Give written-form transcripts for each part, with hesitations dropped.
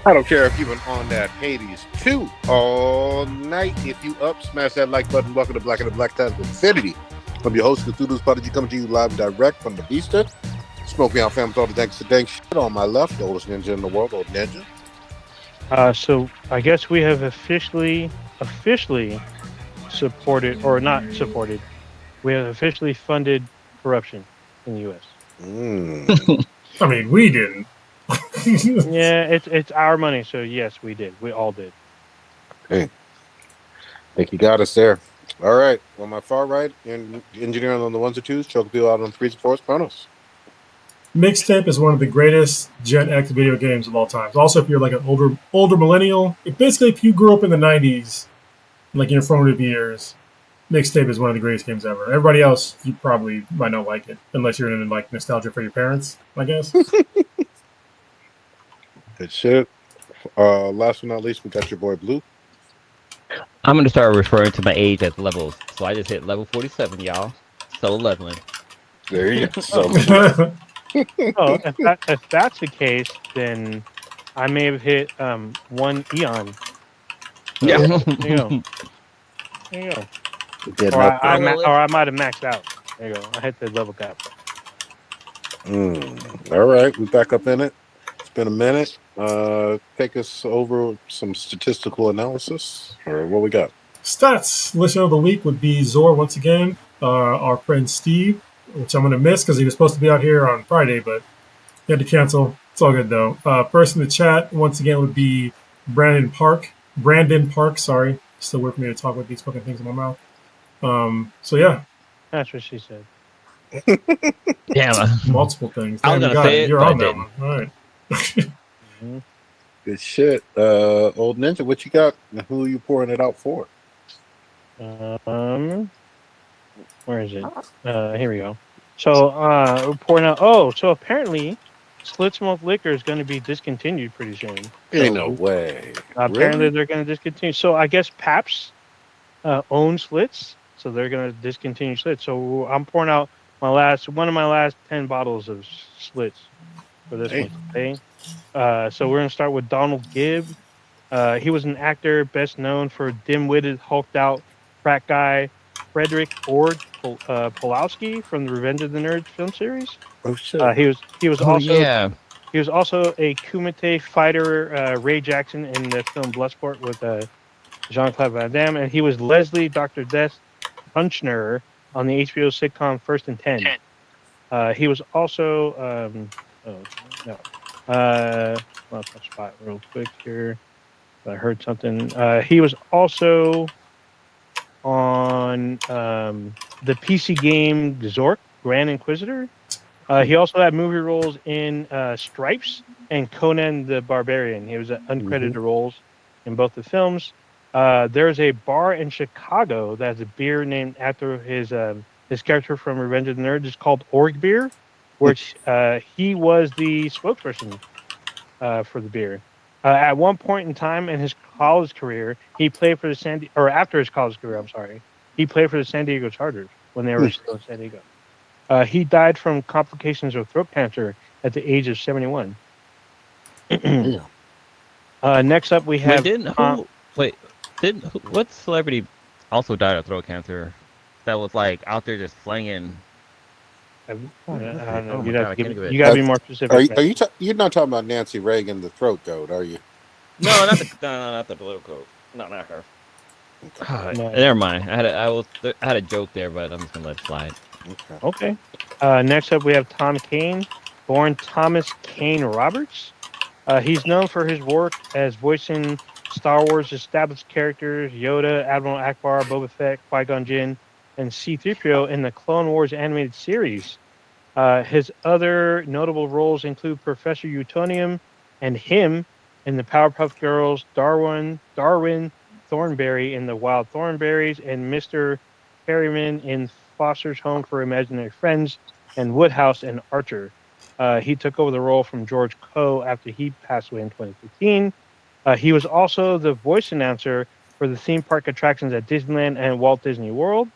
I don't care if you've been on that Hades 2 all night. If you up, smash that like button. Welcome to Black and the Black Times with Infinity. I'm your host, Cthulhu's Prodigy, coming to you live and direct from the Vista. Smoke me out, fam, with all the dank shit. On my left, the oldest ninja in the world, old ninja. So I guess we have officially supported, or not supported. We have officially funded corruption in the U.S. I mean, we didn't. Yeah, it's our money, so yes, we did. We all did. Hey, think you got us there. All right. On my far right, engineering on the ones and twos, choke people out on threes and fours, Chronos. Mixtape is one of the greatest Gen X video games of all time. Also, if you're like an older millennial, basically if you grew up in the 90s, like in your formative years, Mixtape is one of the greatest games ever. Everybody else, you probably might not like it, unless you're in like nostalgia for your parents, I guess. Good shit. Last but not least, we got your boy Blue. I'm going to start referring to my age as levels. So I just hit level 47, y'all. So leveling. There you go. So, Oh, if that's the case, then I may have hit one eon. Yeah. There you go. There you go. getting Or up there. I might have maxed out. There you go. I hit the level cap. All right, we're back up in it. It's been a minute. Take us over some statistical analysis, or what we got. Stats listener of the week would be Zor once again. Our friend Steve, which I'm going to miss because he was supposed to be out here on Friday, but he had to cancel. It's all good though. First in the chat once again would be Brandon Park. Sorry, still weird for me to talk with these fucking things in my mouth. So yeah, That's what she said. Damn. multiple things. I was Damn, you gonna got say it. it, You're but I on that didn't. one. All right. Good shit. Old Ninja, what you got? And who are you pouring it out for? Where is it? Here we go. So, we're pouring out. Oh, so apparently, Split Smoke Liquor is going to be discontinued pretty soon. Ain't no way. Apparently, Really? they're going to discontinue. So, I guess Pabst owns Slits, so they're going to discontinue Slits. So, I'm pouring out one of my last 10 bottles of Slits for this one today. So, we're going to start with Donald Gibb. He was an actor best known for dim-witted, hulked-out frat guy Frederick Ord Pulowski from the Revenge of the Nerds film series. Oh shit. He was Oh, also yeah. he was also a Kumite fighter, Ray Jackson in the film Bloodsport with Jean-Claude Van Damme, and he was Leslie Dr. Death Punchner on the HBO sitcom First and 10. He was also I'll touch spot real quick here. I heard something. He was also on the PC game Zork, Grand Inquisitor. He also had movie roles in Stripes and Conan the Barbarian. He was uncredited roles in both the films. There's a bar in Chicago that has a beer named after his character from Revenge of the Nerds. It's called Org Beer, which he was the spokesperson for the beer. At one point in time in his college career, he played for the after his college career, I'm sorry, he played for the San Diego Chargers when they were still in San Diego. He died from complications of throat cancer at the age of 71. Next up, we have. What celebrity also died of throat cancer that was like out there just flinging? I don't know. Oh You my got God, to be more specific. You're not talking about Nancy Reagan, the throat goat, are you? No, not the political. No, not her. No. Never mind. I had a joke there, but I'm just gonna let it slide. Okay. Next up, we have Tom Kane, born Thomas Kane Roberts. He's known for his work as voicing Star Wars established characters Yoda, Admiral Akbar, Boba Fett, Qui-Gon Jinn, and C-3PO in the Clone Wars animated series. His other notable roles include Professor Utonium and him in the Powerpuff Girls, Darwin Thornberry in the Wild Thornberries, and Mr. Perryman in Foster's Home for Imaginary Friends, and Woodhouse and Archer. He took over the role from George Coe after he passed away in 2015. He was also the voice announcer for the theme park attractions at Disneyland and Walt Disney World.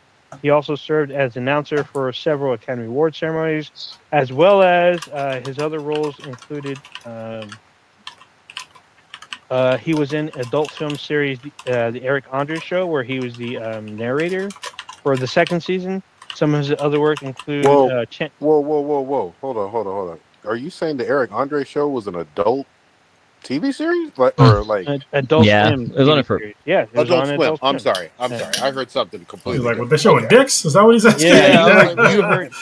He also served as announcer for several Academy Award ceremonies, as well as his other roles included He was in adult film series, the Eric Andre Show, where he was the narrator for the second season. Some of his other work include Whoa, whoa. Hold on. Are you saying the Eric Andre show was an adult TV series? Like Adult Yeah, Swim it was on TV it for. series. Yeah, it was Adult on Swim? Adult I'm Swim. sorry. Uh, I heard something He's completely like, well, different. they're showing Okay. dicks? Is that what he's asking? yeah, Yeah, I was like, you wait. heard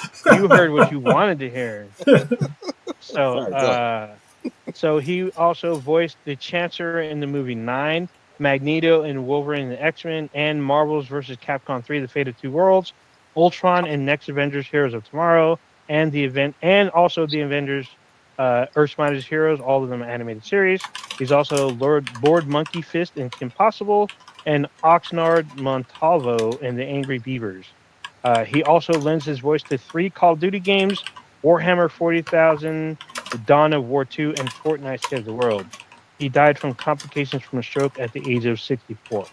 you heard what you wanted to hear. So, Sorry, go ahead. so he also voiced the Chancellor in the movie Nine, Magneto in Wolverine and the X-Men, and Marvel's vs. Capcom 3: The Fate of Two Worlds, Ultron and Next Avengers: Heroes of Tomorrow, and also the Avengers, Earth's Mightiest Heroes, all of them animated series. He's also Lord Monkey Fist in Kim Possible and Oxnard Montalvo in The Angry Beavers. He also lends his voice to 3 Call of Duty games: Warhammer 40,000, The Dawn of War 2, and Fortnite Save the World. He died from complications from a stroke at the age of 64.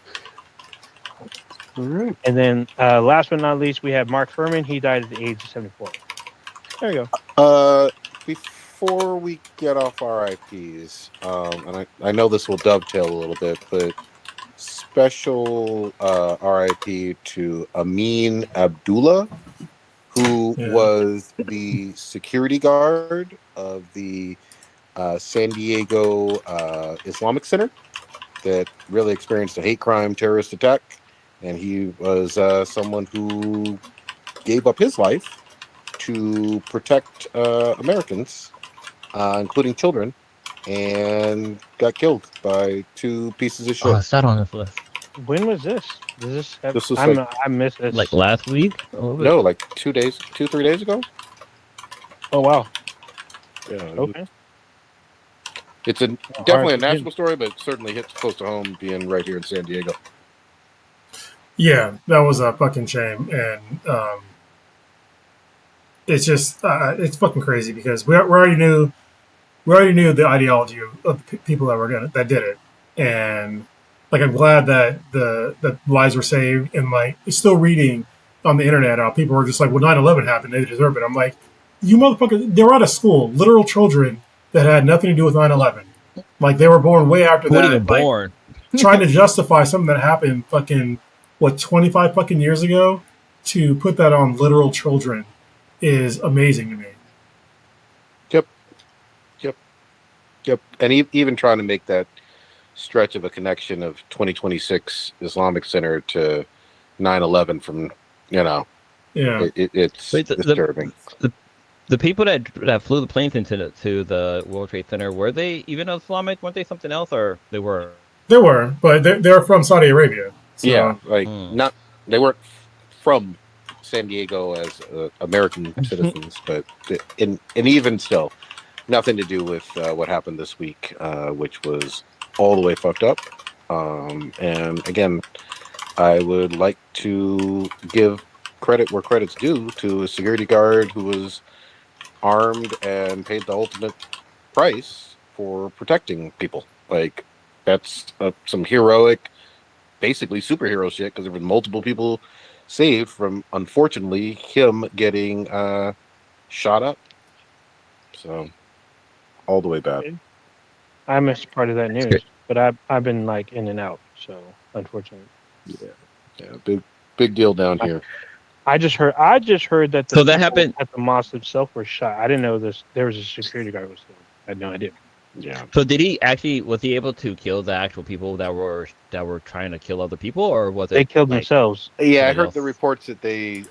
All right. And then, last but not least, we have Mark Furman. He died at the age of 74. There you go. Before we get off RIPS, and I know this will dovetail a little bit, but special RIP to Amin Abdullah, who Yeah. was the security guard of the San Diego Islamic Center that really experienced a hate crime terrorist attack. And he was someone who gave up his life to protect Americans, including children, and got killed by 2 pieces of Oh, shit. it's not on this list. When was this? Does this have, This was like, I missed this. Like last week? no, like 3 days ago. Oh wow. Yeah, Okay. it's definitely a national story, but it certainly hits close to home being right here in San Diego. Yeah, that was a fucking shame, and it's just it's fucking crazy because we already knew the ideology of the people that did it, and like I'm glad that the lives were saved, and like still reading on the internet how people were just like, well, 9/11 happened, they deserve it. I'm like, you motherfuckers, they were out of school, literal children that had nothing to do with 9/11. Like they were born way after Who that. even Like, born? trying to justify something that happened fucking 25 fucking years ago to put that on literal children is amazing to me. Yep. And even trying to make that stretch of a connection of 2026 Islamic Center to 9/11 from, Yeah. it's Wait, disturbing. The people that flew the planes into the World Trade Center, were they even Islamic? Weren't they something else, or they were? There were, but they're from Saudi Arabia. So, Yeah, like not they weren't from San Diego as American citizens, but and even still, nothing to do with what happened this week, which was all the way fucked up. And again, I would like to give credit where credit's due to a security guard who was armed and paid the ultimate price for protecting people. Like that's some heroic, basically superhero shit, because there were multiple people saved from, unfortunately, him getting shot up. So all the way bad. I missed part of that news, but I've been like in and out, so unfortunately. Yeah, big deal down here. I just heard that the So that people happened. at the mosque themselves were shot. I didn't know there was a security guard was killed. I had no idea. Yeah. So was he able to kill the actual people that were trying to kill other people, or was it They killed themselves? Yeah, I heard the reports that they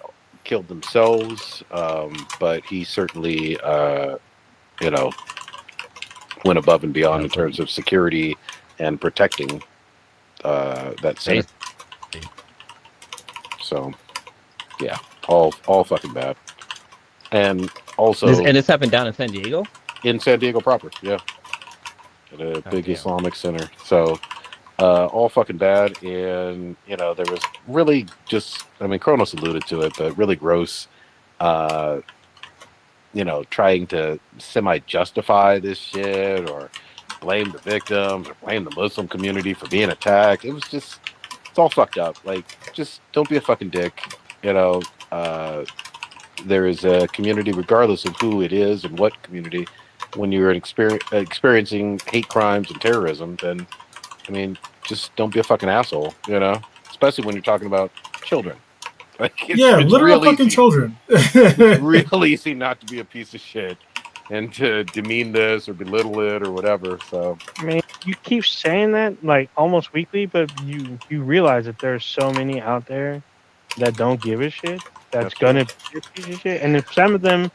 killed themselves, but he certainly, went above and beyond in terms of security and protecting that center. So, yeah, all fucking bad. And also, this happened down in San Diego. In San Diego proper, yeah, at a big Islamic center. So, all fucking bad. And there was really just, I mean, Kronos alluded to it, but really gross. Trying to semi-justify this shit or blame the victims or blame the Muslim community for being attacked. It was just, it's all fucked up. Like, just don't be a fucking dick. There is a community, regardless of who it is and what community, when you're experiencing hate crimes and terrorism, then I mean, just don't be a fucking asshole, you know. Especially when you're talking about children. Like Yeah, it's literal real fucking easy. children. It's real easy not to be a piece of shit and to demean this or belittle it or whatever. So I mean, you keep saying that like almost weekly, but you realize that there's so many out there that don't give a shit. That's absolutely. gonna be a piece of shit, and if some of them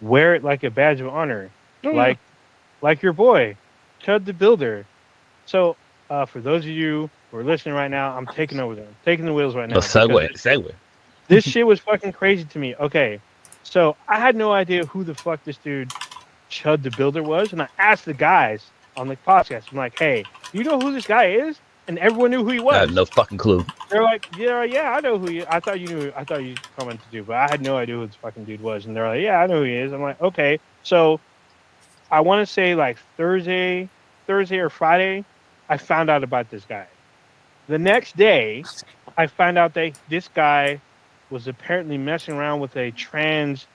wear it like a badge of honor, Oh, yeah. like your boy, Chud the Builder. So, for those of you who are listening right now, I'm taking over them, taking the wheels right A now because segue. this shit was fucking crazy to me. Okay, so I had no idea who the fuck this dude Chud the Builder was, and I asked the guys on the podcast. I'm like, "Hey, do you know who this guy is?" And everyone knew who he I have was. no fucking clue. They're like, "Yeah, I know who you." I thought you knew. I thought you commented too, but I had no idea who this fucking dude was. And they're like, "Yeah, I know who he is." I'm like, "Okay." So I want to say like Thursday or Friday, I found out about this guy. The next day, I found out that this guy was apparently messing around with a trans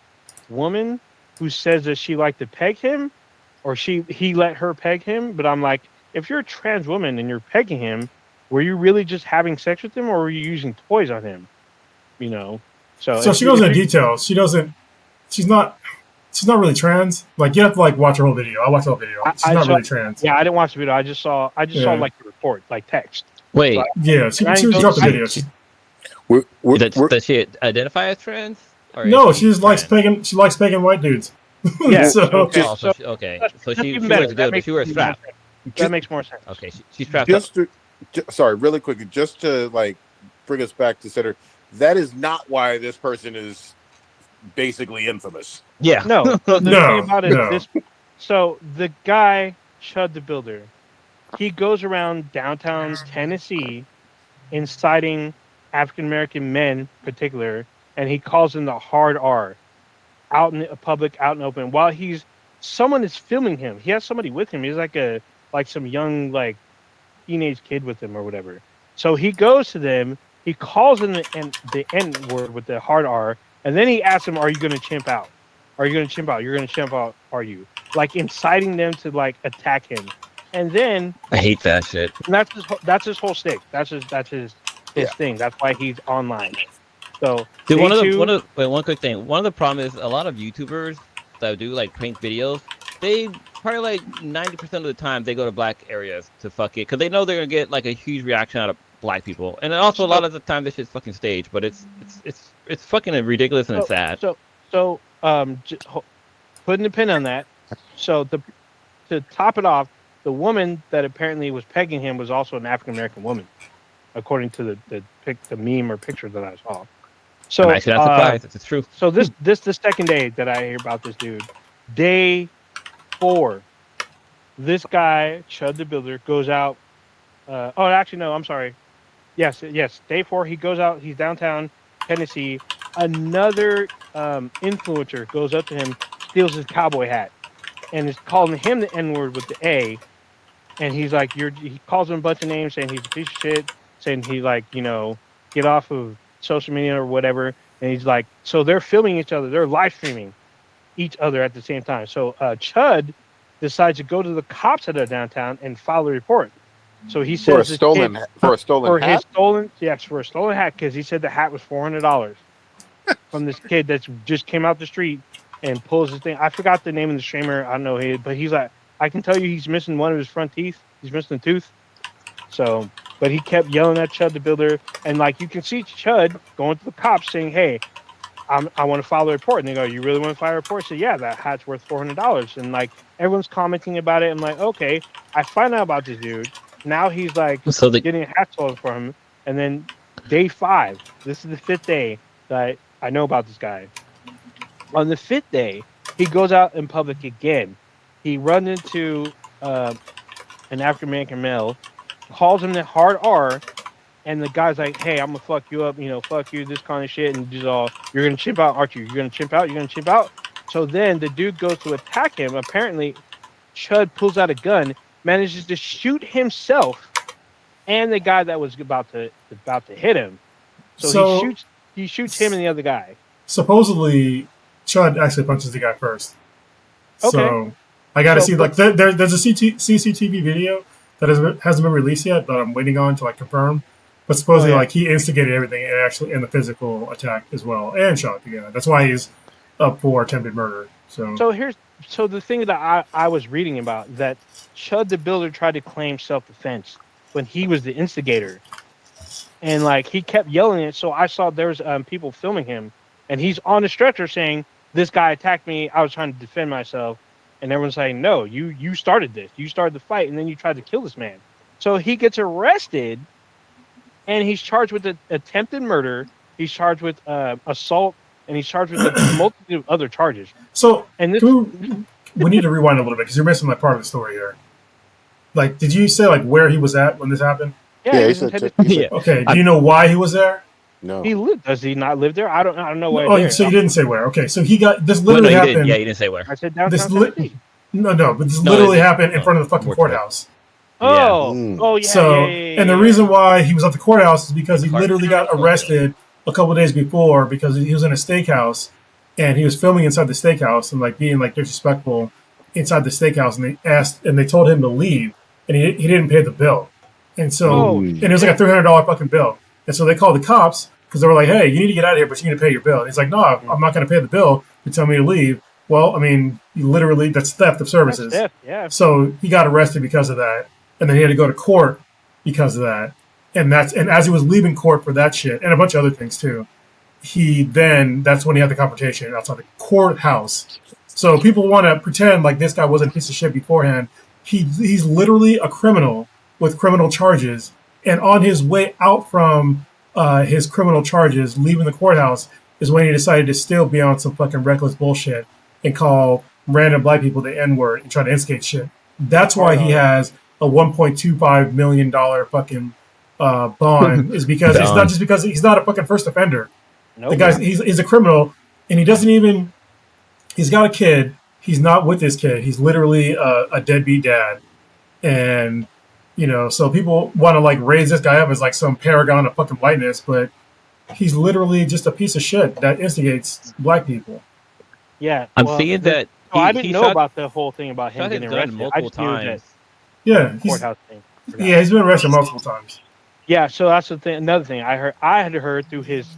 woman who says that she liked to peg him, or he let her peg him. But I'm like, if you're a trans woman and you're pegging him, were you really just having sex with him, or were you using toys on him? You know. So So she goes into details. She doesn't. She's not. She's not really trans. Like you have to like watch her whole video. I watched the whole video. She's not saw, really trans. yeah, I didn't watch the video. I just saw like the report, like text. Wait, Yeah, she dropped the video. does she identify as trans? Or No, is she just likes pegging. She likes pegging white dudes. Yeah. So Okay. So she likes to do it, but she wears strap. That makes more sense. Okay, she's strapped up. Sorry, really quickly, just to like bring us back to center. That is not why this person is basically infamous. Yeah. No. The thing about it no. is this. So the guy Chud the Builder, he goes around downtown Tennessee, inciting African American men, in particular, and he calls them the hard R, out in the public, out in open. While someone is filming him. He has somebody with him. He's like some young like teenage kid with him or whatever. So he goes to them. He calls them the N word with the hard R, and then he asks them, "Are you going to chimp out? Are you going to chimp out? You're going to chimp out? Are you?" Like inciting them to like attack him. And then I hate that shit. and that's his whole stick. That's his thing. That's why he's online. So Dude, one quick thing. One of the problems is a lot of YouTubers that do like prank videos, they probably like 90% of the time they go to black areas to fuck it because they know they're gonna get like a huge reaction out of black people, and then also a lot of the time this shit's fucking staged, but it's fucking ridiculous and it's sad. So putting a pin on that. So to top it off, the woman that apparently was pegging him was also an African American woman, according to the meme or picture that I saw. So I'm actually not surprised. It's true. So this the second day that I hear about this dude, day 4, this guy Chud the Builder goes out. Actually no, I'm sorry. Yes, day 4 he goes out. He's downtown Tennessee. Another influencer goes up to him, steals his cowboy hat, and is calling him the N-word with the A. And he's like, he calls him a bunch of names, saying he's a piece of shit, saying he like, get off of social media or whatever. And he's like, so they're filming each other, they're live streaming each other at the same time. So Chud decides to go to the cops that are downtown and file a report. So he says for a stolen hat. For a stolen hat, because he said the hat was $400 from this kid that just came out the street and pulls his thing. I forgot the name of the streamer. I don't know, but he's like, I can tell you he's missing one of his front teeth. He's missing a tooth. So, but he kept yelling at Chud the Builder, and like you can see Chud going to the cops saying, "Hey, I want to file a report." And they go, "You really want to file a report?" So yeah, that hat's worth $400, and like everyone's commenting about it. I'm like, okay, I find out about this dude. Now he's like getting a hat stolen from him, and then day 5. This is the 5th day that I know about this guy. On the 5th day, he goes out in public again. He runs into an African American male, calls him the hard R, and the guy's like, "Hey, I'm gonna fuck you up, fuck you, this kind of shit," and just all, "You're gonna chimp out, aren't you? You're gonna chimp out. You're gonna chimp out." So then the dude goes to attack him. Apparently, Chud pulls out a gun, manages to shoot himself and the guy that was about to hit him. So he shoots him and the other guy. Supposedly, Chud actually punches the guy first. Okay. So I got to see like there's a CCTV video that hasn't been released yet that I'm waiting on to like confirm. But supposedly like he instigated everything and actually in the physical attack as well and shot the guy. That's why he's up for attempted murder. So the thing that I was reading about that Chud the Builder tried to claim self-defense when he was the instigator, and like he kept yelling it. So I saw there was people filming him, and he's on a stretcher saying, "This guy attacked me. I was trying to defend myself," and everyone's saying, "No, you started this. You started the fight, and then you tried to kill this man." So he gets arrested, and he's charged with attempted murder. He's charged with assault. And he's charged with a multitude of other charges. So, and this, we need to rewind a little bit because you're missing like part of the story here. Like, did you say like where he was at when this happened? Yeah, he said. Okay. Do you know why he was there? No. Does he not live there? I don't know where. Oh, so you didn't say where? Okay, so he got this literally happened. Yeah, he didn't say where. I said downtown. No, but this literally happened in front of the fucking courthouse. Oh, yeah. So, and the reason why he was at the courthouse is because he literally got arrested a couple of days before because he was in a steakhouse and he was filming inside the steakhouse and like being like disrespectful inside the steakhouse, and they told him to leave and he didn't pay the bill, and so and it was like a $300 fucking bill, and so they called the cops because they were like, hey, you need to get out of here, but you need to pay your bill. And he's like, no, I'm not going to pay the bill. You tell me to leave. Well, I mean, literally that's theft of services. That's theft, yeah. So he got arrested because of that, and then he had to go to court because of that. And as he was leaving court for that shit and a bunch of other things too, that's when he had the confrontation outside the courthouse. So people want to pretend like this guy wasn't a piece of shit beforehand. He's literally a criminal with criminal charges, and on his way out from his criminal charges, leaving the courthouse, is when he decided to still be on some fucking reckless bullshit and call random black people the N-word and try to instigate shit. That's why he has a $1.25 million fucking bond is because it's not just because he's not a fucking first offender. The guy's he's a criminal, and he's got a kid. He's not with his kid. He's literally a deadbeat dad, and so people want to like raise this guy up as like some paragon of fucking whiteness, but he's literally just a piece of shit that instigates black people. Yeah, I'm seeing that. I didn't know about the whole thing about him getting arrested multiple times. Courthouse thing. Yeah, he's been arrested multiple times. Yeah, so that's the thing. Another thing I had heard through his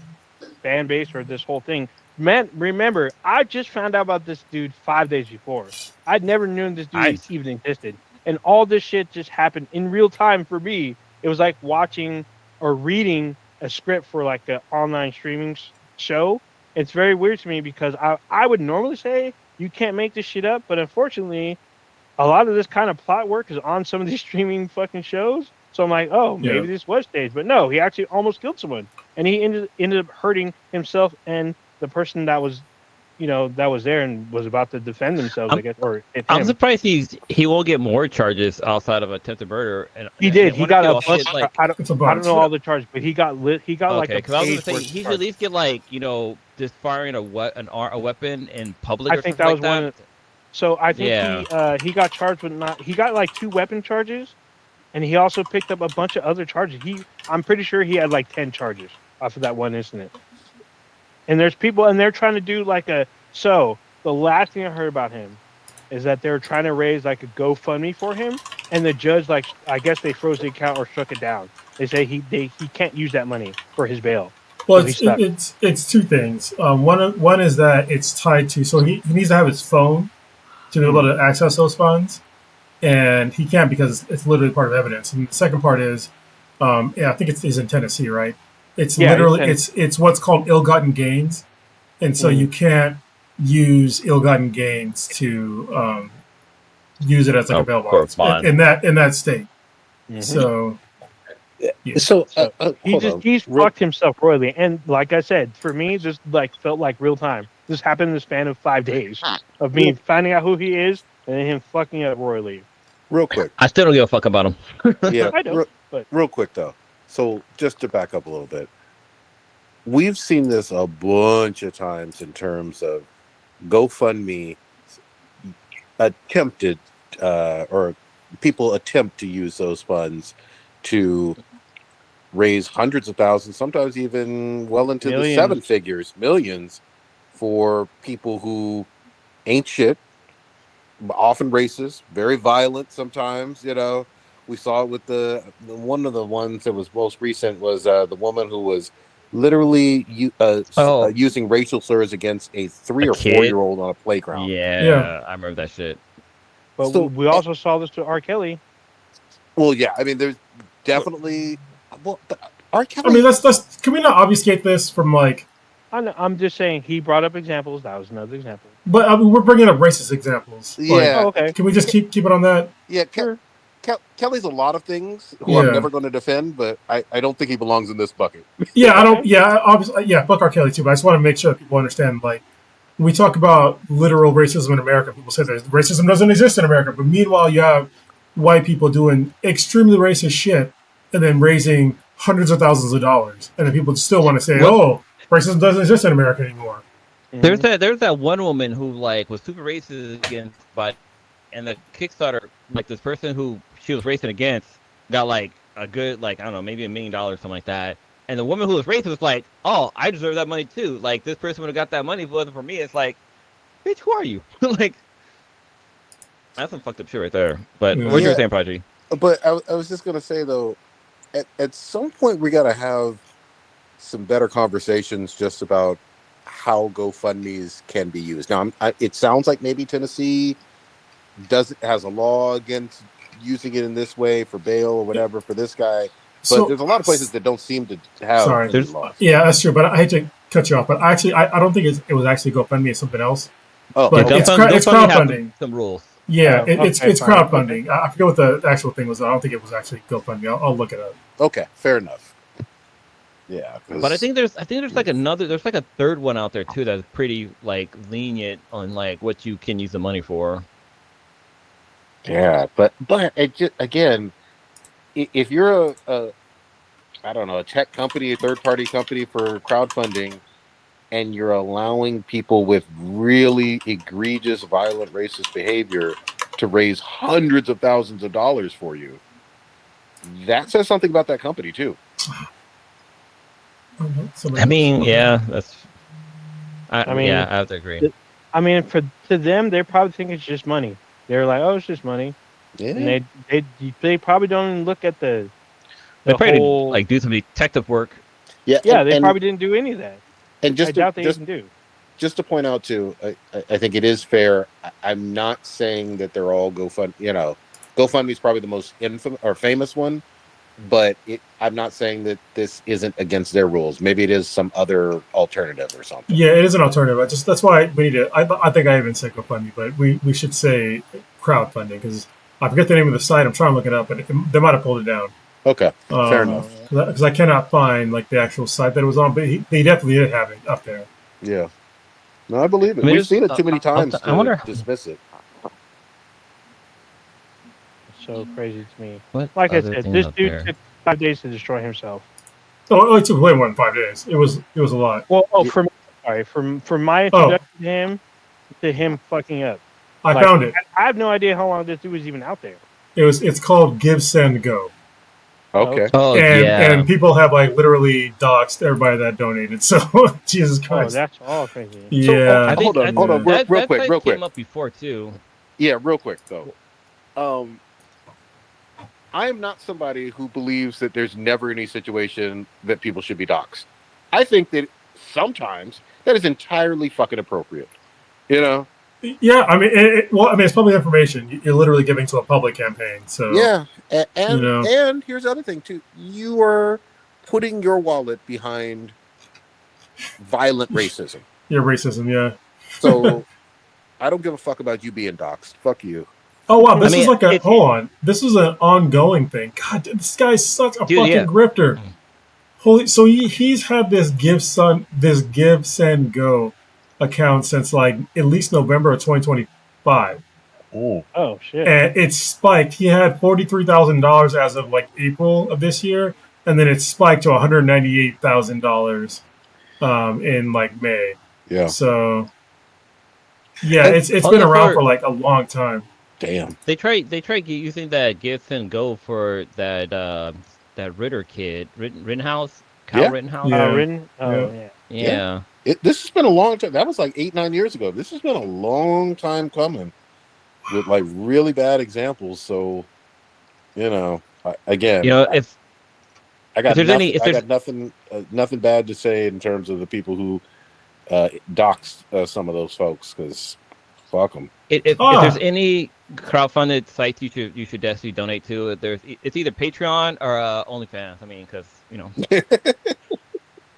fan base or this whole thing. Man, remember, I just found out about this dude 5 days before. I'd never known this dude even existed, and all this shit just happened in real time for me. It was like watching or reading a script for like an online streaming show. It's very weird to me because I would normally say you can't make this shit up, but unfortunately, a lot of this kind of plot work is on some of these streaming fucking shows. So I'm like, oh, maybe this was staged. But no, he actually almost killed someone. And he ended up hurting himself and the person that was, that was there and was about to defend themselves, I guess. I'm surprised he won't get more charges outside of attempted murder. And he did. He got a bunch. I don't know all the charges, but he got like a because I was gonna say he should at least get like just firing a weapon in public. I think that was one. So I think he got charged with he got like 2 weapon charges. And he also picked up a bunch of other charges. I'm pretty sure he had like 10 charges off of that one incident. And there's people, and they're trying to do so the last thing I heard about him is that they're trying to raise like a GoFundMe for him. And the judge, I guess they froze the account or struck it down. They say he can't use that money for his bail. Well, it's 2 things. One is that it's tied to, so he needs to have his phone to be able to access those funds. And he can't because it's literally part of evidence. And the second part is, I think he's in Tennessee, right? It's literally it's what's called ill-gotten gains, and so you can't use ill-gotten gains to use it as like a bail bond in that state. Mm-hmm. So, he's fucked himself royally. And like I said, for me, this felt like real time. This happened in the span of 5 days of me finding out who he is and then him fucking up royally. Real quick. I still don't give a fuck about him. Yeah, I don't. Real quick, though. So just to back up a little bit, we've seen this a bunch of times in terms of GoFundMe attempted or people attempt to use those funds to raise hundreds of thousands, sometimes even well into the 7 figures, millions, for people who ain't shit often racist, very violent sometimes. We saw it with one of the ones that was most recent was the woman who was literally using racial slurs against a 3 or 4 year old on a playground. Yeah, I remember that shit. But So, we also saw this with R. Kelly. well, yeah, I mean, there's definitely, well, but R. I mean, Kelly. let's can we not obfuscate this from like? I'm just saying he brought up examples. That was another example. But I mean, we're bringing up racist examples. Like, Yeah, Oh, okay. can we just keep it on that? yeah. Sure. Kelly's a lot of things who I'm Yeah. never going to defend, but I don't think he belongs in this bucket. Yeah, I don't. Okay. Yeah, obviously, yeah. Fuck R. Kelly too. But I just want to make sure that people understand. Like, when we talk about literal racism in America, people say that racism doesn't exist in America. But meanwhile, you have white people doing extremely racist shit and then raising hundreds of thousands of dollars, and then people still want to say, "Oh, racism doesn't exist in America anymore." There's that one woman who like was super racist against, but and the Kickstarter, like this person who she was racing against got like a good, like, I don't know, maybe $1 million, something like that. And the woman who was racist was like, "Oh, I deserve that money too. Like, this person would have got that money if it wasn't for me." It's like, bitch, who are you? Like, that's some fucked up shit right there. But Yeah. what you were saying, Prodigy? But I was just gonna say though, at some point we gotta have some better conversations just about how GoFundMe's can be used. Now, it sounds like maybe Tennessee has a law against using it in this way for bail or whatever for this guy, but So there's a lot of places that don't seem to have Sorry. any laws. yeah, that's true. But I hate to cut you off. But actually, I don't think it was actually GoFundMe. It's something else. Oh, But okay. it's GoFundMe has crowdfunding. some rules. Yeah, Okay, it's fine. crowdfunding. I forget what the actual thing was. I don't think it was actually GoFundMe. I'll look it up. Okay, fair enough. Yeah, But I think there's like there's like a third one out there too that's pretty like lenient on like what you can use the money for. yeah, but it just, again, if you're a I don't know, a tech company, a third-party company for crowdfunding, and you're allowing people with really egregious, violent, racist behavior to raise hundreds of thousands of dollars for you, that says something about that company too. I mean, yeah, that's. I mean, yeah, I have to agree. I mean, to them, they probably think it's just money. They're like, "Oh, it's just money," Yeah, and they probably don't even look at the They probably whole. like do some detective work. Yeah, and, they probably didn't do any of that. and I doubt they even do. just to point out too, I think it is fair. I'm not saying that they're all GoFundMe. GoFundMe is probably the most infamous or famous one, but I'm not saying that this isn't against their rules. Maybe it is some other alternative or something. Yeah, it is an alternative. That's why we need to. I think I even said GoFundMe, but we should say crowdfunding because I forget the name of the site. I'm trying to look it up, but they might have pulled it down. Okay, fair enough. Because I cannot find like the actual site that it was on, but they definitely did have it up there. Yeah, no, I believe it. I mean, We've seen it too many times I wonder. to dismiss it. So crazy to me. What Like I other said, things this out dude there? took 5 days to destroy himself. Oh, it took way more than 5 days. It was a lot. Well, for my introduction to him fucking up. I found it. I have no idea how long this dude was even out there. It's called Give Send Go. Okay. Oh and people have like literally doxed everybody that donated. So Jesus Oh, Christ. that's all crazy. Yeah. I think hold on, real quick. Came up before too. Yeah, real quick though. I am not somebody who believes that there's never any situation that people should be doxxed. I think that sometimes that is entirely fucking appropriate. You know? Yeah, I mean, it's public information. You're literally giving to a public campaign. So Yeah, and here's the other thing too. You are putting your wallet behind violent racism. Yeah, racism. Yeah. So I don't give a fuck about you being doxxed. Fuck you. Oh wow, this is like hold on. This is an ongoing thing. God, this guy's such a fucking grifter. Holy, so he's had this Give Send Go account since like at least November of 2025. Oh shit! And it's spiked. He had $43,000 as of like April of this year, and then it spiked to $198,000 in like May. Yeah. So yeah, it's been around for like a long time. Damn. They tried using that Give Send Go for that Ritter kid, Rittenhouse, Kyle Rittenhouse. Yeah. This has been a long time. That was like 8-9 years ago. This has been a long time coming. with like really bad examples. So, again, if I got there's nothing. if I there's got nothing bad to say in terms of the people who doxed some of those folks, because fuck them. if there's any crowdfunded sites you should definitely donate to, it's either Patreon or OnlyFans. I mean, because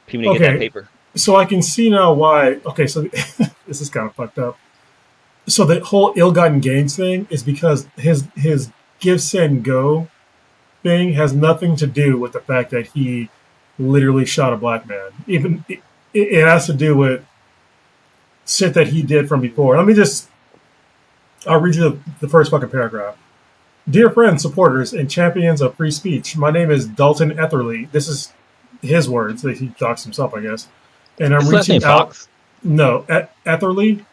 people need to get that Okay, paper. so I can see now why. Okay, so this is kind of fucked up. So the whole ill-gotten gains thing is because his give, send, go thing has nothing to do with the fact that he literally shot a black man. Even it has to do with shit that he did from before. I'll read you the first fucking paragraph. Dear friends, supporters, and champions of free speech, my name is Dalton Etherly. This is his words. He doxed himself, I guess. And I'm His last name reaching out. Fox. No, Etherly.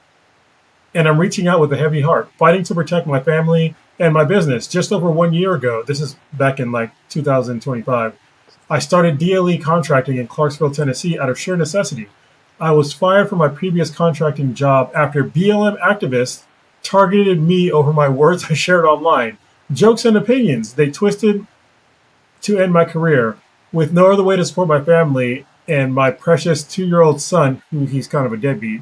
And I'm reaching out with a heavy heart, fighting to protect my family and my business. Just over 1 year ago, this is back in like 2025, I started DLE contracting in Clarksville, Tennessee out of sheer necessity. I was fired from my previous contracting job after BLM activists targeted me over my words I shared online. Jokes and opinions they twisted to end my career. With no other way to support my family and my precious 2-year-old son, who he's kind of a deadbeat,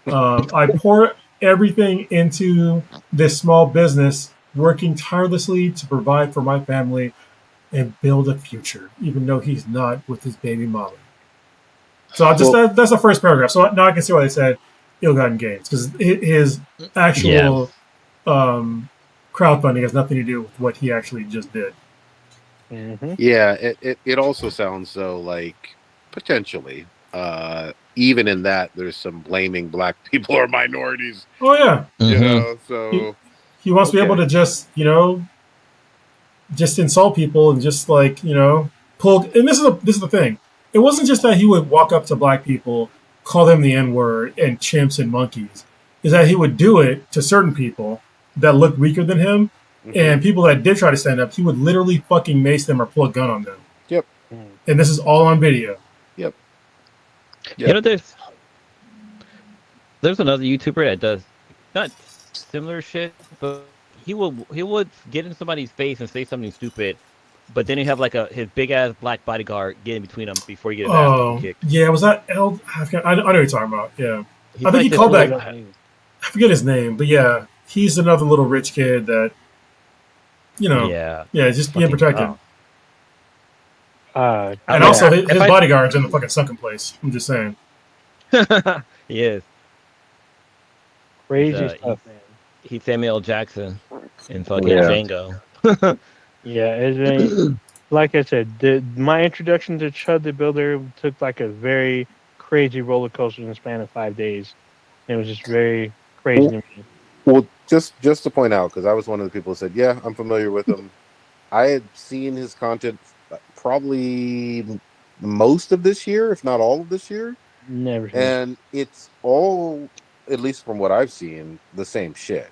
I pour everything into this small business, working tirelessly to provide for my family and build a future, even though he's not with his baby mama. So that's the first paragraph. So now I can see why they said ill-gotten gains, because his actual crowdfunding has nothing to do with what he actually just did. Mm-hmm. Yeah, it also sounds though like potentially, even in that there's some blaming black people or minorities. Oh yeah, So he wants to be able to just just insult people and just pull. And this is the thing. It wasn't just that he would walk up to black people, call them the N word and chimps and monkeys. Is that he would do it to certain people that looked weaker than him, and people that did try to stand up, he would literally fucking mace them or pull a gun on them. Yep. And this is all on video. Yep. There's another YouTuber that does not similar shit, but he would get in somebody's face and say something stupid, but then he have like his big ass black bodyguard get in between them before he gets his ass kicked. Yeah, was that L? I know what you're talking about. Yeah, He's I think like he called really that. I forget his name, but yeah, he's another little rich kid that just being protected. And also his bodyguard's in the fucking sunken place. I'm just saying. Yes. Crazy stuff, man. He's Samuel Jackson in fucking Django. Yeah, it's been, like I said, my introduction to Chud the Builder took like a very crazy roller coaster in the span of 5 days. It was just very crazy to me. Well, just to point out, because I was one of the people who said, yeah, I'm familiar with him. I had seen his content probably most of this year, if not all of this year. Never seen and it's all, at least from what I've seen, the same shit.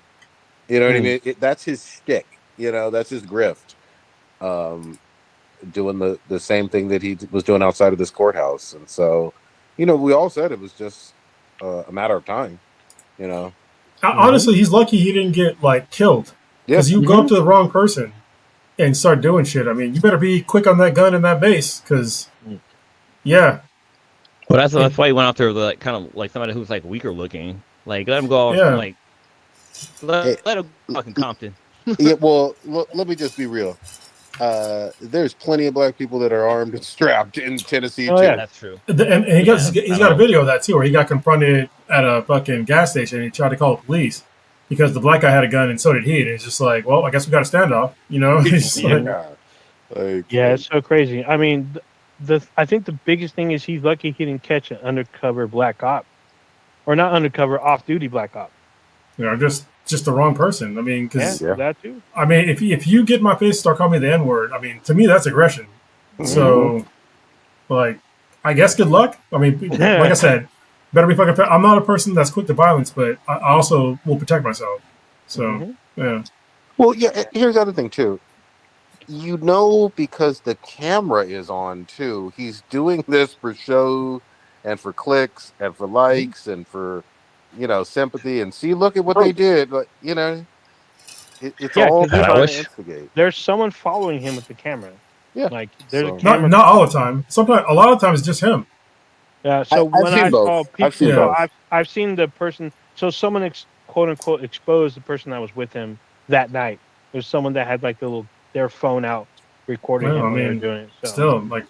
You know what I mean? That's his shtick. That's his grift. Doing the same thing that he was doing outside of this courthouse. And so, we all said it was just a matter of time. Honestly, he's lucky he didn't get killed. Because you go up to the wrong person and start doing shit. I mean, you better be quick on that gun and that base, because Well, that's why he went out there with kind of like somebody who's like weaker looking. Like, let him go off. Yeah. Like, let him fucking Compton. Yeah. Well, let me just be real. There's plenty of black people that are armed and strapped in Tennessee too. Yeah, that's true. And he's got a video of that too, where he got confronted at a fucking gas station and he tried to call the police because the black guy had a gun and so did he. And it's just like, well, I guess we got a standoff. It's so crazy. I mean, I think the biggest thing is he's lucky he didn't catch an undercover black op, or not undercover, off-duty black op. Just the wrong person. I mean, because that too. I mean, if you get in my face, start calling me the N word. I mean, to me, that's aggression. So, I guess good luck. I mean, like I said, better be fucking. I'm not a person that's quick to violence, but I also will protect myself. So, yeah. Well, yeah. Here's the other thing too. Because the camera is on too. He's doing this for show and for clicks and for likes and for sympathy. And see, look at what they did. But It's Yeah, all 'cause there's trying wish. to instigate. there's someone following him with the camera. Yeah. Like there's So- a camera. Not all the time. Sometimes, a lot of times, it's just him. Yeah. So I've when seen I both. saw people, I've seen Yeah. so both. I've seen the person. So someone quote unquote exposed the person that was with him that night. There's someone that had like their phone out recording Well, him I when they were mean, doing it. So still, like,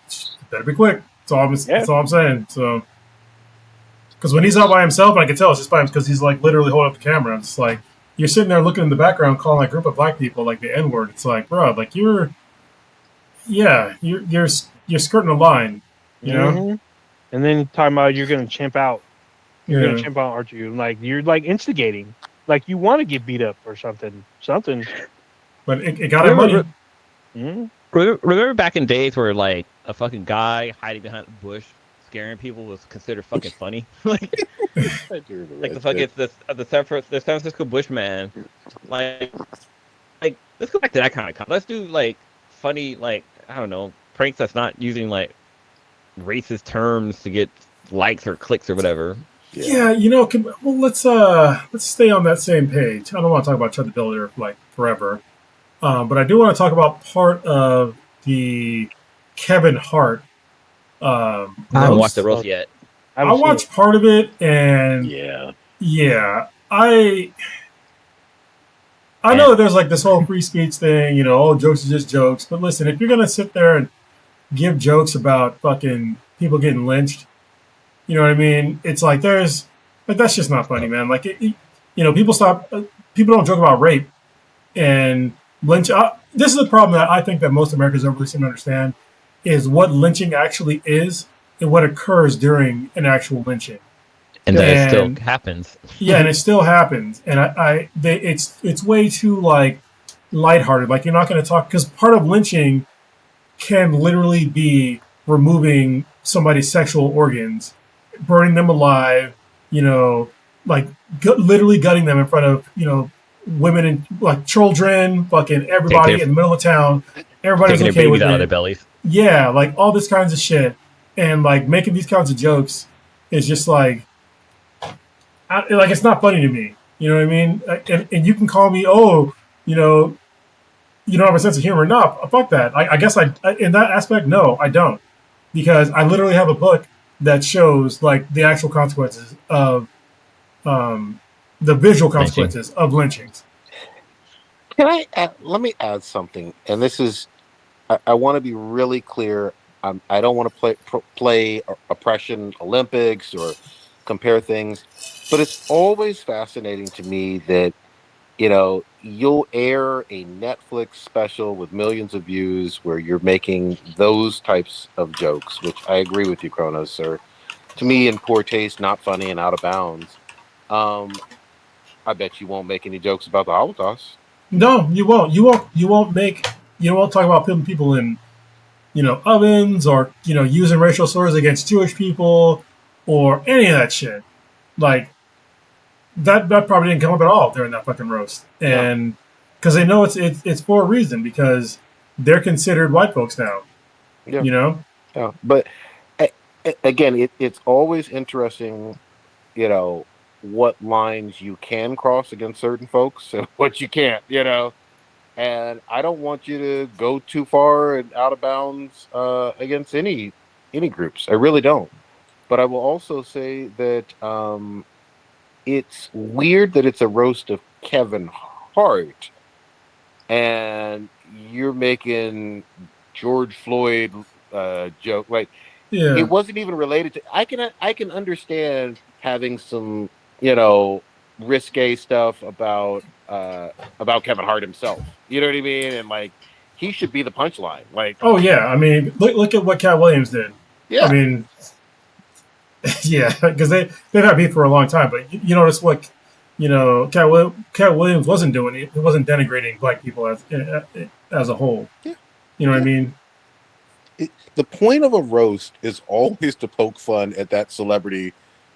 better be quick. yeah, That's all I'm saying. So, because when he's out by himself, I can tell it's just by him because he's like literally holding up the camera. It's like you're sitting there looking in the background, calling a group of black people like the N word. It's like, bro, like you're skirting a line, you know? hmm and then talking about you're gonna chimp out. You're gonna Yeah. chimp out, aren't you? Like you're like instigating. Like you want to get beat up or something. Something. But it got him money. Mhm. Remember back in days where like a fucking guy hiding behind a bush scaring people was considered fucking funny? like the fucking the San Francisco Bushman. Like let's go back to that kind of let's do like funny like I don't know pranks that's not using like racist terms to get likes or clicks or whatever. Yeah, let's stay on that same page. I don't want to talk about Chud the Builder like forever, but I do want to talk about part of the Kevin Hart. I haven't watched the roast. roast yet. I watched part of it, and Yeah. I know that there's like this whole free speech thing, oh, jokes are just jokes. But listen, if you're gonna sit there and give jokes about fucking people getting lynched, you know what I mean? It's like that's just not funny, man. Like people don't joke about rape and lynch. This is the problem that I think that most Americans don't really seem to understand is what lynching actually is and what occurs during an actual lynching. And that it still happens. Yeah, and it still happens. And it's way too like lighthearted. Like you're not going to talk because part of lynching can literally be removing somebody's sexual organs, burning them alive, like literally gutting them in front of women and like children, fucking everybody in the middle of town. Everybody's taking okay their with babies out of their it. bellies. Yeah, like all this kinds of shit, and like making these kinds of jokes is just like it's not funny to me. You know what I mean? And you can call me, oh, you don't have a sense of humor. No, fuck that. I guess I in that aspect, no, I don't, because I literally have a book that shows like the actual consequences of the visual consequences of lynchings. Can I let me add something? And this is, I want to be really clear. I don't want to play oppression Olympics or compare things, but it's always fascinating to me that you'll air a Netflix special with millions of views where you're making those types of jokes, which I agree with you, Kronos, or to me in poor taste, not funny and out of bounds. I bet you won't make any jokes about the Holocaust. No, you won't. You won't talk about putting people in ovens or using racial slurs against Jewish people or any of that shit. Like that probably didn't come up at all during that fucking roast, and because they know it's for a reason, because they're considered white folks now. Yeah. Yeah, but again, it's always interesting, what lines you can cross against certain folks and what you can't, and I don't want you to go too far and out of bounds against any groups. I really don't. But I will also say that it's weird that it's a roast of Kevin Hart, and you're making George Floyd joke. Like it wasn't even related to. I can understand having some risque stuff about Kevin Hart himself. You know what I mean? And like he should be the punchline. Like, oh yeah, I mean look at what Cat Williams did. Yeah. I mean yeah, because they've had beef for a long time, but you notice what Cat Williams wasn't doing. He wasn't denigrating black people as a whole. Yeah. You know what I mean? The point of a roast is always to poke fun at that celebrity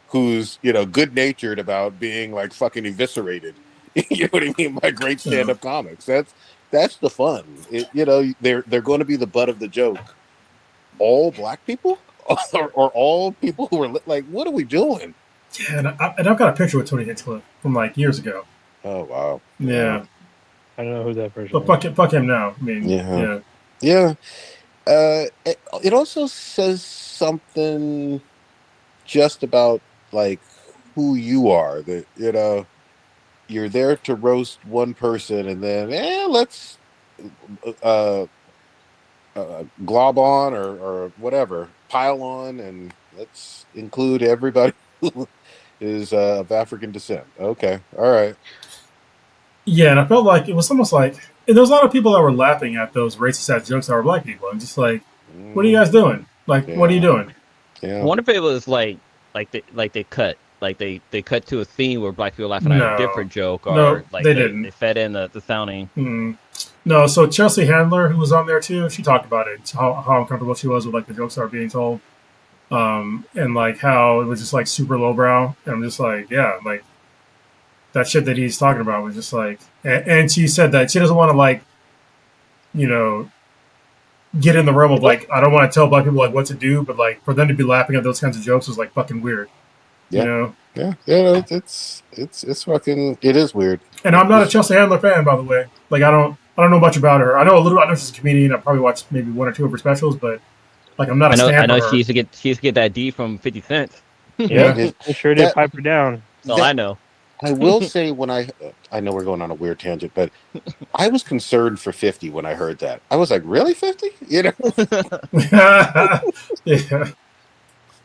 who's good natured about being like fucking eviscerated. You know what I mean? By great stand up comics. That's the fun. They're going to be the butt of the joke. All black people or all people who are like, what are we doing? Yeah, and I've got a picture with Tony Hinchcliffe from like years ago. Oh wow. Yeah. I don't know who that person But is. fuck him now. I mean, Yeah. yeah. It also says something just about like who you are. That you're there to roast one person, and then let's uh, glob on or whatever, pile on, and let's include everybody who is of African descent. Okay, all right. Yeah, and I felt like it was almost like and there was a lot of people that were laughing at those racist ass jokes that were black people. I'm just like, what are you guys doing? Like, what are you Yeah, doing? I yeah. wonder if it was they cut they cut to a scene where black people laughing at a No, different joke, no, or like they they didn't. fed in the sounding. No, so Chelsea Handler, who was on there too, she talked about it, how uncomfortable she was with like the jokes that were being told, and like how it was just like super lowbrow. And I'm just like, yeah, like that shit that he's talking about was just like, and she said that she doesn't want to like, you know, get in the realm of like, I don't want to tell black people like what to do, but like for them to be laughing at those kinds of jokes was like fucking weird, you Yeah, know. yeah. It's fucking. It is weird. And I'm not a Chelsea Handler fan, by the way. Like I don't know much about her. I know a little. I know she's a comedian. I probably watched maybe one or two of her specials, but like I'm not a I stan for know her. she used to get that D from 50 Cent. Yep, Yeah. they sure did That pipe her down. That's all I know. I will say when I know we're going on a weird tangent, but I was concerned for 50 when I heard that. I was like, really 50? Yeah.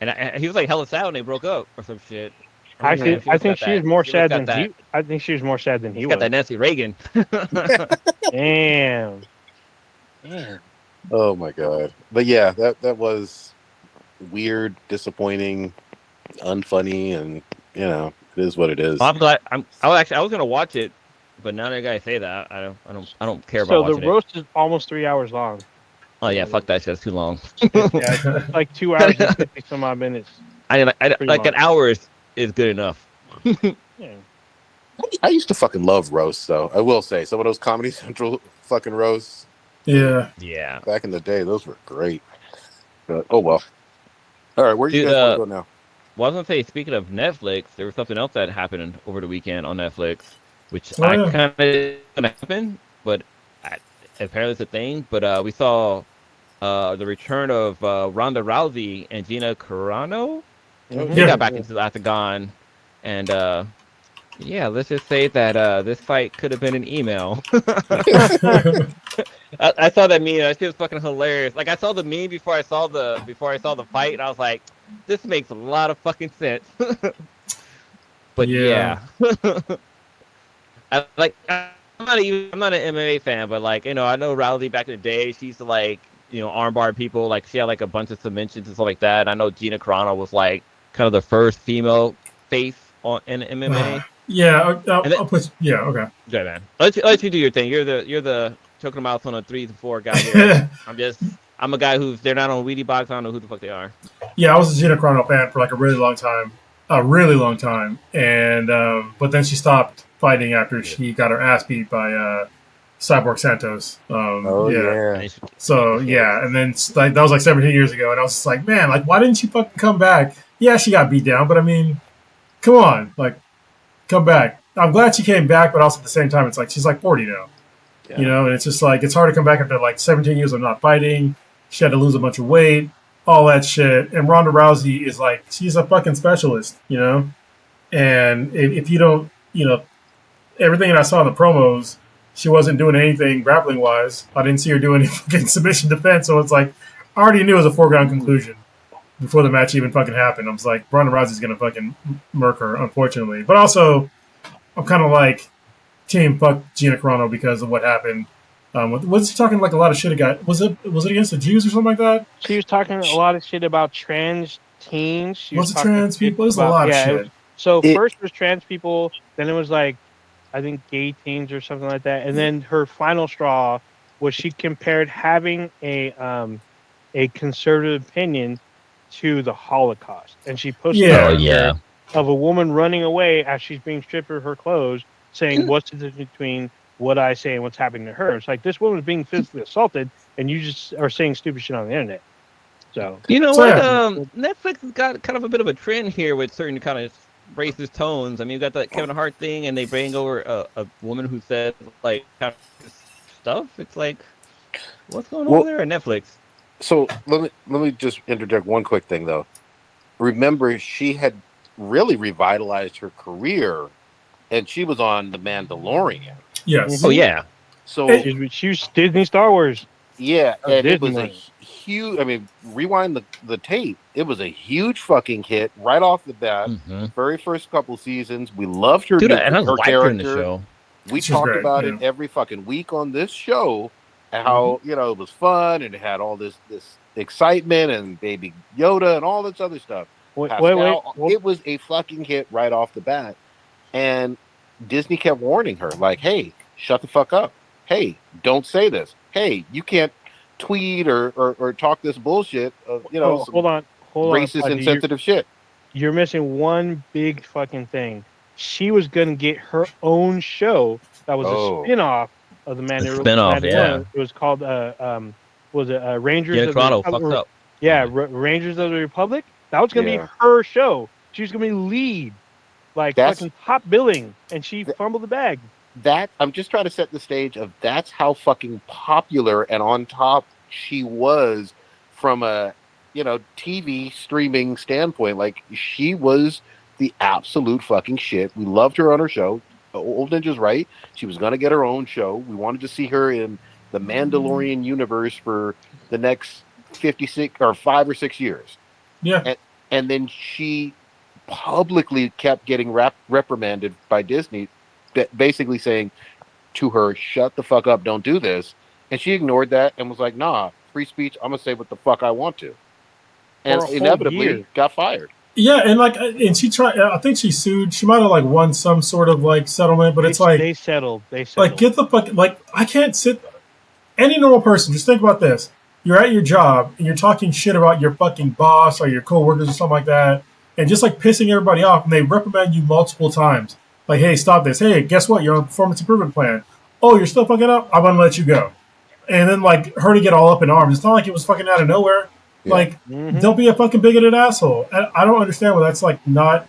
And he was like hella sad when they broke up or some shit. I'm like, Actually, damn, I think she was more she must sad got than that. he. I think she was more sad than he She got was. that Nancy Reagan. Damn. Damn. Oh my god. But yeah, that was weird, disappointing, unfunny, and it is what it is. I'm glad. I was gonna watch it, but now that you guys say that, I don't care about So the watching it. roast is almost 3 hours long. Oh yeah, fuck that shit. That's too long. It's like 2 hours and 50 some odd minutes. I Pretty like long. an hour is good enough. Yeah. I used to fucking love roasts, though. I will say some of those Comedy Central fucking roasts Yeah. Yeah, back in the day, those were great. But oh well. All right, where you dude. guys want to go now? Well, I was gonna say, speaking of Netflix, there was something else that happened over the weekend on Netflix, which Oh I yeah. kind of gonna happen, but apparently it's a thing. But we saw the return of Ronda Rousey and Gina Carano. Mhm. They Yeah. got back into the octagon, and yeah, let's just say that this fight could have been an email. I saw that meme. That shit was fucking hilarious. Like I saw the meme before I saw the fight, and I was like, this makes a lot of fucking sense. But Yeah. yeah, I'm not an MMA fan, but like I know Rousey back in the day. She used to like armbar people. Like she had like a bunch of submissions and stuff like that. I know Gina Carano was like kind of the first female face in MMA. Yeah. And I'll put. Yeah. Okay. yeah, man. Let you do your thing. You're the choking them out on a 3 to 4 guy here. I'm a guy who's they're not on Weedy Box. I don't know who the fuck they are. Yeah, I was a Gina Carano fan for like a really long time, and but then she stopped fighting after she got her ass beat by Cyborg Santos. Oh Yeah. yeah. So yeah, and then like that was like 17 years ago, and I was just like, man, like why didn't she fucking come back? Yeah, she got beat down, but I mean, come on, like come back. I'm glad she came back, but also at the same time, it's like she's like 40 now, and it's just like it's hard to come back after like 17 years of not fighting. She had to lose a bunch of weight, all that shit. And Ronda Rousey is like she's a fucking specialist. And if you don't, everything that I saw in the promos, she wasn't doing anything grappling wise. I didn't see her doing any fucking submission defense. So it's like I already knew it was a foregone conclusion before the match even fucking happened. I was like, Ronda Rousey's gonna fucking murk her, unfortunately. But also, I'm kind of like team fuck Gina Carano because of what happened. Was he talking like a lot of shit about? Was it against the Jews or something like that? She was talking a lot of shit about trans teens. She Was it talking trans shit people? There's a about- lot of yeah, shit. So It- first was trans people, then it was like I think gay teens or something like that, and then her final straw was she compared having a conservative opinion to the Holocaust, and she posted Yeah. a Oh, picture of a woman running away as she's being stripped of her clothes, saying, "What's the difference between what I say and what's happening to her?" It's like this woman's being physically assaulted, and you just are saying stupid shit on the internet. So You know So, what? yeah. Netflix has got kind of a bit of a trend here with certain kind of racist tones. I mean, you got that Kevin Hart thing, and they bring over a woman who says like kind of stuff. It's like, what's going on Well, there at Netflix? so let me just interject one quick thing though. Remember, she had really revitalized her career, and she was on The Mandalorian. Yes. Oh yeah, So She was Disney Star Wars. yeah, That was and it Disney was a money. huge. I mean, rewind the tape. It was a huge fucking hit right off the bat. Very first couple seasons, we loved her dude, new and I her liked her in the character. show. We She's talked great, about yeah. it every fucking week on this show, and how it was fun and it had all this excitement and Baby Yoda and all this other stuff. Wait. Pascal, Well, it was a fucking hit right off the bat, and Disney kept warning her, like, "Hey, shut the fuck up. Hey, don't say this. Hey, you can't tweet or talk this bullshit of some hold on, racist, Podgy. insensitive shit." You're missing one big fucking thing. She was gonna get her own show that was a Oh, spin-off of the Spinoff, yeah. Mandalorian. It was called was it Rangers Gina of the Carano fucked Republic? up. Yeah, Rangers of the Republic. That was gonna be yeah. her show. She was gonna be lead, like That's fucking top billing, and she fumbled the bag. that. I'm just trying to set the stage of that's how fucking popular and on top she was from a TV streaming standpoint. Like, she was the absolute fucking shit. We loved her on her show. Old Ninja's right. She was gonna get her own show. We wanted to see her in the Mandalorian universe for the next 56 or 5 or 6 years. Yeah. And then she publicly kept getting reprimanded by Disney, basically saying to her, "Shut the fuck up, don't do this." And she ignored that and was like, "Nah, free speech. I'm gonna say what the fuck I want to," For and a whole inevitably year. got fired. Yeah, and she tried. I think she sued. She might have like won some sort of like settlement, but it's like, They settled. like, get the fuck, like, I can't sit. Any normal person, just think about this. You're at your job and you're talking shit about your fucking boss or your coworkers or something like that, and just like pissing everybody off, and they reprimand you multiple times. Like, hey, stop this. Hey, guess what? You're on a performance improvement plan. Oh, you're still fucking up? I'm gonna let you go. And then like her to get all up in arms. It's not like it was fucking out of nowhere. Yeah. Like, don't be a fucking bigoted asshole. And I don't understand why that's like not.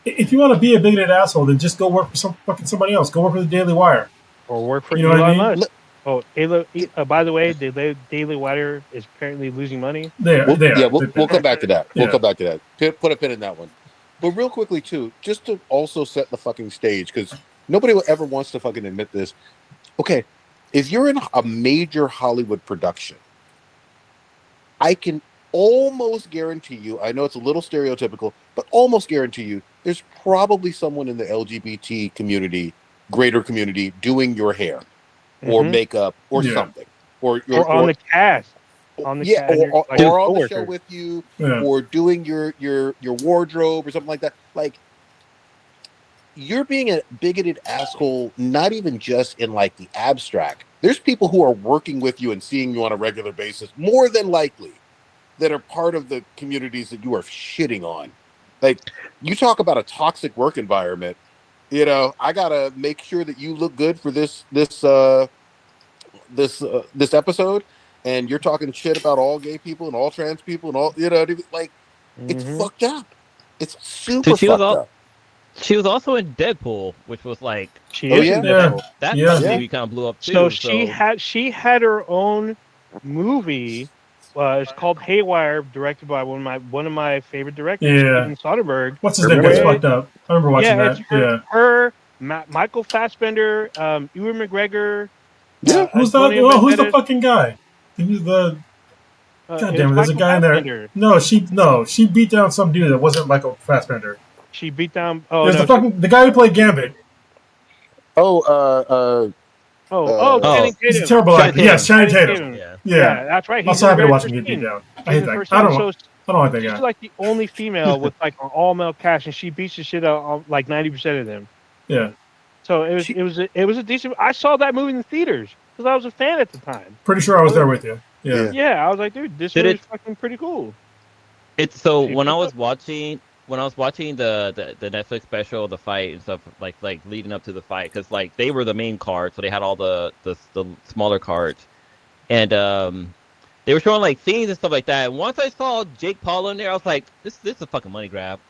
If you want to be a bigoted asshole, then just go work for somebody else. Go work for the Daily Wire. Or work for You know what I Elon mean? Musk. Oh, by the way, the Daily Wire is apparently losing money. There. We'll come back to that. Yeah. We'll come back to that. Put a pin in that one. But real quickly too, just to also set the fucking stage, because nobody ever wants to fucking admit this. Okay, if you're in a major Hollywood production, I can almost guarantee you, I know it's a little stereotypical, but almost guarantee you, there's probably someone in the LGBT community, greater community, doing your hair or makeup or something, or on the cast. On the cast, or on the show with you, Yeah. or doing your wardrobe or something like that. Like, you're being a bigoted asshole, not even just in like the abstract. There's people who are working with you and seeing you on a regular basis, more than likely, that are part of the communities that you are shitting on. Like, you talk about a toxic work environment. I gotta make sure that you look good for this episode, and you're talking shit about all gay people and all trans people and all, like, it's fucked up. It's super fucked up. She was also in Deadpool, which was like, she is in Deadpool. That movie kind of blew up too. So she had her own movie. It's called Haywire, directed by one of my favorite directors, Steven Soderbergh. What's his name? Gets fucked up. I remember watching that. Her, Michael Fassbender, Ewan McGregor. Who's the fucking guy? Who's the? God damn it! There's a guy in there. No, she beat down some dude that wasn't Michael Fassbender. She beat down. There's the guy who played Gambit. Channing Tatum. He's a terrible actor. Yes, Channing Tatum. Yeah, that's right. Also happy to watch him get beat down. I hate that. I don't like that guy. She's like the only female with like an all male cast, and she beats the shit out of like 90% of them. Yeah. So it was a decent. I saw that movie in the theaters because I was a fan at the time. Pretty sure I was there with you. Yeah. Yeah, I was like, dude, this movie is fucking pretty cool. When I was watching the Netflix special, the fight and stuff, like leading up to the fight, because like they were the main card, so they had all the smaller cards, and they were showing like scenes and stuff like that. And once I saw Jake Paul in there, I was like, this is a fucking money grab.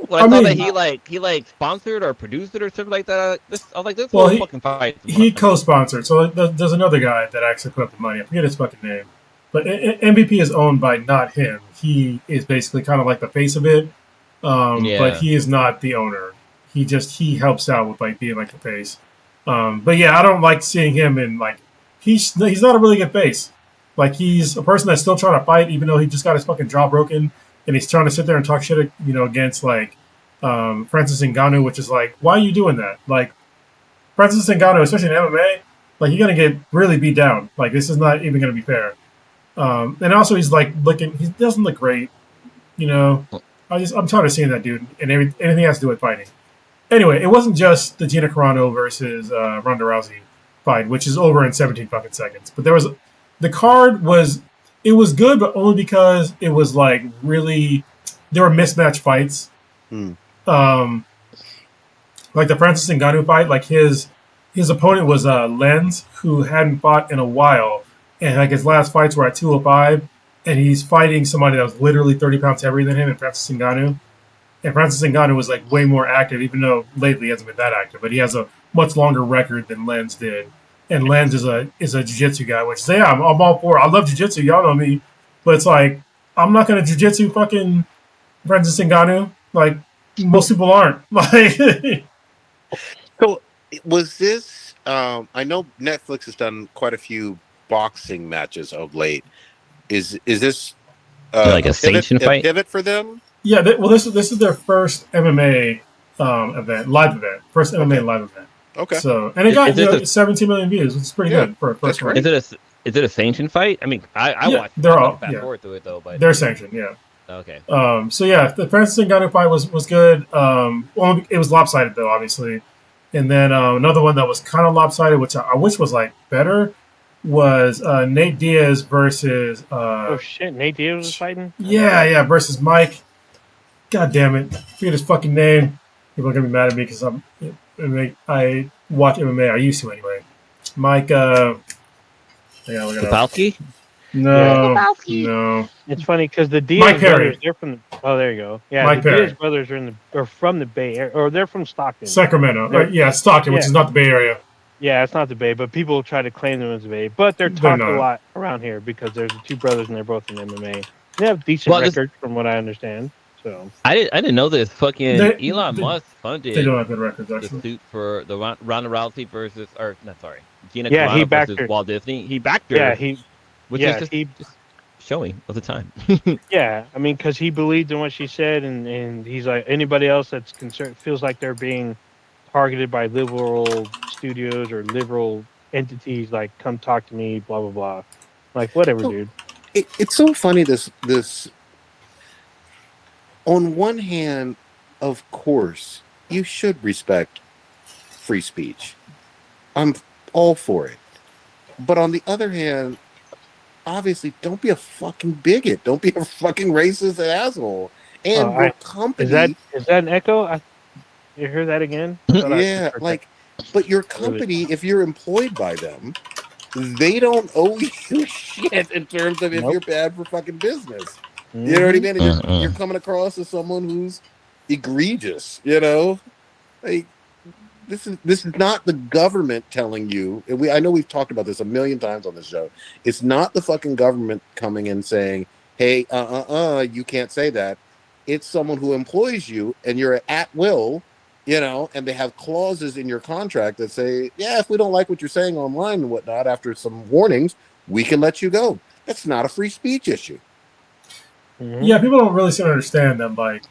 When I saw that he sponsored or produced it or something like that, I was like, this whole fucking fight. He co-sponsored. So there's another guy that actually put up the money. I forget his fucking name, but MVP is owned by not him. He is basically kind of like the face of it, but he is not the owner. He helps out with like being like the face. But yeah, I don't like seeing him in like he's not a really good face. Like he's a person that's still trying to fight, even though he just got his fucking jaw broken, and he's trying to sit there and talk shit, against like Francis Ngannou, which is like, why are you doing that? Like Francis Ngannou, especially in MMA, like you're gonna get really beat down. Like this is not even gonna be fair. And also he's like he doesn't look great. I'm tired of seeing that dude and anything has to do with fighting. Anyway, it wasn't just the Gina Carano versus Ronda Rousey fight, which is over in 17 fucking seconds. But the card was good, but only because it was like really there were mismatched fights. Like the Francis Ngannou fight, like his opponent was Lenz, who hadn't fought in a while, and like his last fights were at 205, and he's fighting somebody that was literally 30 pounds heavier than him, and Francis Ngannou. And Francis Ngannou was like way more active, even though lately he hasn't been that active. But he has a much longer record than Lenz did. And Lenz is a jiu-jitsu guy, which I'm all for. I love jiu-jitsu, y'all know me. But it's like, I'm not going to jiu-jitsu fucking Francis Ngannou. Like, most people aren't. Like, so was this, I know Netflix has done quite a few boxing matches of late. Is this like a sanctioned fight? A pivot for them? Yeah, this is their first MMA live event. First MMA live event. Okay. So it got 17 million views, which is pretty good for a first one. Is it a sanctioned fight? I mean, I watched. They're all fast forward through it though, but they're sanctioned. Yeah. Okay. So yeah, the Francis Ngannou fight was good. Well, it was lopsided though, obviously. And then another one that was kind of lopsided, which I wish was like better, was Nate Diaz versus. Oh shit! Nate Diaz was fighting. Yeah, versus Mike. God damn it! Forget his fucking name. People are gonna be mad at me because I watch MMA. I used to anyway. Mike. Kapowski? No. It's funny because the Diaz brothers, they're from. There you go. Yeah, Mike the Perry. Diaz brothers are from the Bay Area, or they're from Stockton, Sacramento. Stockton, which is not the Bay Area. Yeah, it's not the Bay, but people try to claim them as the Bay. But they're talked a lot around here because there's the two brothers and they're both in MMA. They have decent records, from what I understand. So I didn't know this. Fucking Elon Musk funded. They don't have good records actually. The suit for the Ronda Rousey versus, Gina Carano he backed versus her. Walt Disney. He backed her. Yeah, is just showing of the time. Yeah, I mean, because he believed in what she said, and he's like, anybody else that's concerned feels like they're being targeted by liberal studios or liberal entities, like, come talk to me, blah blah blah. Like, whatever, dude. It's so funny. This on one hand, of course, you should respect free speech. I'm all for it. But on the other hand, obviously, don't be a fucking bigot. Don't be a fucking racist asshole. And your company... Is that an echo? You hear that again? Yeah, but your company, if you're employed by them, they don't owe you shit in terms of if you're bad for fucking business. You know what I mean? You're coming across as someone who's egregious, Like, this is not the government telling you. I know we've talked about this a million times on this show. It's not the fucking government coming and saying, "Hey, you can't say that." It's someone who employs you, and you're at will, and they have clauses in your contract that say, "Yeah, if we don't like what you're saying online and whatnot, after some warnings, we can let you go." That's not a free speech issue. Yeah, people don't really seem to understand that. Like,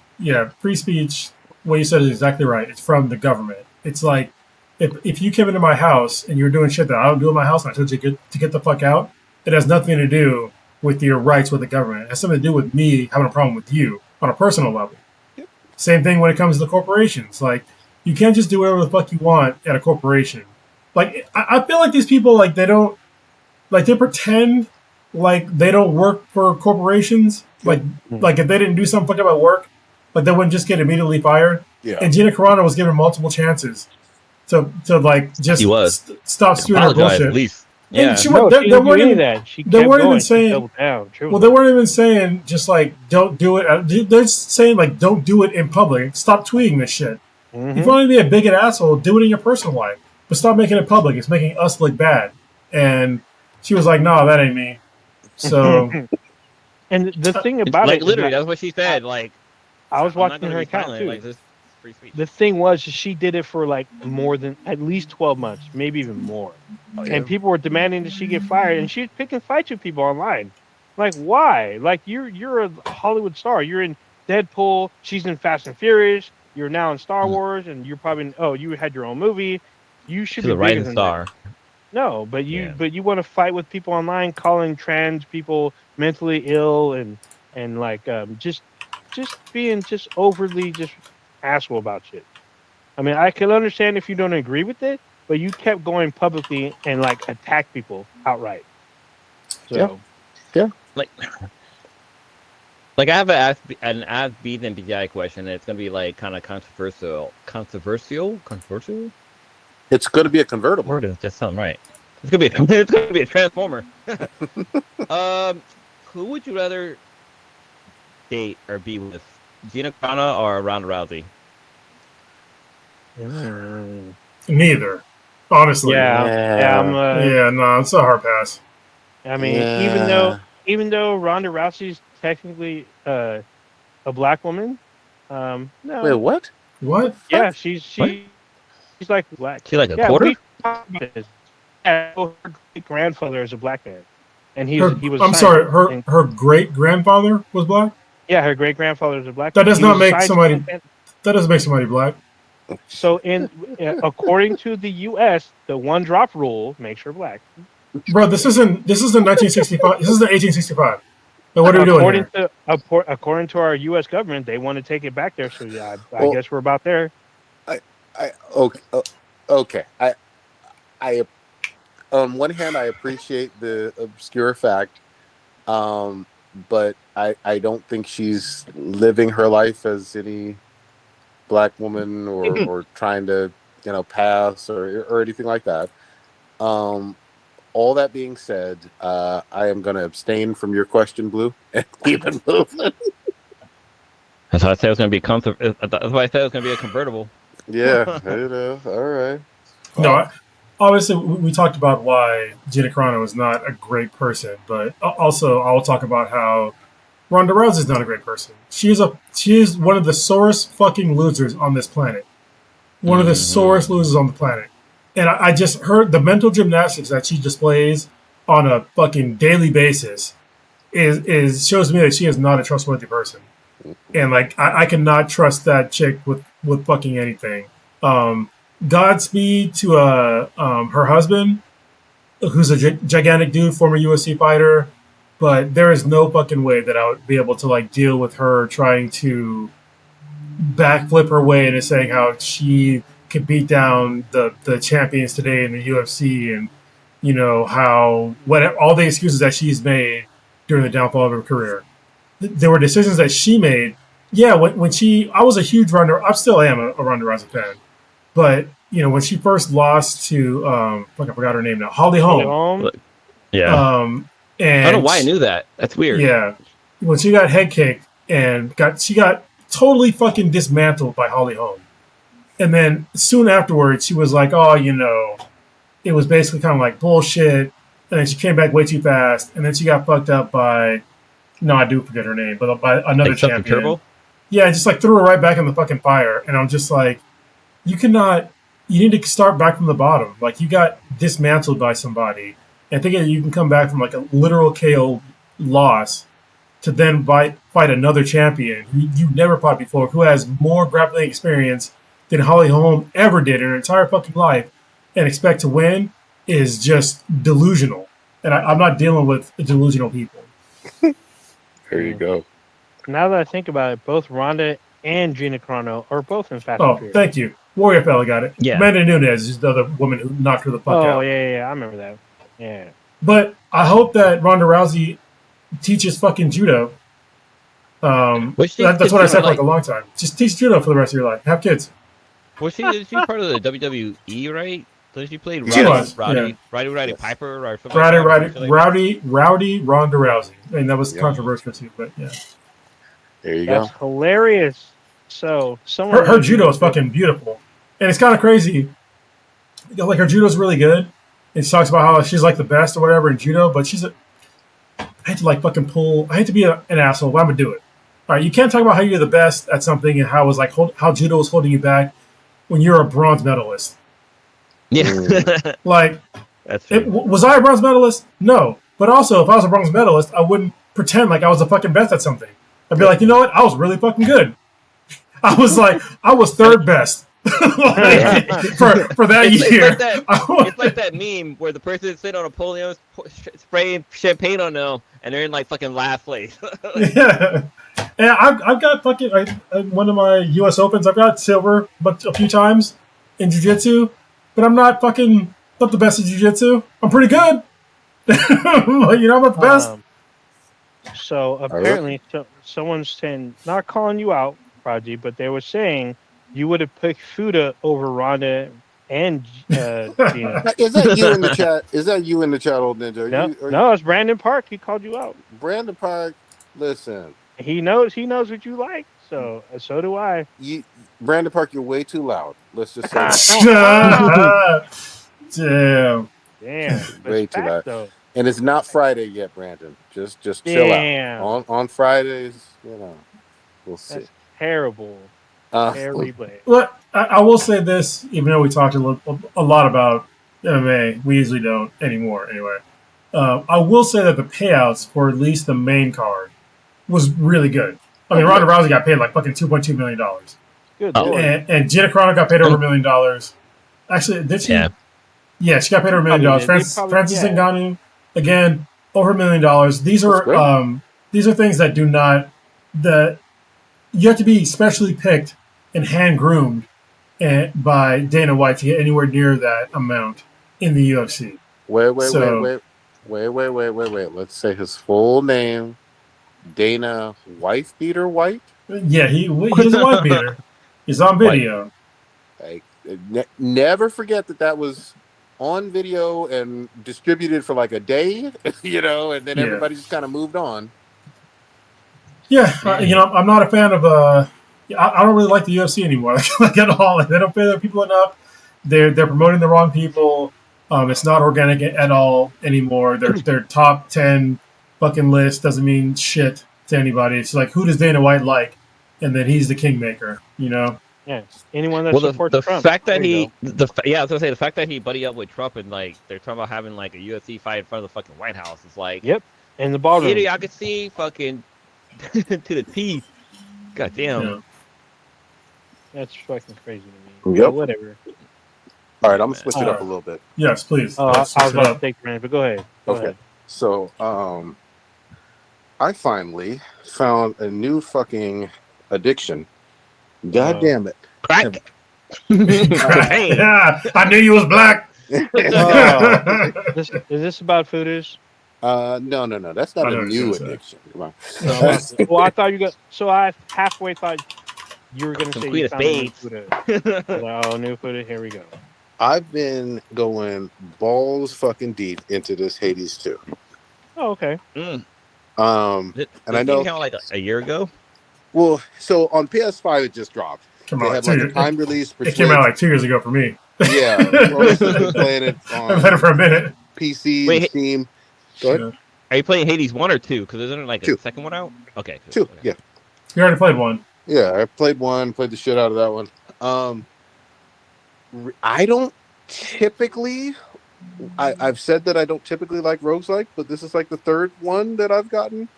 free speech. What you said is exactly right. It's from the government. It's like if you came into my house and you're doing shit that I don't do in my house, and I told you to get the fuck out, it has nothing to do with your rights with the government. It has something to do with me having a problem with you on a personal level. Yep. Same thing when it comes to corporations. Like, you can't just do whatever the fuck you want at a corporation. Like, I feel like these people, like, they pretend like they don't work for corporations. Like if they didn't do something fucked up at work, like they wouldn't just get immediately fired. Yeah. And Gina Carano was given multiple chances to like just stop spewing her bullshit. Yeah. And she No, they she didn't do weren't any even of that. She they kept weren't even going. She saying. doubled down. Well, they weren't even saying just like don't do it. They're just saying like don't do it in public. Stop tweeting this shit. If you want to be a bigot asshole, do it in your personal life, but stop making it public. It's making us look bad. And she was like, "No, that ain't me." So And the thing about Like it is literally, that that's what she said. Like, I was I'm not watching gonna her be account silent. too. Like, this is free speech. The thing was, she did it for like more than at least 12 months, maybe even more. Oh, yeah. And people were demanding that she get fired, and she was picking fights with people online. Like, why? Like, you're a Hollywood star. You're in Deadpool. She's in Fast and Furious. You're now in Star Wars, and you're probably you had your own movie. You should She's be a bigger rising than that. star. No, but Yeah. you want to fight with people online, calling trans people mentally ill and like just being just overly just asshole about shit. I mean, I can understand if you don't agree with it, but you kept going publicly and like attack people outright. Yeah. So Like, like I have an Ask Beat and BGI question. And it's gonna be like kind of controversial. It's going to be a convertible. Word is just something right. It's gonna be it's gonna be a transformer. Who would you rather date or be with, Gina Carano or Ronda Rousey? neither, honestly. yeah, I'm Yeah, no, it's a hard pass. I mean, Yeah. even though Ronda Rousey's technically a black woman, Wait, no, what? What? yeah, What? she's like black. She like a Yeah, quarter? we talked about this. Yeah, her great grandfather is a black man, and he was a I'm scientist. sorry. Her great grandfather was black. Yeah, her great grandfather is a black That man. does He not was a make scientist. somebody. That doesn't make somebody black. So, according to the U.S., the one drop rule makes her black. Bro, this isn't 1965. This is 1865. So what are we doing here? According to our U.S. government, they want to take it back there. So yeah, I Well, guess we're about there. okay. Okay. I, on one hand, I appreciate the obscure fact, but I don't think she's living her life as any black woman or trying to pass or anything like that. All that being said, I am going to abstain from your question, Blue, and keep it moving. That's why I said it was gonna be that's why I said it was gonna be a convertible. Yeah, all right. No, Fuck. obviously we talked about why Gina Carano is not a great person, but also I'll talk about how Ronda Rousey is not a great person. She is one of the sorest fucking losers on this planet. One of the sorest losers on the planet. And I just heard the mental gymnastics that she displays on a fucking daily basis is shows me that she is not a trustworthy person. And like I cannot trust that chick with fucking anything. Godspeed to her husband, who's a gigantic dude, former UFC fighter. But there is no fucking way that I would be able to like deal with her trying to backflip her way into saying how she could beat down the champions today in the UFC, and how all the excuses that she's made during the downfall of her career. There were decisions that she made. Yeah, I was a huge Ronda. I still am a Ronda Rousey fan, but when she first lost to I forgot her name now, Holly Holm. Yeah. And I don't know why I knew that. That's weird. Yeah, when she got head kicked and she got totally fucking dismantled by Holly Holm, and then soon afterwards she was like, "Oh, it was basically kind of like bullshit," and then she came back way too fast, and then she got fucked up by. No, I do forget her name, but by another Like something champion. Turbo? Yeah, just like threw her right back in the fucking fire, and I'm just like, you need to start back from the bottom. Like you got dismantled by somebody, and thinking that you can come back from like a literal KO loss to then fight another champion who you never fought before, who has more grappling experience than Holly Holm ever did in her entire fucking life, and expect to win is just delusional. And I'm not dealing with delusional people. There you go. Now that I think about it, both Ronda and Gina Carano are both in Fast and Oh, Furious. thank you. Warrior fella got it. Yeah. Amanda Nunes is the other woman who knocked her the fuck out. Oh, yeah, I remember that. Yeah. But I hope that Ronda Rousey teaches fucking judo. That's what I said for like a long time. Just teach judo for the rest of your life. Have kids. Was she part of the WWE, right? So she played She was, Roddy yeah. Piper or something like that. Rowdy Ronda Rousey. And that was controversial too, but yeah. There you That's go. hilarious. So someone Her judo is fucking beautiful. And it's kind of crazy. Like, her judo's really good. And she talks about how she's like the best or whatever in judo, but I had to like fucking pull. I hate to be an asshole, but I'm gonna do it. All right, you can't talk about how you're the best at something and how it was like how judo was holding you back when you're a bronze medalist. Yeah, Like, that's true. was I a bronze medalist? No, but also if I was a bronze medalist, I wouldn't pretend like I was the fucking best at something. I'd be like, you know what? I was really fucking good. I was third best. Like, for that year. It's like that meme where the person is sitting on a podium spraying champagne on them, and they're in like fucking last place. Yeah, and I've got fucking one of my U.S. Opens. I've got silver, but a few times in jiu-jitsu, but I'm not the best at jiu-jitsu. I'm pretty good. I'm not the best. So apparently, someone's saying, not calling you out, Prodigy, but they were saying you would have picked Fuda over Ronda and Gina. Is that you in the chat? Is that you in the chat, old ninja? No, it's Brandon Park. He called you out. Brandon Park, listen. He knows what you like. So do I. Brandon Park, you're way too loud. Let's just say Damn. Way too loud. Though. And it's not Friday yet, Brandon. Just chill out. On Fridays, we'll see. That's terrible. Terrible. Look, I will say this, even though we talked a lot about MMA, we usually don't anymore. Anyway, I will say that the payouts for at least the main card was really good. I mean, Ronda Rousey got paid like fucking $2.2 million. Good. And Gina Carano got paid over $1 million. Actually, did she? Yeah, she got paid over $1 million. Francis Ngannou, again, over $1 million. These are things that do not you have to be specially picked and hand groomed by Dana White to get anywhere near that amount in the UFC. Wait. Let's say his full name. Dana Wife Beater White? Yeah, he's a wife beater. He's on video. Never forget that was on video and distributed for like a day, and then everybody just kind of moved on. Yeah, I'm not a fan of I don't really like the UFC anymore. Like at all. They don't pay their people enough. They're promoting the wrong people. It's not organic at all anymore. Their top 10 fucking list doesn't mean shit to anybody. It's like, who does Dana White like? And then he's the kingmaker, Yeah, anyone that supports the Trump. Fact that I was gonna say the fact that he buddy up with Trump and like they're talking about having like a UFC fight in front of the fucking White House is like, yep, in the ballroom. I could see fucking to the teeth. God damn. Yeah. That's fucking crazy to me. Yep. But whatever. All right, I'm gonna switch it up a little bit. Yes, please. Oh, I was about to take a minute, but go ahead. Okay. So, I finally found a new fucking addiction. God damn it. Crack. Yeah, I knew you was black. Is this about foodies? No. That's not a new addiction. Come on. Well, I thought I halfway thought you were going to say you found a new foodie. New foodie. Here we go. I've been going balls fucking deep into this Hades 2. Oh, okay. And I know kind of like a year ago. Well, so on PS5 it just dropped. Come they on, had like a time release. It came out like 2 years ago for me. Yeah, I've been playing it on I've had it for a minute. PC and Steam. Go ahead. Are you playing Hades 1 or 2? Because isn't there like 2. a second one out? Okay. 2. Okay. Yeah. You already played 1. Yeah, I played 1. Played the shit out of that one. I don't typically. I've said that I don't typically like roguelike, but this is like the third one that I've gotten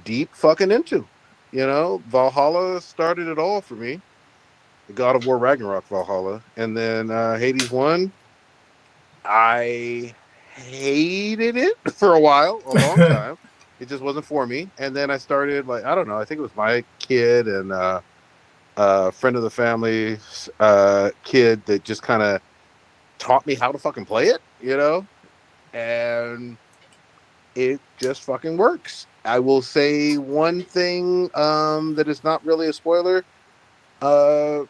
deep fucking into. Valhalla started it all for me. God of War Ragnarok Valhalla. And then Hades 1, I hated it for a while, a long time. It just wasn't for me. And then I started, like, I don't know, I think it was my kid and a friend of the family kid that just kind of taught me how to fucking play it, and it just fucking works. I will say one thing that is not really a spoiler. The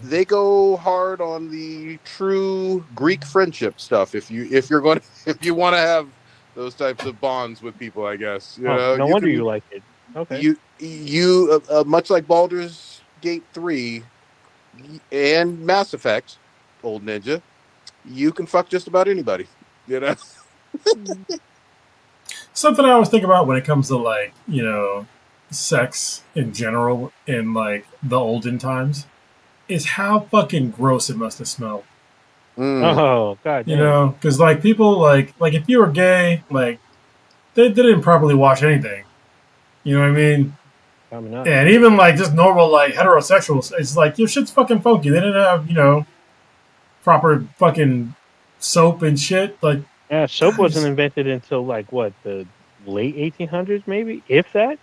they go hard on the true Greek friendship stuff. If you want to have those types of bonds with people, I guess No wonder you like it. Okay. You much like Baldur's Gate 3 and Mass Effect, old ninja, you can fuck just about anybody. Something I always think about when it comes to like, sex in general in like the olden times is how fucking gross it must have smelled. Oh god, because like people like if you were gay, like they didn't properly wash anything. You know what I mean? Probably not. And even like just normal like heterosexuals, it's like your shit's fucking funky. They didn't have proper fucking soap and shit. Like soap wasn't invented until like what, the late 1800s, maybe, if that.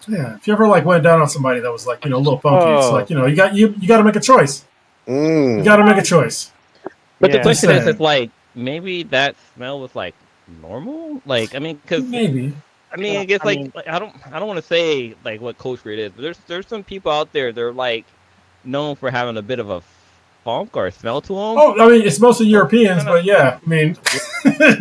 Yeah, if you ever like went down on somebody that was like a little funky, it's like you got to make a choice. You got to make a choice. But the question is, it's like maybe that smell was like normal. Like I mean, because maybe. I mean, I guess I don't want to say like what culture it is, but there's some people out there they're like known for having a bit of a funk or a smell to them. Oh, I mean, it's mostly Europeans, but yeah, I mean,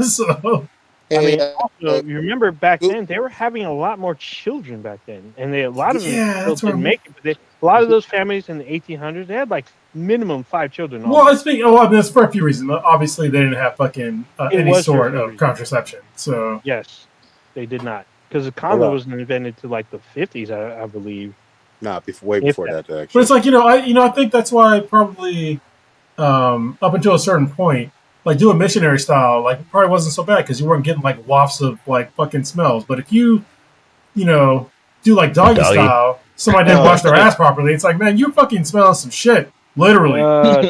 so. I mean, also, you remember back then they were having a lot more children back then, and a lot of them still didn't make it. But a lot of those families in the 1800s, they had like minimum 5 children. Well, I mean, that's for a few reasons. Obviously, they didn't have fucking any sort of contraception. So yes, they did not, because the condom wasn't invented to like the 50s, I believe. Nah, way before that. Actually. But it's like I think that's why probably up until a certain point. Like doing missionary style, like it probably wasn't so bad because you weren't getting like wafts of like fucking smells. But if you do like doggy style, somebody didn't wash their ass properly. It's like, man, you're fucking smelling some shit, literally.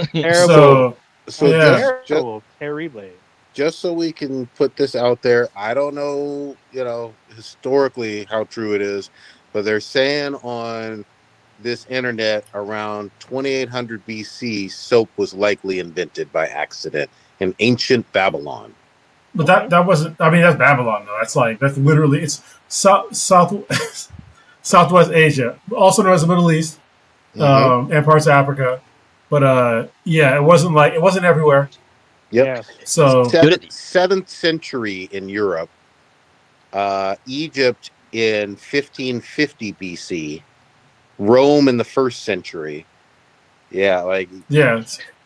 Terrible. So yeah. Terrible. Just so we can put this out there, I don't know, historically how true it is, but they're saying on this internet around 2800 BC, soap was likely invented by accident in ancient Babylon. But that wasn't. I mean, that's Babylon though. That's literally it's Southwest Asia, also known as the Middle East, and parts of Africa. But it wasn't everywhere. Yep. Yeah. So 7th century in Europe, Egypt in 1550 BC, Rome in the 1st century. Yeah,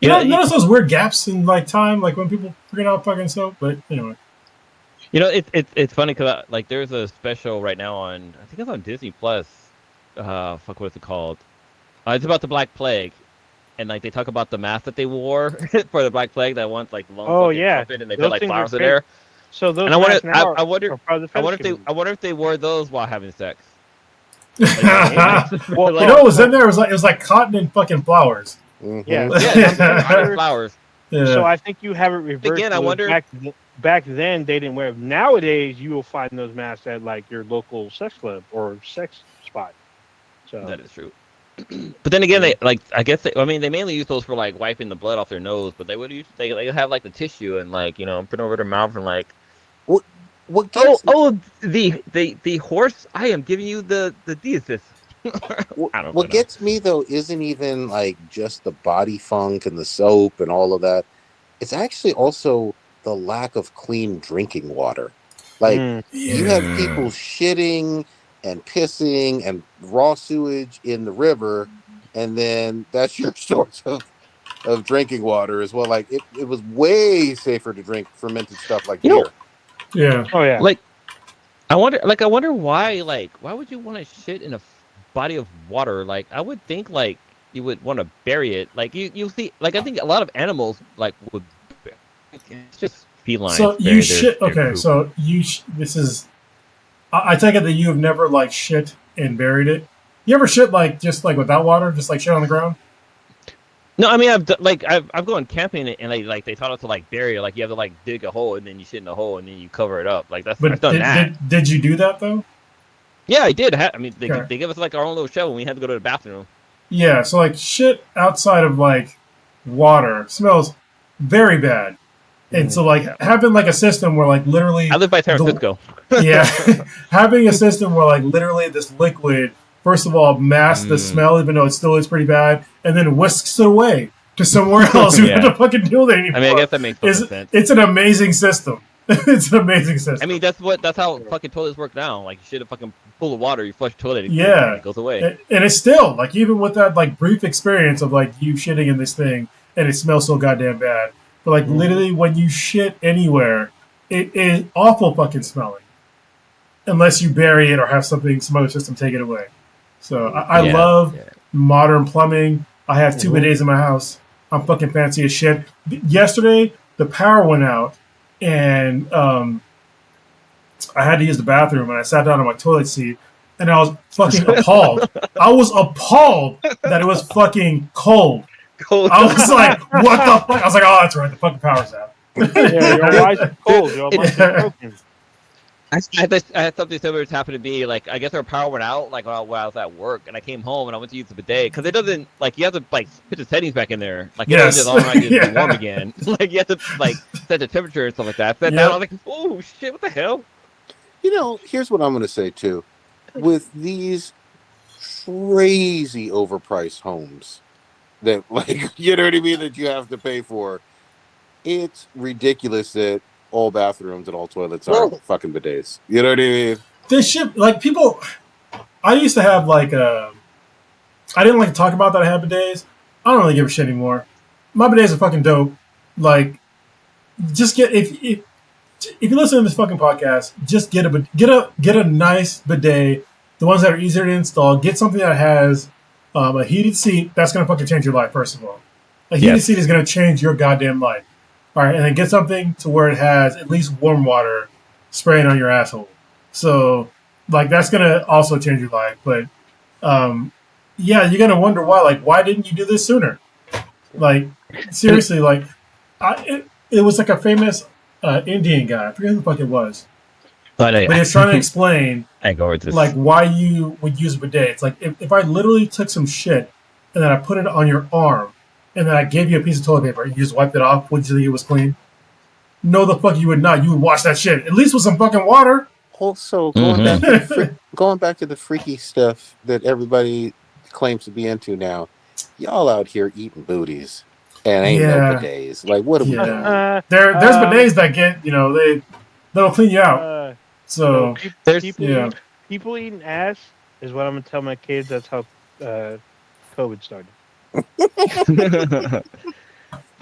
notice those weird gaps in like time, like when people forget how fucking soap. But anyway, it's funny because like there's a special right now on, I think it's on Disney Plus. What is it called? It's about the Black Plague, and like they talk about the mask that they wore for the Black Plague that once like long trumpet, and they put like flowers in there. So those. And I wonder if they wore those while having sex. What was in there? It was like cotton and fucking flowers. Mm-hmm. Yeah, flowers. Yeah. So I think you have it reversed. Again, I wonder. Back then they didn't wear them. Nowadays you will find those masks at like your local sex club or sex spot. So that is true. But then again, they mainly use those for like wiping the blood off their nose. But they have like the tissue and like put over their mouth and like. The horse! I am giving you the thesis. What gets me though isn't even like just the body funk and the soap and all of that. It's actually also the lack of clean drinking water. Like you have people shitting and pissing and raw sewage in the river, and then that's your source of drinking water as well. Like it was way safer to drink fermented stuff like beer. Yeah. Oh yeah. Like I wonder why would you want to shit in a body of water? Like I would think like you would want to bury it. Like you see, like I think a lot of animals like would. It's just feline. So you shit. Okay, so this is. I take it that you have never like shit and buried it. You ever shit like just like without water, just like shit on the ground? No, I mean I've gone camping and they taught us to like bury it. Like you have to like dig a hole and then you shit in the hole and then you cover it up. Like I've done that. Did you do that though? Yeah, I did. They give us like our own little shovel when we had to go to the bathroom. Yeah, so like shit outside of like water smells very bad. And so like having like a system where like literally I live by San Francisco. Yeah. Having a system where like literally this liquid first of all, masks the smell, even though it still is pretty bad, and then whisks it away to somewhere else. You don't have to fucking deal with it anymore. I mean, I guess that makes sense. It's an amazing system. It's an amazing system. I mean, that's how fucking toilets work now. Like, you shit a fucking full of water, you flush the toilet, and it goes away. And it's still, like, even with that, like, brief experience of, like, you shitting in this thing, and it smells so goddamn bad. But, like, literally, when you shit anywhere, it is awful fucking smelling. Unless you bury it or have some other system take it away. So, I love modern plumbing. I have 2 bidets in my house. I'm fucking fancy as shit. Yesterday, the power went out. And I had to use the bathroom, and I sat down on my toilet seat, and I was fucking appalled. I was appalled that it was fucking cold. I was like, what the fuck? I was like, oh, that's right, the fucking power's out. Yeah, your eyes are cold. Your eyes are broken. I had something similar happen to me. Like, I guess our power went out, like, while I was at work, and I came home and I went to use the bidet because it doesn't, like, you have to, like, put the settings back in there. Like, it doesn't just automatically be warm again. Like, you have to, like, set the temperature and stuff like that. But now I was like, oh shit, what the hell? You know, here's what I'm going to say too. With these crazy overpriced homes that, like, you know what I mean, that you have to pay for, it's ridiculous that all bathrooms and all toilets are fucking bidets. You know what I mean? This shit, like, people, I used to have, like, I didn't like to talk about that I had bidets. I don't really give a shit anymore. My bidets are fucking dope. Like, just get, if you listen to this fucking podcast, just get a nice bidet, the ones that are easier to install. Get something that has a heated seat. That's going to fucking change your life, first of all. A heated seat is going to change your goddamn life. All right, and then get something to where it has at least warm water spraying on your asshole. So, like, that's going to also change your life. But, you're going to wonder why. Like, why didn't you do this sooner? Like, seriously, like, it was like a famous Indian guy. I forget who the fuck it was. But he was trying to explain, like, why you would use a bidet. It's like, if I literally took some shit and then I put it on your arm, and then I gave you a piece of toilet paper, you just wiped it off, would you think it was clean? No, the fuck you would not. You would wash that shit, at least with some fucking water. Also, going back to the freaky stuff that everybody claims to be into now, y'all out here eating booties and ain't no bidets. Like, what are we doing? There's bidets that get, that'll clean you out. So, people eating ass is what I'm going to tell my kids. That's how COVID started.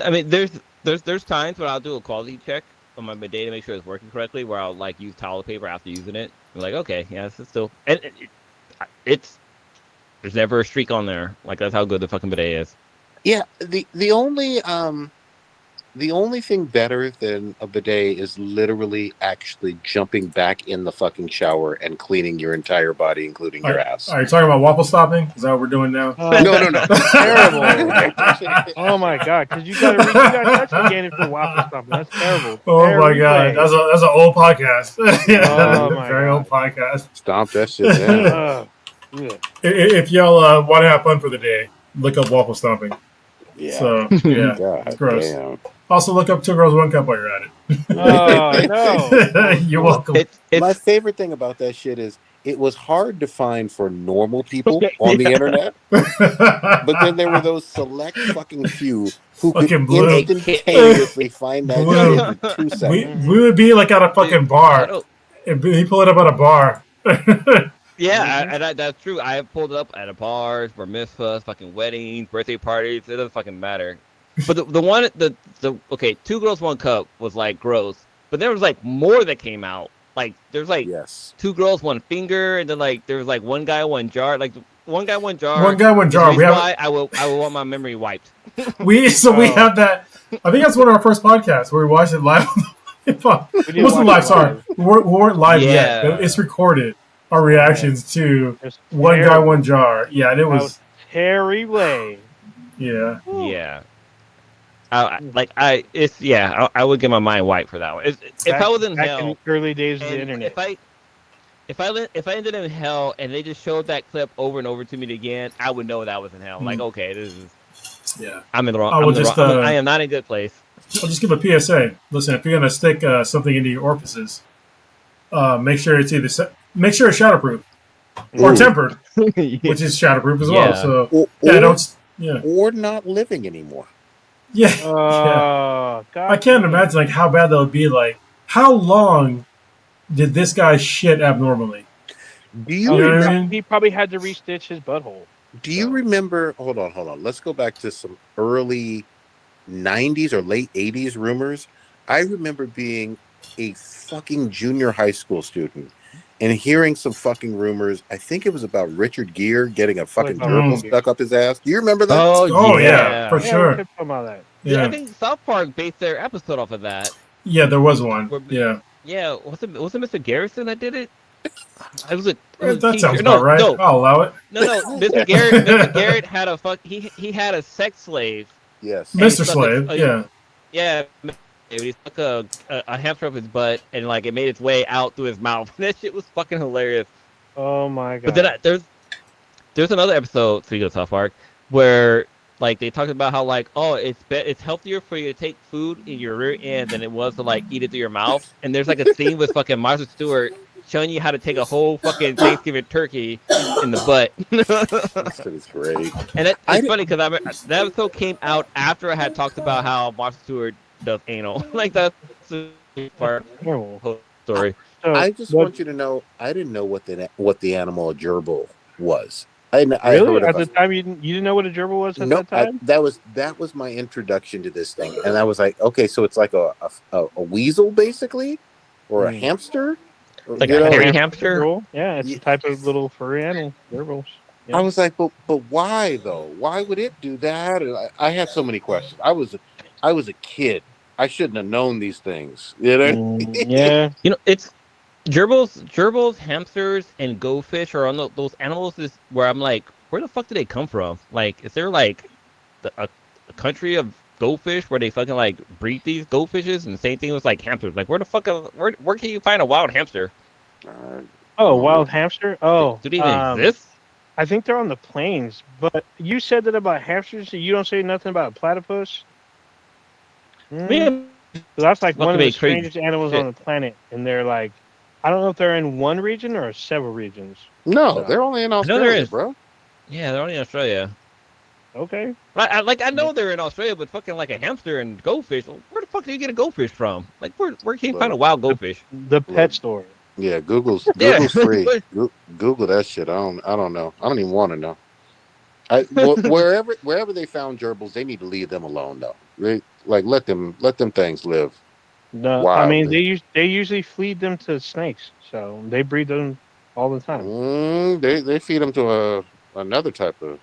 I mean, there's times when I'll do a quality check on my bidet to make sure it's working correctly, where I'll, like, use toilet paper after using it. I'm like, okay, it's still, and it's there's never a streak on there. Like, that's how good the fucking bidet is. Yeah, the only thing better than a bidet is literally actually jumping back in the fucking shower and cleaning your entire body, including your ass. Are you talking about waffle stopping? Is that what we're doing now? No. It's terrible. Oh my god, because you got touch again for waffle stopping. That's terrible. Oh my god, that's an old podcast. Oh my very old podcast. Stomp that shit down. If y'all want to have fun for the day, look up waffle stomping. Yeah. So God, it's gross. Damn. Also, look up 2 Girls, 1 Cup while you're at it. Oh no! You're welcome. My favorite thing about that shit is it was hard to find for normal people on the internet, but then there were those select fucking few who could instantaneously find that shit in 2 seconds. We would be like at a fucking bar. He pulled it up at a bar. Yeah, that's true. I have pulled it up at a bars, bar mitzvahs, fucking weddings, birthday parties. It doesn't fucking matter. But the one, okay, 2 Girls, 1 Cup was, like, gross. But there was, like, more that came out. Like, there's, like, 2 girls, 1 finger, and then, like, there was, like, 1 guy, 1 jar. Like, 1 guy, 1 jar. 1 guy, 1 jar. I will want my memory wiped. We have that. I think that's one of our first podcasts where we watched it live. It wasn't live, sorry. We weren't live yet. It's recorded. Our reactions to 1 guy, 1 jar. Yeah, and it was Harry Way. Yeah. Yeah. I would get my mind wiped for that one. If I was in hell, in the early days of the internet, if I ended in hell and they just showed that clip over and over to me again, I would know that was in hell. Like, okay, this is. Yeah. I'm in the wrong. I am not in a good place. I'll just give a PSA. Listen, if you're gonna stick something into your orifices, make sure it's shatterproof. or Ooh. tempered, which is shatterproof as well. Yeah. So Or, yeah, or, don't. Yeah, or not living anymore. yeah, yeah. God I can't damn. imagine like how bad that would be. Like, how long did this guy shit abnormally? Do Oh, you You know he, what I remember? mean? he probably had to restitch his butthole. Do you So. remember? Hold on. Let's go back to some early '90s or late '80s rumors. I remember being a fucking junior high school student and hearing some fucking rumors. I think it was about Richard Gere getting a What fucking about gerbil Mm. Richard Gere? stuck up his ass. Do you remember that? Oh Oh yeah, yeah. for Yeah, we sure. kept talking about that. Yeah, I Yeah, think South Park based their episode off of that. yeah. There was one. Where, Yeah, yeah, was it Mr. Garrison that did it? It was a that sounds teacher. about No, right. no, I'll allow it. no. Mr. Garrett had a fuck. He had a sex slave, Yes. and he Mr. stuck a Slave. Yeah. yeah. He stuck a hamster up his butt, and like it made its way out through his mouth. That shit was fucking hilarious. Oh my god. But then there's another episode, speaking of South Park, where like they talked about how like it's healthier for you to take food in your rear end than it was to like eat it through your mouth. And there's like a scene with fucking Martha Stewart showing you how to take a whole fucking Thanksgiving turkey in the butt. This shit is great. And I it's did- funny because that episode came out after I had talked about how Martha Stewart does anal. Like that's the part of Terrible. the whole story. So, I just what- want you to know I didn't know what the animal a gerbil was. I really heard at of the a time you didn't know what a gerbil was at no. that time. That was my introduction to this thing, and I was like, okay, so it's like a weasel basically, or a Hmm. hamster. Like You a know, hairy hamster. Gerbil. Yeah, it's Yeah. a type of little furry animal. Gerbils. I was like, but why though? Why would it do that? And I had so many questions. I was a kid. I shouldn't have known these things. You know? Yeah. You know, it's gerbils, hamsters, and goldfish are on those animals where I'm like, where the fuck do they come from? Like, is there like a country of goldfish where they fucking like breed these goldfishes? And the same thing with like hamsters. Like, where can you find a wild hamster? Oh, wild hamster. Oh, Do they even exist? I think they're on the plains. But you said that about hamsters. You don't say nothing about platypus. Man, So that's like one of the make crazy strangest animals shit. on the planet, and they're like, I don't know if they're in one region or several regions. No, So, they're only in know there Australia, is. bro. Yeah, they're only in Australia. okay. I know they're in Australia, but fucking like a hamster and goldfish. Where the fuck do you get a goldfish from? Like, where can you find a wild goldfish? The pet store. Yeah, Google's Yeah. free. Google that shit. I don't know. I don't even want to know. Wherever they found gerbils, they need to leave them alone though. Right? Like let them things live. No, I mean they usually feed them to snakes, so they breed them all the time. They feed them to another type of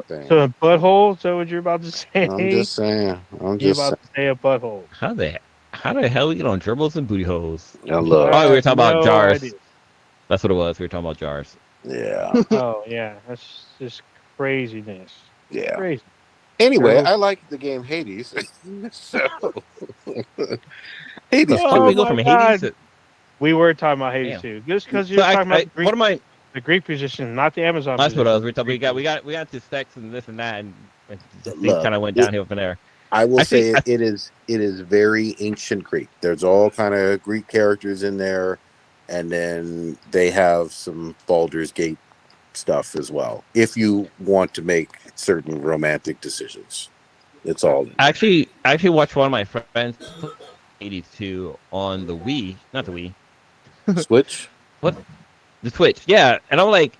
thing. To a butthole. So what you're about to say? I'm just saying. You're about to say a butthole. How the hell we get on gerbils and booty holes? I love. Oh, we were talking about No jars. idea. That's what it was. We were talking about jars. Yeah. Oh yeah, that's just craziness. Yeah. Crazy. Anyway, Gerbils. I like the game Hades. So Hades How do we 2. go my from God. Hades to We were talking about Hades Damn. too, just because So you're talking about what am I? the Greek position, not the Amazon. That's what I was. position. We got to sex and this and that, and things Look, kind of went downhill from there. I will I say think- it is very ancient Greek. There's all kind of Greek characters in there, and then they have some Baldur's Gate stuff as well. If you want to make certain romantic decisions, it's all in. I actually watched one of my friends play 82 on the Wii, not the Wii, Switch. the Switch. Yeah, and I'm like,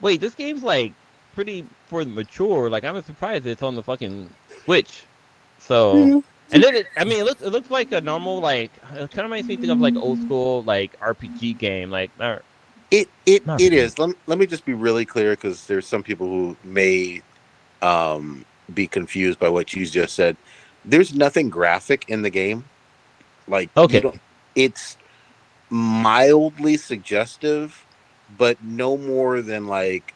wait, this game's like pretty for the mature. Like, I'm surprised it's on the fucking Switch. So, and then it looks like a normal, like, it kind of makes me think of like old school like RPG game. Like, It Not is. Let me just be really clear, because there's some people who may be confused by what you just said. There's nothing graphic in the game. Like, Okay. it's mildly suggestive, but no more than like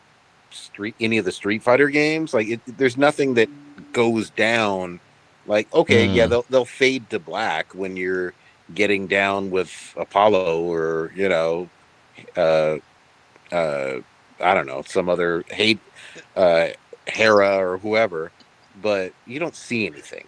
any of the Street Fighter games. Like, there's nothing that goes down. Like, okay, yeah, they'll fade to black when you're getting down with Apollo, or I don't know, some other Hera or whoever, but you don't see anything.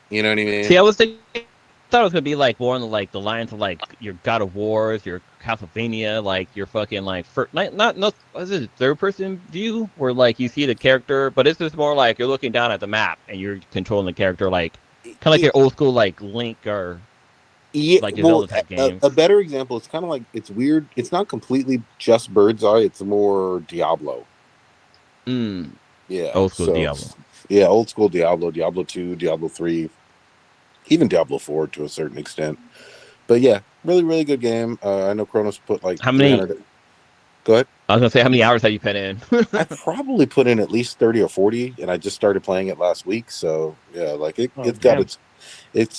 You know what I mean? see, I was thinking thought it was gonna be like more on the lines of like your God of Wars, your Castlevania, like your fucking like not is it third person view where like you see the character, but it's just more like you're looking down at the map and you're controlling the character, like kind of like your old school like Link or Yeah, like a well, Zelda type game. a better example. It's kind of like it's weird. It's not completely just Bird's Eye. It's more Diablo. Yeah. Old school So Diablo. yeah, old school Diablo, Diablo 2, Diablo 3, even Diablo 4 to a certain extent. But yeah, really, really good game. I know Kronos put like How many? 300. Go ahead. I was gonna say how many hours have you put in? I probably put in at least 30 or 40, and I just started playing it last week. So yeah, like it's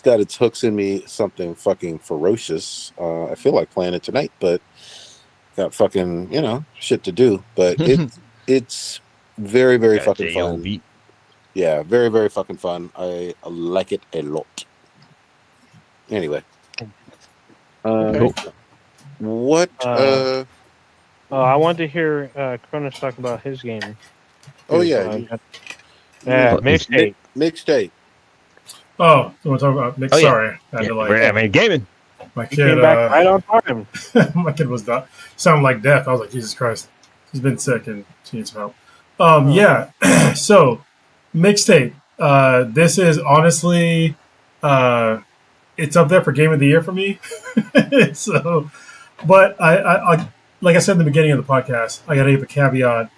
got its hooks in me. Something fucking ferocious. I feel like playing it tonight, but got fucking shit to do. But it's very, very fucking fun. Yeah, very, very fucking fun. I like it a lot. Anyway, Cool. what? I wanted to hear Cronus talk about his game. Oh yeah, mixtape. Mixtape. Oh, you want to talk about mix? Sorry, I had to like gaming. My kid came back right on time. My kid was not sounded like death. I was like, Jesus Christ, she's been sick and she needs some help. Yeah. So mixtape. This is honestly, it's up there for game of the year for me. So, but I like I said in the beginning of the podcast, I got to give a caveat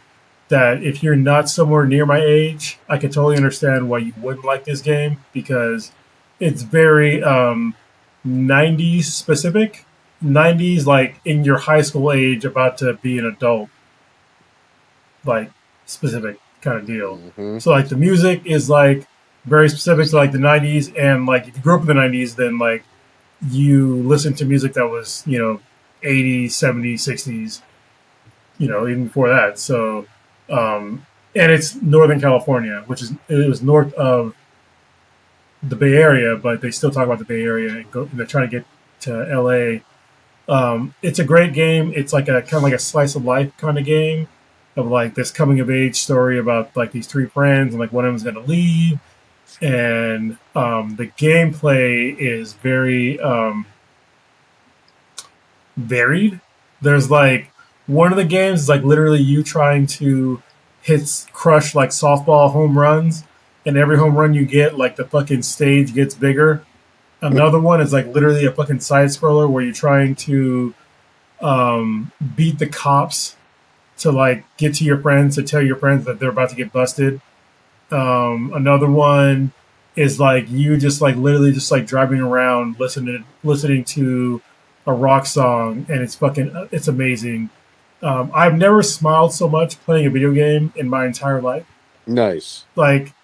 that if you're not somewhere near my age, I can totally understand why you wouldn't like this game because it's very 90s specific. 90s, like in your high school age, about to be an adult, like specific kind of deal. Mm-hmm. So like the music is like very specific to like the 90s, and like if you grew up in the 90s, then like you listen to music that was 80s, 70s, 60s, even before that. So and it's Northern California, it was north of the Bay Area, but they still talk about the Bay Area and they're trying to get to LA. It's a great game. It's like a kind of like a slice of life kind of game of like this coming of age story about like these three friends and like one of them's going to leave. And the gameplay is very varied. There's like one of the games is like literally you trying to crush like softball home runs, and every home run you get, like the fucking stage gets bigger. Another one is like literally a fucking side scroller where you're trying to beat the cops to like get to your friends to tell your friends that they're about to get busted. Another one is like you just like literally just like driving around listening to a rock song, and it's amazing. I've never smiled so much playing a video game in my entire life. Nice. Like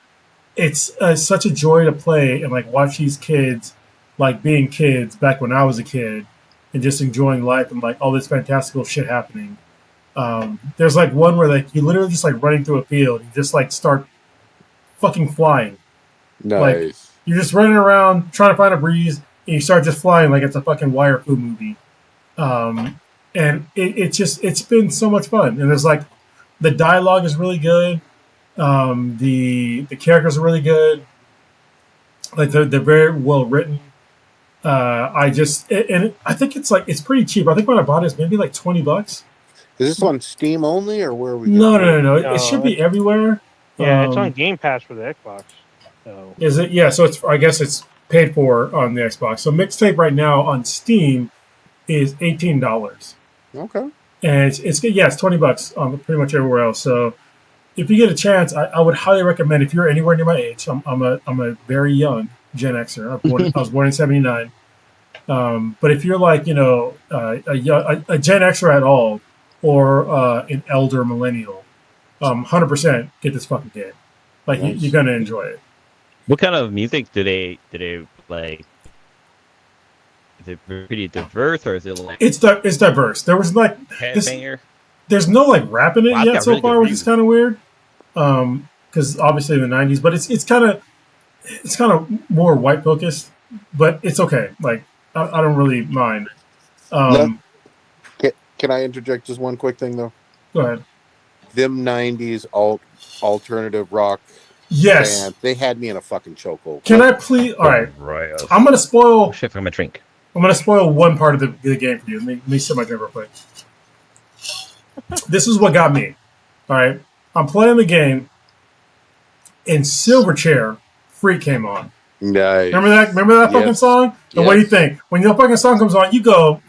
it's such a joy to play and like watch these kids like being kids back when I was a kid and just enjoying life and like all this fantastical shit happening. There's like one where like you literally just like running through a field, you just like start fucking flying. Nice. Like you're just running around trying to find a breeze and you start just flying like it's a fucking wire foo movie. And it's been so much fun. And there's like the dialogue is really good. The characters are really good. Like they're very well written. I think it's pretty cheap. I think when I bought it, it's maybe like $20. Is this on Steam only, or where are we? No. It should be everywhere. Yeah, it's on Game Pass for the Xbox. So. Is it? Yeah. So I guess it's paid for on the Xbox. So Mixtape right now on Steam is $18. Okay. And it's $20 on pretty much everywhere else. So if you get a chance, I would highly recommend if you're anywhere near my age. I'm a very young Gen Xer. I was born in '79. But if you're like a Gen Xer at all, or an elder millennial, 100% get this fucking game. Like nice. You're gonna enjoy it. What kind of music do they like? Is it pretty diverse, or is it like it's diverse? There was like there's no like rap in it yet so far, which is kind of weird. Because obviously in the '90s, but it's kind of more white focused, but it's okay. Like I don't really mind. Can I interject just one quick thing though? Go ahead. Them '90s alternative rock Yes. Man, they had me in a fucking chokehold. Can I please? All right. Right. I'm gonna spoil. Shit from a drink. I'm gonna spoil one part of the game for you. Let me sip my drink real quick. This is what got me. All right. I'm playing the game, and Silverchair Freak came on. Nice. Remember that fucking song? And what do you think? When the fucking song comes on, you go,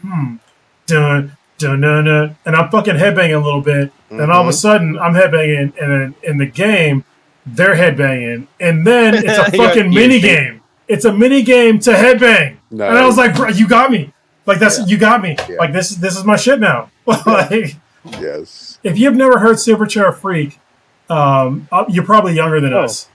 dun, dun, dun, dun, and I'm fucking headbanging a little bit. Mm-hmm. And all of a sudden, I'm headbanging, and then in the game, they're headbanging. And then it's a fucking mini game. It's a mini game to headbang. Nice. And I was like, bro, you got me. Like, you got me. Yeah. Like, this is my shit now. Like, yes. If you've never heard Silverchair Freak, you're probably younger than us.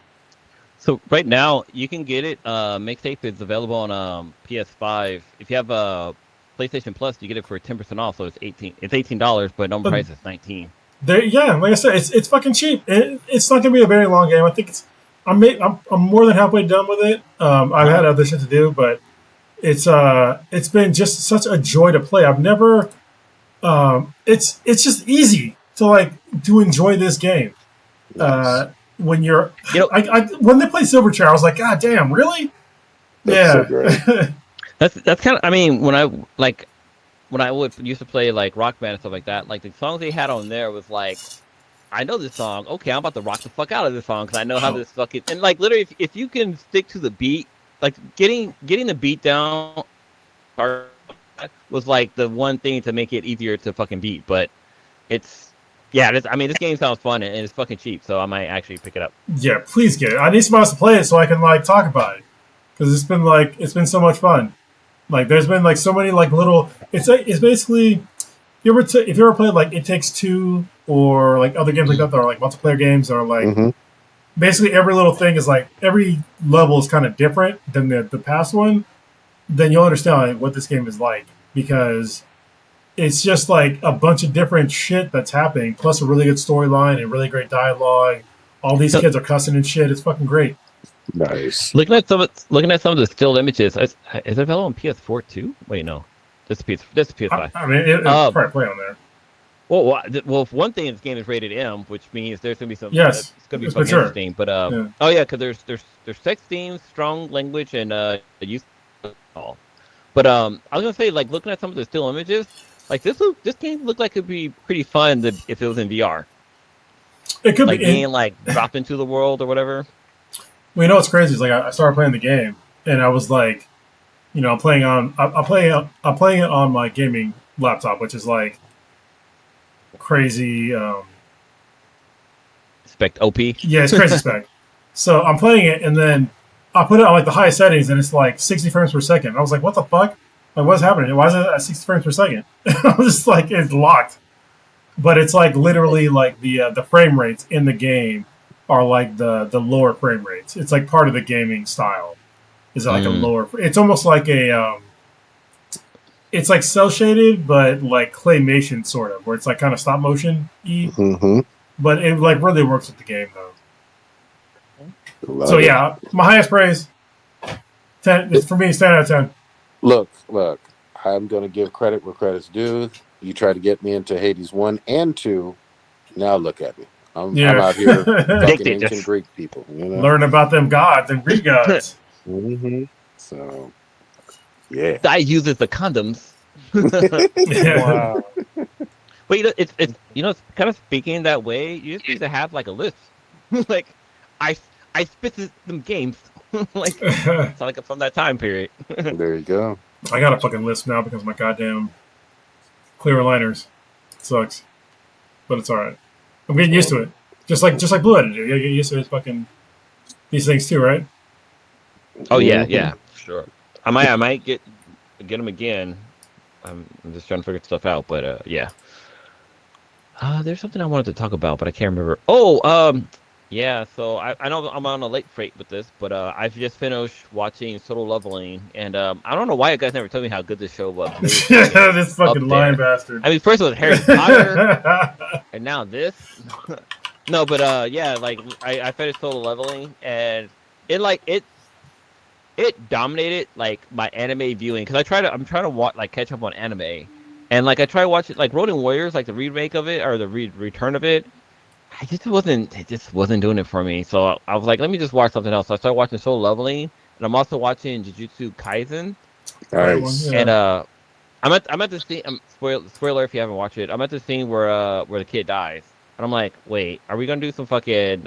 So right now you can get it. Mixtape is available on PS5. If you have a PlayStation Plus, you get it for 10% off. So it's $18, but normal price is $19. Yeah, like I said, it's fucking cheap. It's not gonna be a very long game. I think I'm more than halfway done with it. I've had other shit to do, but it's been just such a joy to play. I've never. It's just easy to enjoy this game. Nice. When you're, when they play Silverchair, I was like, God damn, really? That's so that's kind of. I mean, when I used to play like Rock Band and stuff like that, like the songs they had on there was like, I know this song. Okay, I'm about to rock the fuck out of this song because I know how this fucking and like literally, if you can stick to the beat, like getting the beat down, was like the one thing to make it easier to fucking beat, but it's. Yeah, this game sounds fun and it's fucking cheap, so I might actually pick it up. Yeah, please get it. I need somebody else to play it so I can talk about it, because it's been so much fun. Like there's been so many little. It's basically if you ever played It Takes Two or other games like that that are multiplayer games or basically every little thing is every level is kind of different than the past one. Then you'll understand what this game is like, because it's just a bunch of different shit that's happening, plus a really good storyline and really great dialogue. All these kids are cussing and shit. It's fucking great. Nice. Looking at some of the still images, is it available on PS4 too? Wait, no, this is PS5. I mean, it's probably play on there. Well, one thing, this game is rated M, which means there's gonna be some. Yes, it's gonna be fucking interesting. But because there's sex themes, strong language, and use all. But I was gonna say, looking at some of the still images. This game looked like it'd be pretty fun if it was in VR. It could be being dropped into the world or whatever. Well, you know what's crazy is I started playing the game and I was I'm playing it on my gaming laptop, which is crazy. Spec OP. Yeah, it's crazy spec. So I'm playing it and then I put it on the highest settings and it's 60 frames per second. I was like, what the fuck? What's happening? Why is it at 60 frames per second? I was just it's locked. But it's literally the frame rates in the game are the lower frame rates. It's part of the gaming style. Is a lower. It's almost like a. It's cel shaded, but claymation sort of, where it's kind of stop motion. Mm-hmm. But it really works with the game though. So yeah, my highest praise. 10 for me. It's 10 out of 10. Look, I'm going to give credit where credit's due. You tried to get me into Hades 1 and 2. Now look at me. I'm out here fucking ancient Greek people. Learn about them gods and Greek gods. Mm-hmm. So, yeah. I uses the condoms. Wow. But it's kind of speaking that way. You just need to have a list. I spit them games. It's from that time period. There you go. I got a fucking list now because of my goddamn clear aligners. It sucks, but it's all right. I'm getting used to it. Just like Blue had to do. You get used to fucking these things too, right? Oh yeah, sure. I might get them again. I'm just trying to figure stuff out, but yeah. There's something I wanted to talk about, but I can't remember. Yeah, so I know I'm on a late freight with this, but I've just finished watching Solo Leveling, and I don't know why you guys never told me how good this show was. This fucking lying bastard. I mean, first it was Harry Potter, and now this. No, but yeah, I finished Solo Leveling, and it dominated my anime viewing, because I'm trying to watch catch up on anime, and I try to watch it Ronin Warriors, the remake of it or the return of it. It just wasn't doing it for me. So I was like, let me just watch something else. So I started watching Solo Leveling, and I'm also watching Jujutsu Kaisen. That one, Nice. yeah. And I'm at the scene. Spoiler if you haven't watched it. I'm at the scene where the kid dies, and I'm like, wait, are we gonna do some fucking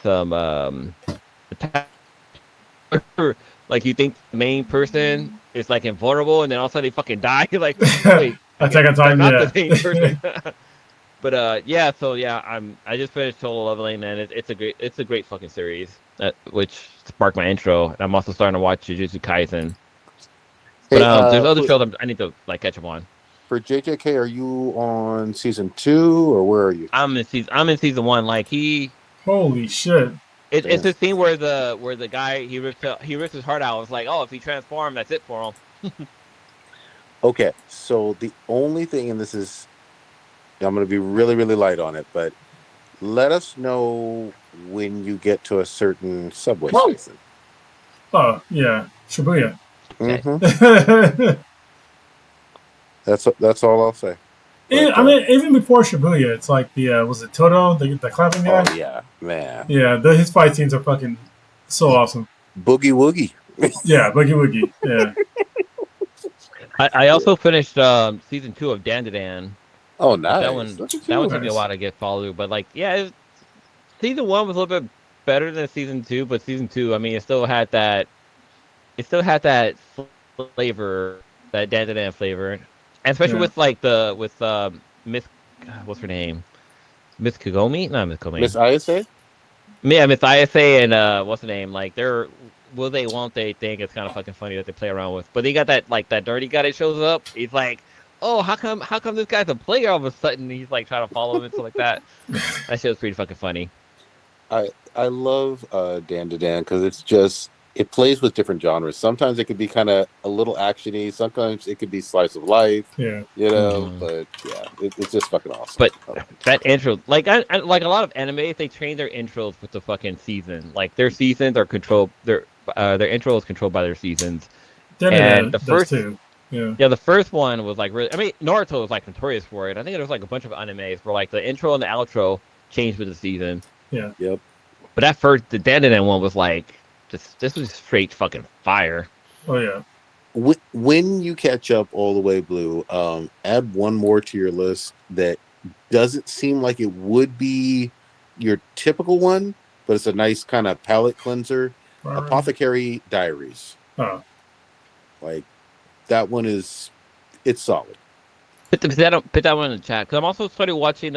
some attack? Like you think the main person is like invulnerable, and then all of a sudden they fucking die? Like, wait, Attack on they're Titan, not yeah. the main person. But yeah, so yeah, I just finished Solo Leveling, and it's a great fucking series, which sparked my intro. And I'm also starting to watch Jujutsu Kaisen. But Hey, there's other shows I need to like catch up on. for JJK, are you on season 2 or where are you? I'm in season 1. Like Holy shit. it's Damn. a scene where the guy he rips his heart out. It's like, oh, if he transforms, that's it for him. Okay, so the only thing, and this is, I'm going to be really, really light on it, but let us know when you get to a certain subway station. Oh, yeah. Shibuya. Okay. Mm-hmm. That's all I'll say. But, I mean, even before Shibuya, it's like was it Toto, the clapping guy? oh yeah, man. Yeah, his fight scenes are fucking so awesome. Boogie Woogie. Yeah, Boogie Woogie. Yeah. I also finished season 2 of Dan. Oh, nice. That one Look at that one you. took me a Nice. while to get followed, but like yeah, season 1 was a little bit better than season 2, but season 2, I mean, it still had that flavor, that Dan flavor, and especially Yeah. with Miss, what's her name, Miss Kagome, not Miss Kagome, Miss Isa? yeah, Miss ISA, and what's the name, like they're will they won't they thing. It's kind of fucking funny that they play around with, but they got that dirty guy that shows up. He's like, oh, how come this guy's a player all of a sudden? He's like trying to follow him and stuff like that. That show's pretty fucking funny. I love Dan because it's just, it plays with different genres. Sometimes it could be kind of a little actiony. Sometimes it could be slice of life. Yeah. But yeah, it's just fucking awesome. But that intro, like I like a lot of anime, they train their intros with the fucking season. Like their seasons are controlled. Their intro is controlled by their seasons. And the first, too. Yeah. the first one was like really. I mean, Naruto was like notorious for it. I think there was like a bunch of animes where like the intro and the outro changed with the season. Yeah. Yep. But the Dan one was like this was straight fucking fire. Oh yeah. When you catch up all the way blue, add one more to your list that doesn't seem like it would be your typical one, but it's a nice kind of palate cleanser. Right. Apothecary Diaries. Oh. Like that one it's solid. Put that one in the chat because I'm also started watching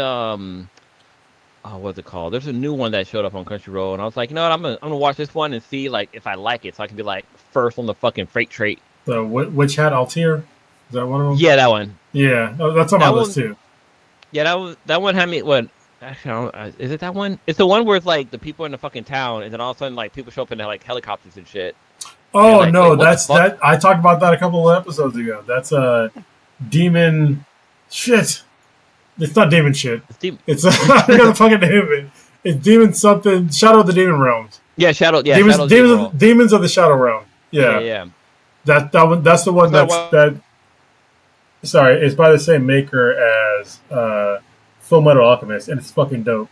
what's it called? There's a new one that showed up on Crunchyroll, and I was like, you know what? I'm gonna watch this one and see like if I like it, so I can be like first on the fucking freight trait. The Witch Hat Altair? Is that one of them? Yeah, that one. Yeah. Oh, that's on my list too. Yeah, that one had me. What? Actually, I don't, is it that one? It's the one where it's like the people in the fucking town, and then all of a sudden like people show up in like helicopters and shit. Oh like, no, wait, that's that. I talked about that a couple of episodes ago. That's a demon shit. It's not demon shit. It's I forgot the fucking name of it. It's demon something. Shadow of the Demon Realms. Yeah, demons of the Shadow Realm. Yeah, yeah. That one. That's the one that. Sorry, it's by the same maker as Full Metal Alchemist, and it's fucking dope.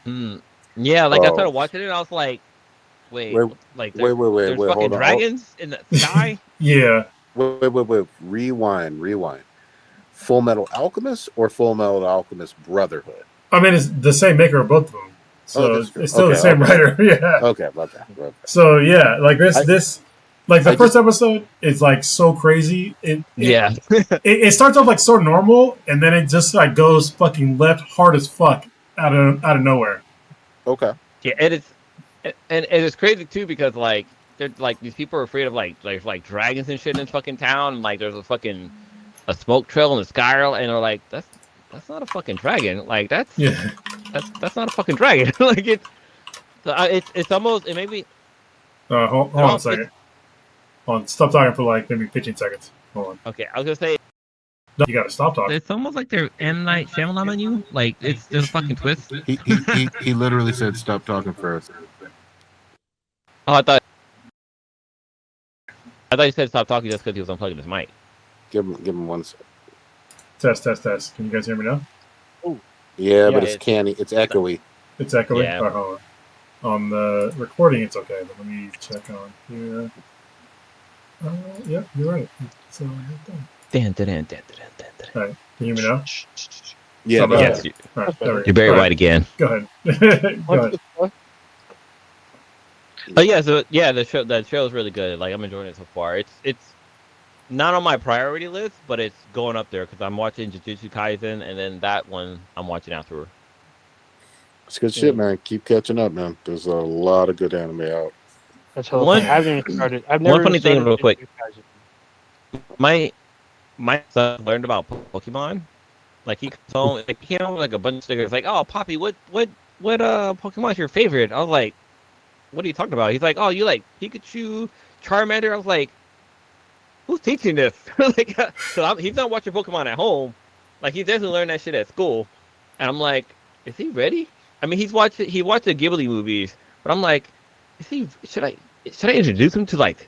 Yeah, like I started watching it, and I was like, wait, there's fucking hold dragons in the sky. Yeah. Wait. Rewind. Full Metal Alchemist or Full Metal Alchemist Brotherhood? I mean, it's the same maker of both of them, so it's still the same writer. Yeah. Okay. So yeah, like this. Like the first episode is like so crazy. It starts off like so normal, and then it just like goes fucking left hard as fuck out of nowhere. Okay. Yeah, and it's crazy too because like they're like these people are afraid of like dragons and shit in this fucking town, and like there's a smoke trail in the sky, and they're like that's not a fucking dragon. Like that's not a fucking dragon. Like it's almost it made me. Hold on a second. Hold on, stop talking for like maybe 15 seconds. Hold on. Okay, I was gonna say. No, you gotta stop talking. It's almost like they're M. Night Shyamalan on you. Like there's a fucking twist. He literally said stop talking first. Oh, I thought you said stop talking just because he was unplugging his mic. Give him one second. Test. Can you guys hear me now? Oh, Yeah, Yeah, but it's canny. It's echoey. It's echoing. Yeah. Hold on. On the recording, it's okay. But let me check on here. Yep, you're right. So, all right. Can you hear me now? Yeah, So, that's Yes, better. All right, there we go. you're very All white again. Go ahead. Go What ahead. the fuck? Oh yeah, so yeah, the show is really good. Like I'm enjoying it so far. It's not on my priority list, but it's going up there because I'm watching Jujutsu Kaisen, and then that one I'm watching afterward. It's good shit, man. Keep catching up, man. There's a lot of good anime out. That's hella One funny. I haven't even started. I've one never even funny thing, started. real quick. Jujutsu Kaisen. My son learned about Pokemon. Like he comes home, like he came home with like a bunch of stickers. Like, oh, Poppy, what Pokemon's your favorite? I was like, what are you talking about? He's like, oh, you like Pikachu, Charmander. I was like, who's teaching this? Like, so he's not watching Pokemon at home. Like, he definitely learned that shit at school. And I'm like, is he ready? I mean, he watched the Ghibli movies, but I'm like, should I introduce him to like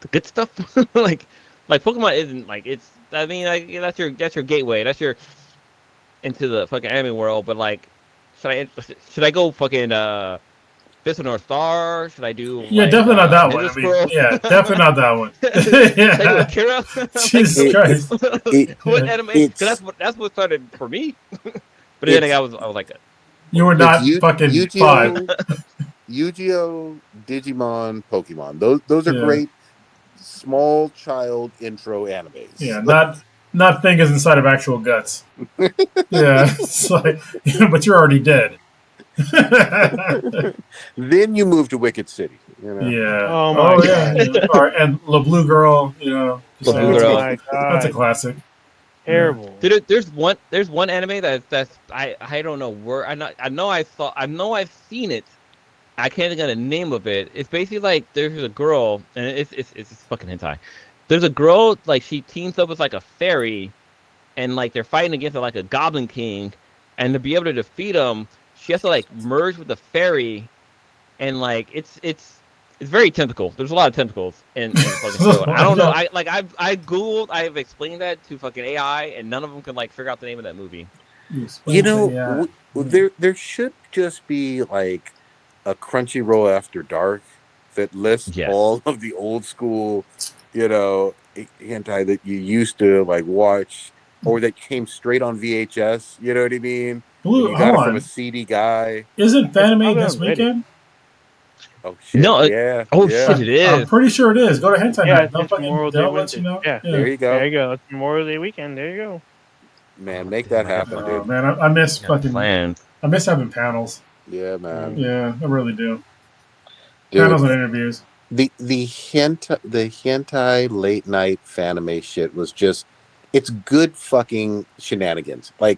the good stuff? like Pokemon isn't like it's. I mean, like, that's your gateway. That's your into the fucking anime world. But like, should I go fucking Fist of North Star? Should I do Yeah, like, definitely not that Ninja one. I mean, Scroll? yeah, definitely not that one. Should I go Yeah. Akira? Jesus Christ. What anime? It's Because that's what started for me. But then I was like, You were it's not fucking 5. Yu-Gi-Oh, Digimon, Pokemon. Those are Yeah. great small child intro animes. Yeah, not fingers inside of actual guts. Yeah, it's like, but you're already dead. Then you move to Wicked City. You know? Yeah. Oh my yeah. god. Or, and La Blue Girl. La Blue Oh Girl. my That's a god. classic. Terrible. dude, there's one anime that's I don't know where I know I've seen it. I can't think of the name of it. It's basically like there's a girl, and it's fucking hentai. There's a girl, like she teams up with like a fairy, and like they're fighting against like a goblin king, and to be able to defeat him, she has to like merge with the fairy, and like it's very tentacle. There's a lot of tentacles in the fucking show. I don't know. I googled, I've explained that to fucking AI, and none of them can like figure out the name of that movie. There should just be like a Crunchyroll After Dark that lists all of the old school, hentai that you used to like watch, or that came straight on VHS. You know what I mean? Blue, you got it from a CD guy. Isn't Fanime this weekend? Oh shit! No, yeah. Shit! It is. I'm pretty sure it is. Go to Hentai Night. It's Memorial Day weekend. Yeah. There you go. There you go. It's Memorial Day weekend. There you go. Man, make that happen, dude. Man, I miss fucking. I miss having panels. Yeah, man. Yeah, I really do. Dude, panels and interviews. The hentai late night Fanime shit was just, it's good fucking shenanigans. Like,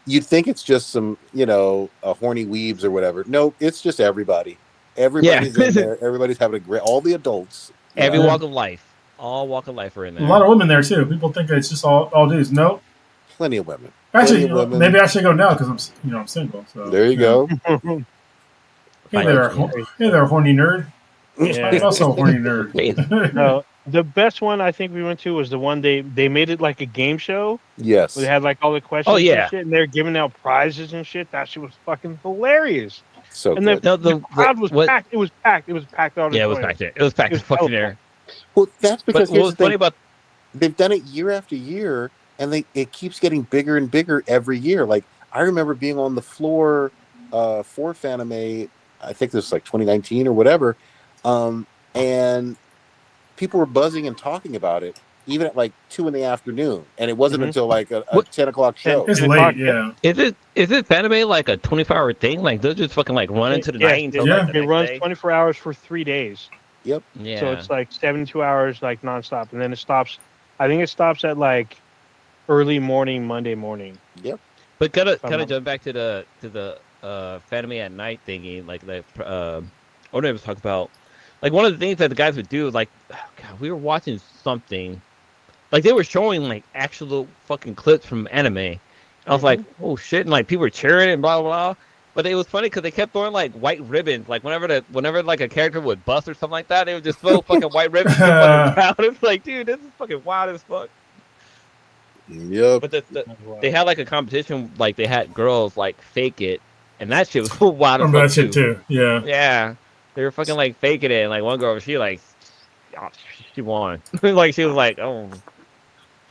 you'd think it's just some, horny weebs or whatever. No, it's just everybody. Everybody's in there. Everybody's having a great. All the adults. Every walk of life. All walk of life are in there. A lot of women there too. People think it's just all dudes. No. Plenty of women. Actually, maybe I should go now because I'm single. So there you go. Hey there, horny nerd. Yeah. I'm also a horny nerd. No, the best one I think we went to was the one they made it like a game show. Yes. Where they had like all the questions and shit, and they're giving out prizes and shit. That shit was fucking hilarious. So and the crowd was packed. It was packed. It was packed out. Yeah, it was packed there. It was packed fucking there. Well, that's because what was funny about they've done it year after year, and it keeps getting bigger and bigger every year. Like, I remember being on the floor for Fanime, I think this was like 2019 or whatever, and people were buzzing and talking about it even at like 2 p.m, and it wasn't until like a 10 o'clock show. It's late, yeah. Is it Fanime like a 24-hour thing? Like they'll just fucking like run into the night until like it runs 24 hours for 3 days. Yep. Yeah. So it's like 72 hours like nonstop, and then it stops. I think it stops at like early morning Monday morning. Yep. But kind of jump back to the Fanime at night thingy, like Oda was talking about. Like one of the things that the guys would do, like, God, we were watching something, like they were showing like actual fucking clips from anime. I was like, oh shit, and like people were cheering and blah blah blah. But it was funny because they kept throwing like white ribbons, like whenever like a character would bust or something like that, they would just throw fucking white ribbons around. It's like, dude, this is fucking wild as fuck. Yep. But they had like a competition, like they had girls like fake it, and that shit was wild as Remember fuck that shit too. Yeah. Yeah, they were fucking like faking it, and like one girl, she like, oh, she won. Like she was like, oh,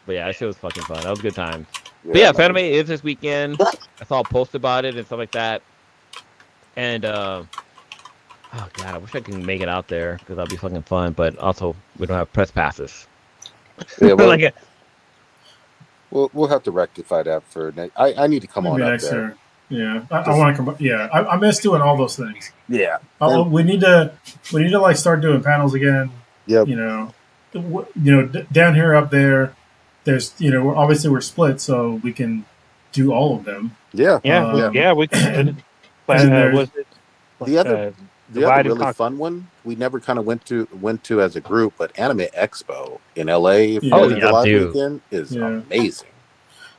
but yeah, that shit was fucking fun. That was a good time. But Yeah, yeah, man. Fanime is this weekend. I saw a post about it and stuff like that. And oh god, I wish I could make it out there because that'd be fucking fun. But also, we don't have press passes. Yeah, well, Like, we'll have to rectify that for next. I need to come Maybe on up next there. year. Yeah, I want to come. Yeah, I miss doing all those things. Yeah. We need to like start doing panels again. Yep. Down here, up there. There's obviously we're split, so we can do all of them. Yeah. We can. Was it The other really Conquer. fun one we never kind of went to as a group, but Anime Expo in LA Yeah. for the July dude. weekend is amazing.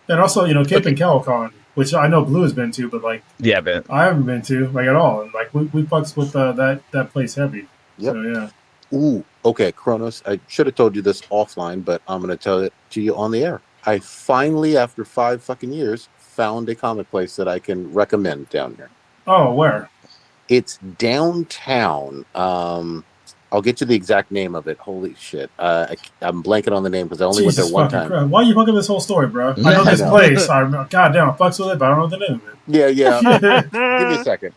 And also, Cape and Calicon, which I know Blue has been to, but like but I haven't been to like at all. And like we fucks with that place heavy. Yep. So yeah. Ooh, okay, Kronos. I should have told you this offline, but I'm gonna tell it to you on the air. I finally, after 5 fucking years, found a comic place that I can recommend down here. Oh, where? It's downtown. I'll get you the exact name of it. Holy shit. I'm blanking on the name because I only went there one time. Christ. Why are you fucking this whole story, bro? I know this place. Goddamn, I fucks with it, but I don't know the name of it. Yeah. Give me a second.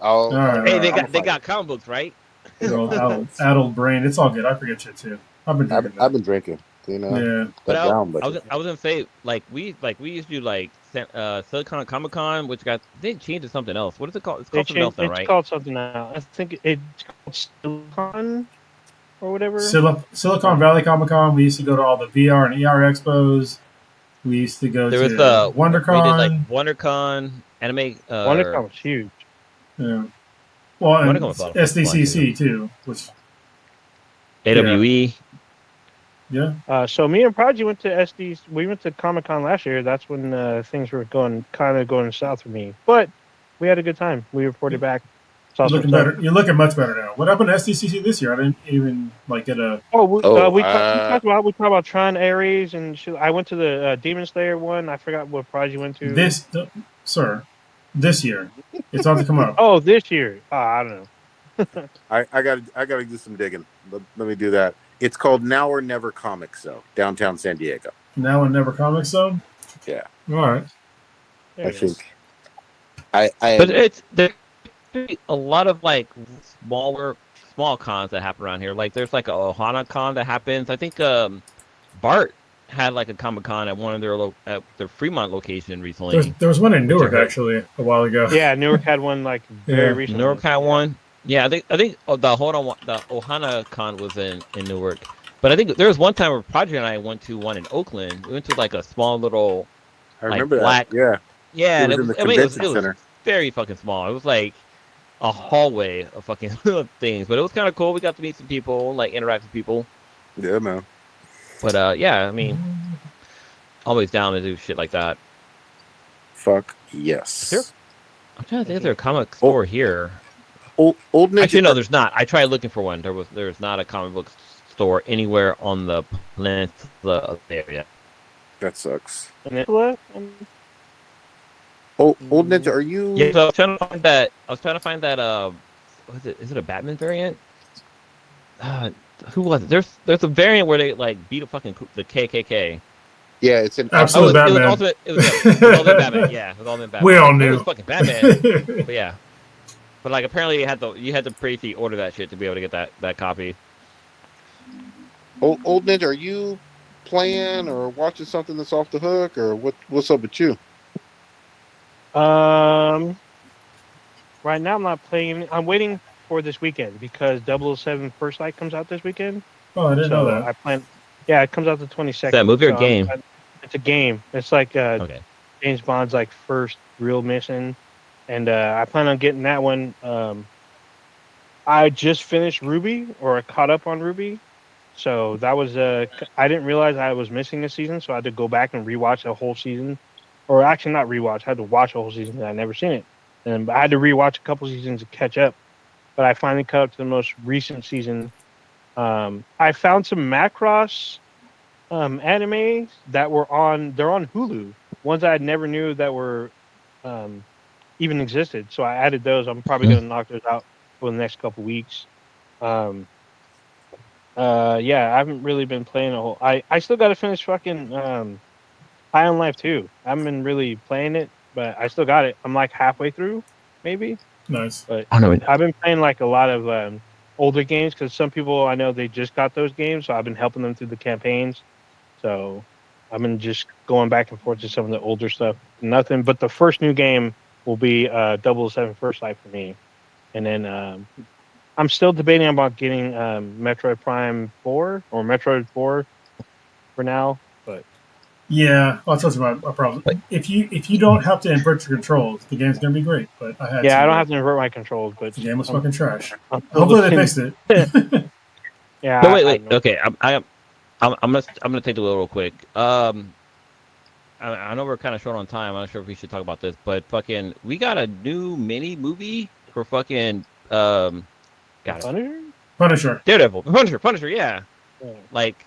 They got comic books, right? Adult brain. It's all good. I forget shit too. I've been drinking. Yeah. But I was gonna say, like we used to do like Silicon Comic Con, which they changed to something else. What is it called? It's called something else now, right? It's called something else. I think it's called Silicon or whatever. Silicon Valley Comic Con. We used to go to all the VR and ER expos. We used to go to WonderCon. We did like WonderCon, anime. WonderCon was huge. Yeah. Well, and SDCC too, which AWE. Yeah. So me and Prodigy went to SD. We went to Comic Con last year. That's when things were going south for me. But we had a good time. We reported back. You're looking better. You're looking much better now. What happened to SDCC this year? I didn't even get a. We talked about Tron Ares and shit. I went to the Demon Slayer one. I forgot what Prodigy went to. This year, it's about to come up. Oh, this year. I don't know. I gotta do some digging. Let me do that. It's called Now or Never Comics Zone, downtown San Diego. Now or Never Comics Zone? Yeah. All right. I think. But there's a lot of like small cons that happen around here. Like there's like a Ohana con that happens. I think Bart had like a Comic Con at one of their Fremont location recently. There was one in Newark actually a while ago. Yeah, Newark had one like very recently. Newark had one. Yeah, I think the Ohana Con was in Newark, but I think there was one time where Project and I went to one in Oakland. We went to like a small little. I remember that. Yeah, and it was very fucking small. It was like a hallway of fucking things, but it was kind of cool. We got to meet some people, like interact with people. Yeah, man. But yeah, I mean, always down to do shit like that. Fuck yes. I'm trying to think if there's a comic store here. Old Ninja. Actually, no, there's not. I tried looking for one. There's not a comic book store anywhere on the peninsula area. That sucks. Peninsula? Old Ninja, are you? Yeah, so I was trying to find that. Is it a Batman variant? Who was it? There's a variant where they like beat the KKK. Yeah, it's an absolute Batman. It was Ultimate Batman. Yeah, it was Ultimate Batman. We all knew. It was fucking Batman. But yeah. But like apparently you had to pre-order that shit to be able to get that copy. Old Ninja, are you playing or watching something that's off the hook, or what's up with you? Right now I'm not playing. I'm waiting for this weekend because 007 First Light comes out this weekend. Oh, I didn't know that. Yeah, it comes out the 22nd. Is that a movie or game? It's a game. It's like James Bond's like first real mission. And I plan on getting that one. I just finished Ruby, or I caught up on Ruby. So that was I didn't realize I was missing a season, so I had to go back and rewatch the whole season. Or actually not rewatch, I had to watch the whole season because I'd never seen it. And I had to rewatch a couple seasons to catch up. But I finally caught up to the most recent season. I found some Macross Animes that were they're on Hulu. Ones I never knew that were even existed. So I added those. I'm probably gonna knock those out for the next couple weeks. Um, yeah, I haven't really been playing a whole. I still got to finish fucking High on Life too. I haven't been really playing it, but I still got it. I'm like halfway through, maybe. Nice. But I know. I've been playing like a lot of older games because some people I know they just got those games, so I've been helping them through the campaigns. So I've been just going back and forth to some of the older stuff. Nothing, but the first new game will be 007 First Light for me, and then I'm still debating about getting Metroid Prime 4 or Metroid 4 for now. But Yeah, I'll tell you my problem. If you don't have to invert your controls, the game's gonna be great. But I had yeah, to. I don't have to invert my controls, but The game was fucking trash. I'm Hopefully they looking- fixed it. Yeah, But I wait. don't know. Okay, I'm gonna take the wheel real quick. I know we're kind of short on time. I'm not sure if we should talk about this, but fucking, we got a new mini movie for fucking got it. Punisher? Punisher. Daredevil, Punisher, yeah. Yeah. Like,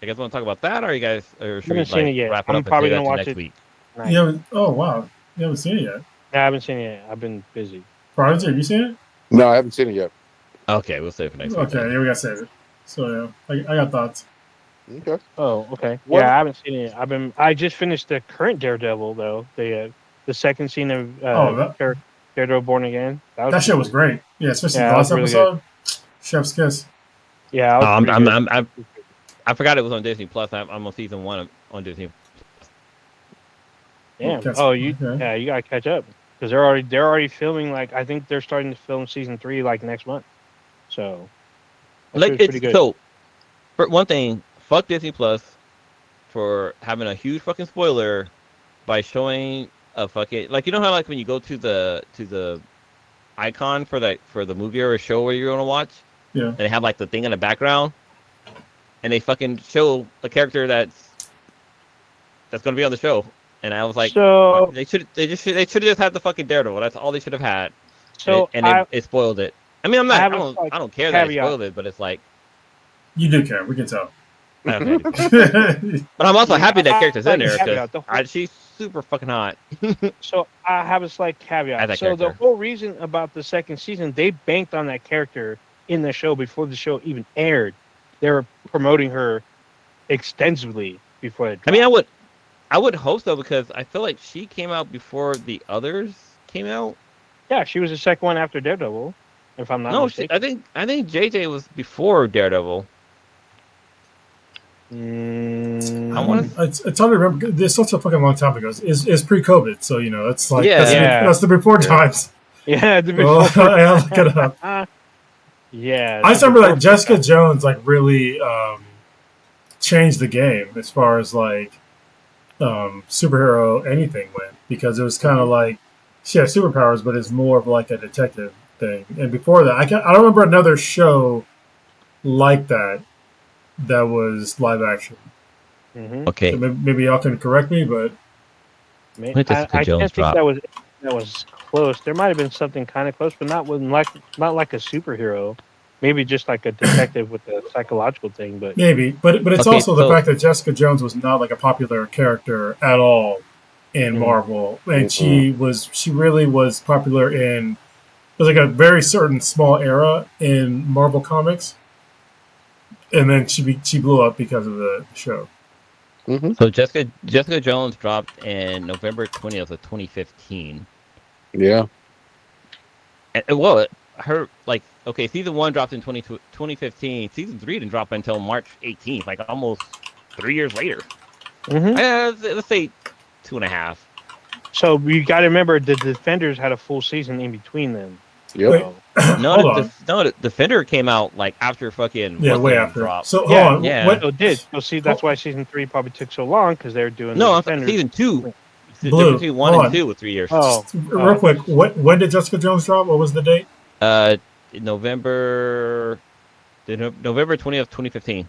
you guys want to talk about that, or you guys, or should we Haven't seen it like yet. wrap it I'm up and probably save gonna that to watch next it. week? Nice. You haven't? Oh wow, you haven't seen it yet. No, I haven't seen it yet. I've been busy. Prodigy, have you seen it? No, I haven't seen it yet. Okay, we'll save it for next week. Okay, then. yeah, we gotta save it. So yeah, I got thoughts. Okay. Oh, okay. What- Yeah, I haven't seen it yet. I just finished the current Daredevil though. The second scene of Daredevil Born Again. That shit was great. Yeah, especially Yeah, the last that was episode. Chef's kiss. Yeah, I was pretty good. I forgot it was on Disney Plus. I'm on season 1 on Disney. Damn. That's- Oh, you okay. yeah, you gotta catch up because they're already filming. Like I think they're starting to film season 3 like next month. So that Like, show's pretty good. so, for one thing, fuck Disney Plus for having a huge fucking spoiler by showing a fucking, like, you know how like when you go to the icon for the movie or a show where you're gonna watch, Yeah. and they have like the thing in the background, and they fucking show a character that's gonna be on the show, and I was like, So- fuck, they should have just had the fucking Daredevil. That's all they should have had. So It spoiled it. I mean, I don't care that it caveat. spoiled it, but it's like, You do care. We can tell. okay. But I'm also happy that character's in there caveat, because she's super fucking hot. So I have a slight As caveat. a So the character. whole reason about the second season, they banked on that character in the show before the show even aired. They were promoting her extensively before it. I mean, I would hope so because I feel like she came out before the others came out. Yeah, she was the second one after Daredevil, if I'm not No, mistaken. I think JJ was before Daredevil. Mm, I want to. It's hard to remember. This such a fucking long time ago. It's pre-COVID, so you know it's like Yeah. that's the before Yeah. times. Yeah, Well, I look it up. yeah. I the remember like before- Jessica Jones like really changed the game as far as like superhero anything went because it was kind of like she had superpowers, but it's more of like a detective thing. And before that, I don't remember another show like that was live action. Mhm. Okay, So maybe y'all can correct me, but Man, When did Jessica I Jones can't think drop? that was close. There might have been something kind of close, but not like a superhero. Maybe just like a detective with a psychological thing. But maybe. But it's Okay, also the so- fact that Jessica Jones was not like a popular character at all in Mhm. Marvel, and she really was popular in. There's like a very certain small era in Marvel comics, and then she blew up because of the show. so Jessica Jones dropped in November 20th of 2015. Yeah. And, well, her like okay, season 1 dropped in 2015. Season 3 didn't drop until March 18th, like almost 3 years later. Mhm. Let's say 2.5. So you got to remember the Defenders had a full season in between them. Yep. Wait. So, No, Hold the Defender came out like after fucking Yeah, way Wonder after. dropped. So hold Yeah, on. yeah. What, so it did. So see, that's why season 3 probably took so long because they're doing No, the I'm saying Defenders. season 2. The Blue, difference between 1 hold and on. 2 was 3 years. Oh, real quick, when did Jessica Jones drop? What was the date? November 20th, 2015.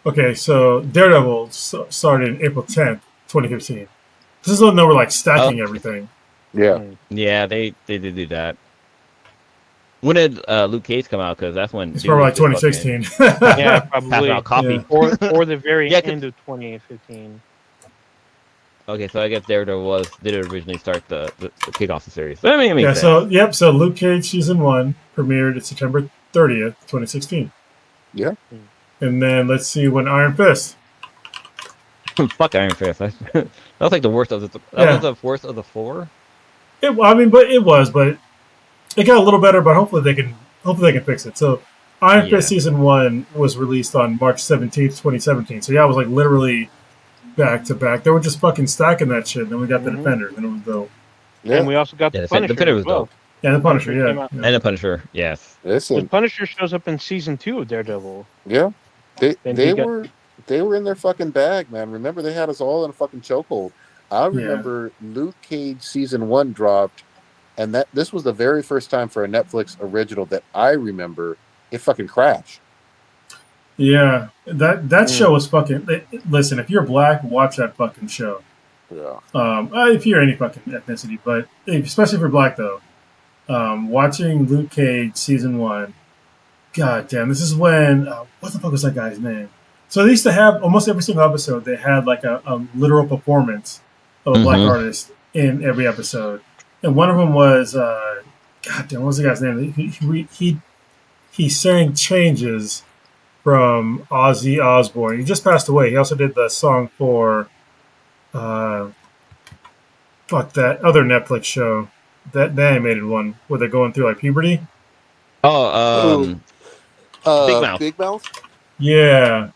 Okay, so Daredevil started April 10th, 2015. This is when they were like stacking Oh. everything. Yeah. Yeah, they did do that. When did Luke Cage come out? Because that's when It's dude probably was like just 2016. Yeah, passing probably. out coffee. Or the very Yeah, 'cause- end of 2015. okay, so I guess Daredevil did originally start the kick off the series. So, I mean, it makes Yeah, sense. so Luke Cage season 1 premiered September 30th, 2016. Yeah. And then let's see when Iron Fist. Fuck Iron Fist. That was like the worst of the. That was Yeah. the worst of the 4. But it got a little better, but hopefully they can fix it. So Iron Fist Yeah. season 1 was released on March 17th, 2017. So yeah, it was like literally back to back. They were just fucking stacking that shit. And then we got the Defenders, and it was dope. Yeah. And we also got Yeah, the the Punisher Defender as was well. dope. Yeah, the Punisher, came yeah. out. And the Punisher, yes. The Listen, Punisher shows up in season 2 of Daredevil. yeah. They Then they he got- were they were in their fucking bag, man. Remember they had us all in a fucking chokehold. I Yeah. remember Luke Cage season 1 dropped, and that this was the very first time for a Netflix original that I remember it fucking crashed. Yeah, that show was fucking. Listen, if you're black, watch that fucking show. Yeah. If you're any fucking ethnicity, but especially if you're black though, watching Luke Cage season 1. God damn, this is when what the fuck was that guy's name? So they used to have almost every single episode. They had like a literal performance of a black artist in every episode, and one of them was God damn, what was the guy's name? He sang "Changes" from Ozzy Osbourne. He just passed away. He also did the song for fuck that other Netflix show, the animated one where they're going through like puberty. Oh, Big Mouth. Big Mouth. Yeah,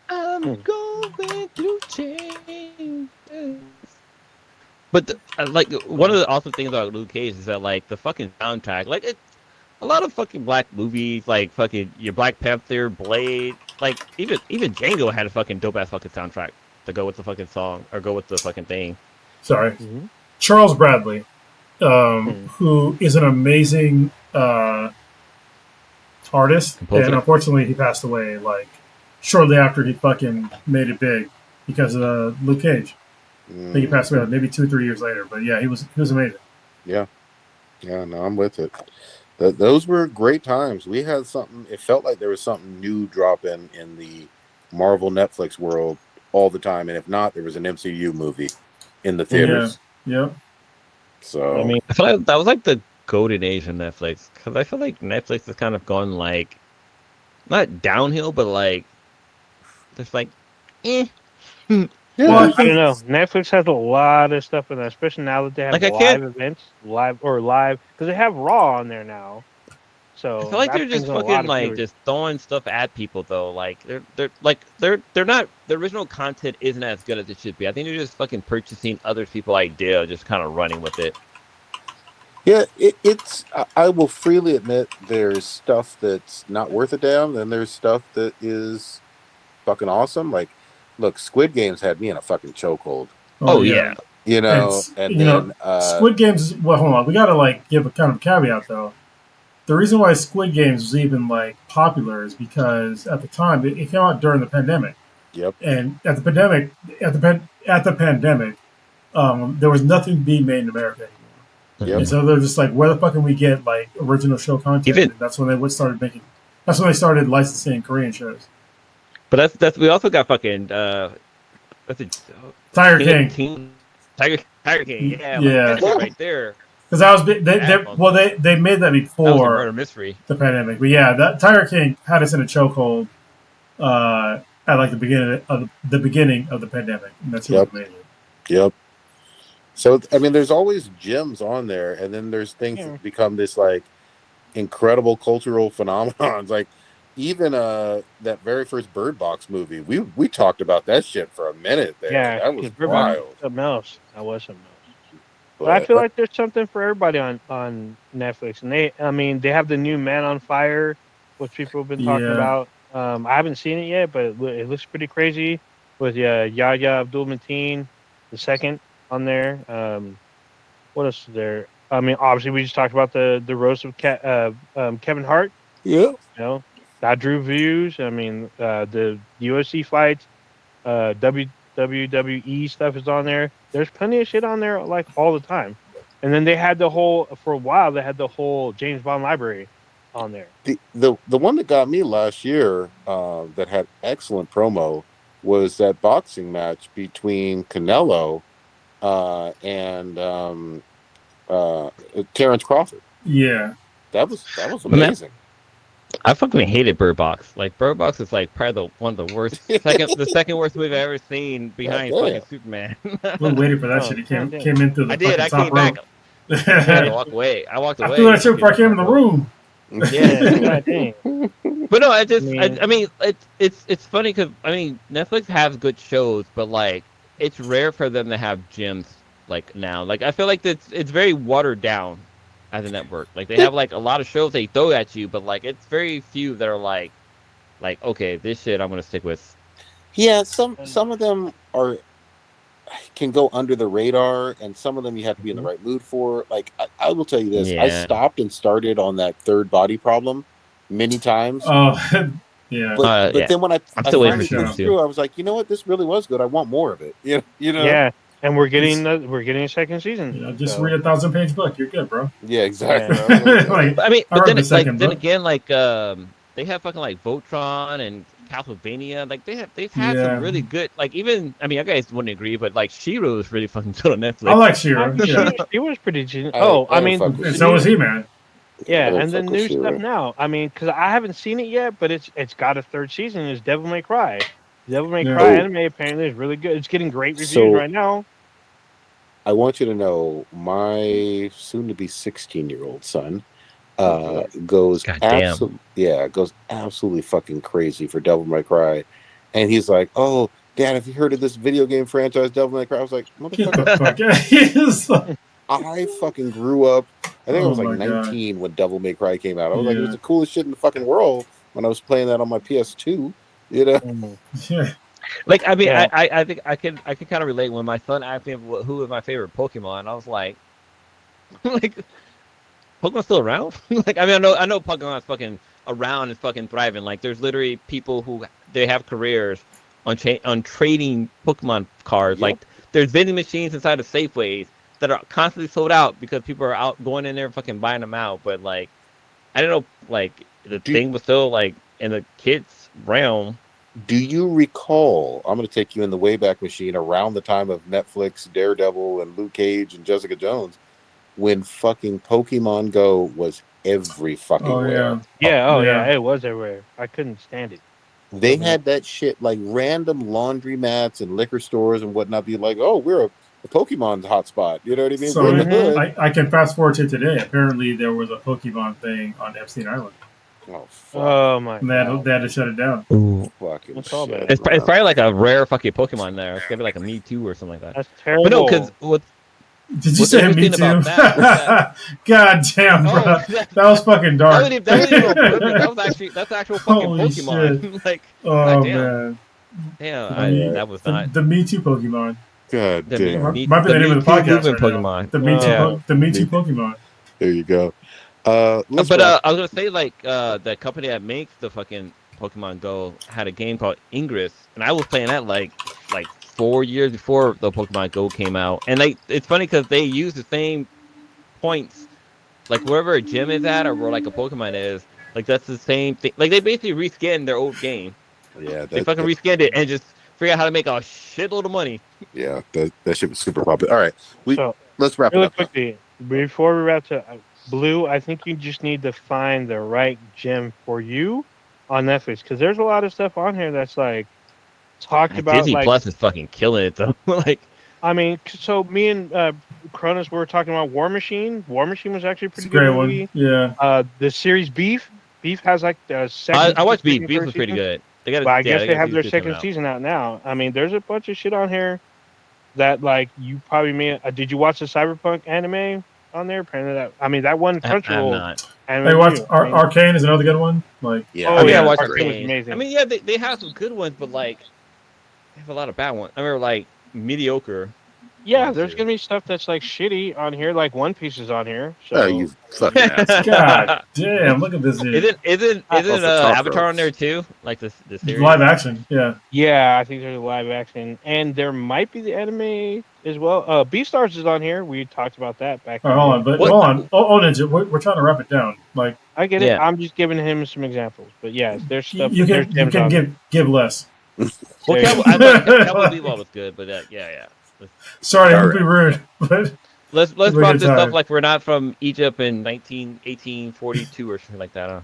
I'm going through change. But like one of the awesome things about Luke Cage is that like the fucking soundtrack, like a lot of fucking black movies, like fucking your Black Panther, Blade, like even Django had a fucking dope ass fucking soundtrack to go with the fucking song or go with the fucking thing. sorry, Charles Bradley, who is an amazing artist, Composer. and unfortunately he passed away like shortly after he fucking made it big because of Luke Cage. I think he passed away like maybe 2 or 3 years later, but yeah, he was amazing. Yeah, no, I'm with it. Those were great times. We had something. It felt like there was something new dropping in the Marvel Netflix world all the time, and if not, there was an MCU movie in the theaters. Yeah. So I mean, I feel like that was like the golden age of Netflix because I feel like Netflix has kind of gone like not downhill, but like just like Well, I don't know. Netflix has a lot of stuff in there, especially now that they have Like, I live can't- events, live because they have Raw on there now. So I feel like that they're just brings in a lot fucking of like viewers. just throwing stuff at people though. Like they're not the original content isn't as good as it should be. I think they're just fucking purchasing other people's idea, just kind of running with it. yeah, it's. I will freely admit there's stuff that's not worth a damn, and there's stuff that is fucking awesome. Like, look, Squid Games had me in a fucking chokehold. Oh yeah. You know, and then Squid Games. Well, hold on. We gotta like give a kind of caveat though. The reason why Squid Games was even like popular is because at the time it came out during the pandemic. Yep. And at the pandemic, there was nothing being made in America anymore. Yep. And so they're just like, where the fuck can we get like original show content? Even- And that's when they started making. That's when they started licensing Korean shows. But that's we also got fucking what's it? Tiger King. Tiger King. Yeah. Yeah. Like, that's it right there. Because that was they made that That was a before murder mystery. the pandemic. But yeah, that Tiger King had us in a chokehold at like the beginning of the pandemic. And that's Yep. amazing. Yep. So I mean, there's always gems on there, and then there's things that become this like incredible cultural phenomenons. Like even that very first Bird Box movie, we talked about that shit for a minute there. Yeah, That was 'cause Bird Box wild. was something else. That was something else. But I feel like there's something for everybody on Netflix, and they have the new Man on Fire, which people have been talking Yeah. about. I haven't seen it yet, but it looks pretty crazy with Yahya Abdul-Mateen the second on there. What else is there? I mean, obviously we just talked about the roast of Kevin Hart. yeah. You know, that drew views. I mean, the UFC fights, WWE stuff is on there. There's plenty of shit on there like all the time. And then they had the whole for a while. They had the whole James Bond library on there. The one that got me last year that had excellent promo was that boxing match between Canelo and Terrence Crawford. Yeah. That was Man, amazing. I fucking hated Bird Box. Like Bird Box is like probably one of the worst, the second worst movie I've ever seen behind fucking Superman. We waited for that Oh, shit. It God damn. came in through the I did. I fucking came top back. rope. I had to walk away. I walked away. I threw that shit before I came in the room. Yeah, God dang. But no, I I mean, it's funny because I mean, Netflix has good shows, but like, it's rare for them to have gems like now. Like, I feel like it's very watered down as a network. Like, they have like a lot of shows they throw at you, but like, it's very few that are like, okay, this shit I'm gonna stick with. Yeah, some of them can go under the radar, and some of them you have to be in the right mood for. Like I will tell you this: I Yeah. stopped and started on that Third Body Problem many times. Oh, yeah. But Yeah. then when I I'm still waiting finally for season pushed 2. through, I was like, you know what, this really was good. I want more of it. You know. Yeah, and we're getting a second season. You know, just so. read a 1,000-page book. You're good, bro. Yeah, exactly. Yeah. Like, I mean, I but read then the like second then book. again, like they have fucking like Voltron and Castlevania. Like they've had Yeah. some really good, like, even, I mean, I guys wouldn't agree, but like She-Ra is really fucking good on Netflix. I like She-Ra. Yeah. She was pretty decent. I mean, fuck with And so was He-Man. yeah, I and the fuck with new stuff She-Ra. now. I mean, because I haven't seen it yet, but it's got a third season. It's Devil May Cry. Devil May Yeah. Cry Oh. anime apparently is really good. It's getting great reviews So- right now. I want you to know my soon-to-be 16-year-old son goes God damn. goes absolutely fucking crazy for Devil May Cry, and he's like, "Oh, Dad, have you heard of this video game franchise, Devil May Cry?" I was like, Get "Motherfucker, the fuck out. He's like, I fucking grew up. I think I Oh was like my God. 19 when Devil May Cry came out. I was like, it was Yeah. the coolest shit in the fucking world when I was playing that on my PS2. You know, yeah. Like, I mean, Yeah. I think I can kind of relate when my son asked me who is my favorite Pokemon. I was like, like, Pokemon's still around? Like, I mean, I know Pokemon's fucking around and fucking thriving. Like, there's literally people who they have careers on trading Pokemon cards. Yep. Like, there's vending machines inside of Safeways that are constantly sold out because people are out going in there and fucking buying them out. But like, I don't know, like, the thing was still like in the kids' realm. do you recall? I'm going to take you in the Wayback Machine around the time of Netflix, Daredevil, and Luke Cage and Jessica Jones, when fucking Pokemon Go was every fucking Oh, where. yeah. Yeah, it was everywhere. I couldn't stand it. They had that shit like random laundromats and liquor stores and whatnot. Be like, oh, we're a Pokemon hotspot. You know what I mean? So We're in the hood. I can fast forward to today. Apparently, there was a Pokemon thing on Epstein Island. Oh, fuck. Oh my And god. they had to shut it down. Fucking That's all shit, bad. It's probably like a rare fucking Pokemon there. It's gonna be like a MeeToo or something like that. That's terrible. But no, because what? Did you What's say Me interesting Too? about God damn, bro. Oh, that was fucking dark. That wasn't even that was actually that's actual fucking Holy Pokemon. Like, Oh, goddamn. man. That was not The Me Too Pokemon. God the damn. Might be the name of the Me Too podcast movement right now. Pokemon. The Me Too, Yeah. the Me Too Pokemon. There you go. Let's But wrap. I was gonna say, like, the company that makes the fucking Pokemon Go had a game called Ingress, and I was playing that like 4 years before the Pokemon Go came out. And like, it's funny because they use the same points, like wherever a gym is at or where like a Pokemon is. Like, that's the same thing. Like, they basically reskinned their old game. Yeah, They fucking reskinned it and just figure out how to make a shitload of money. yeah, that shit was super popular. All right, So, let's wrap it really up. quickly, before we wrap to Blue, I think you just need to find the right gym for you on Netflix, because there's a lot of stuff on here that's like talked about. Disney Like, Plus is fucking killing it though. Like, I mean, so me and Cronus were talking about War Machine. War Machine was actually a It's pretty a great good movie. one. Yeah. The series Beef has like the second. I watched Beef. second, Beef third was pretty season. good. They got. But I guess they have their season second out. season out now. I mean, there's a bunch of shit on here that like you probably may. Did you watch the Cyberpunk anime on there? Apparently, that one I'm Crunchyroll not. anime. Hey, watch I mean, Arcane is another good one. Like, Yeah, Oh I mean, yeah, I watched Arcane was Arcane. amazing. I mean, yeah, they have some good ones, but like, they have a lot of bad ones. I remember like mediocre. Yeah, One, there's two. gonna be stuff that's like shitty on here, like One Piece is on here. Oh, So you fucking asshole. God damn! Look at this dude. Isn't Oh, for top Avatar on there ropes. too? Like the series? Live action. Yeah. yeah, I think there's a live action, and there might be the anime as well. Beastars is on here. We talked about that back All in right, hold the. on, but What? hold on. Oh, Ninja, we're trying to wrap it down. Like I get it. Yeah. I'm just giving him some examples, but yes, there's stuff. you There's can gems on there. give less. Well, There you go. I thought Cowboy Bebop was good, but yeah. Sorry, I All would be rude, but Let's we're drop getting this stuff tired. like we're not from Egypt in 1842 or something like that.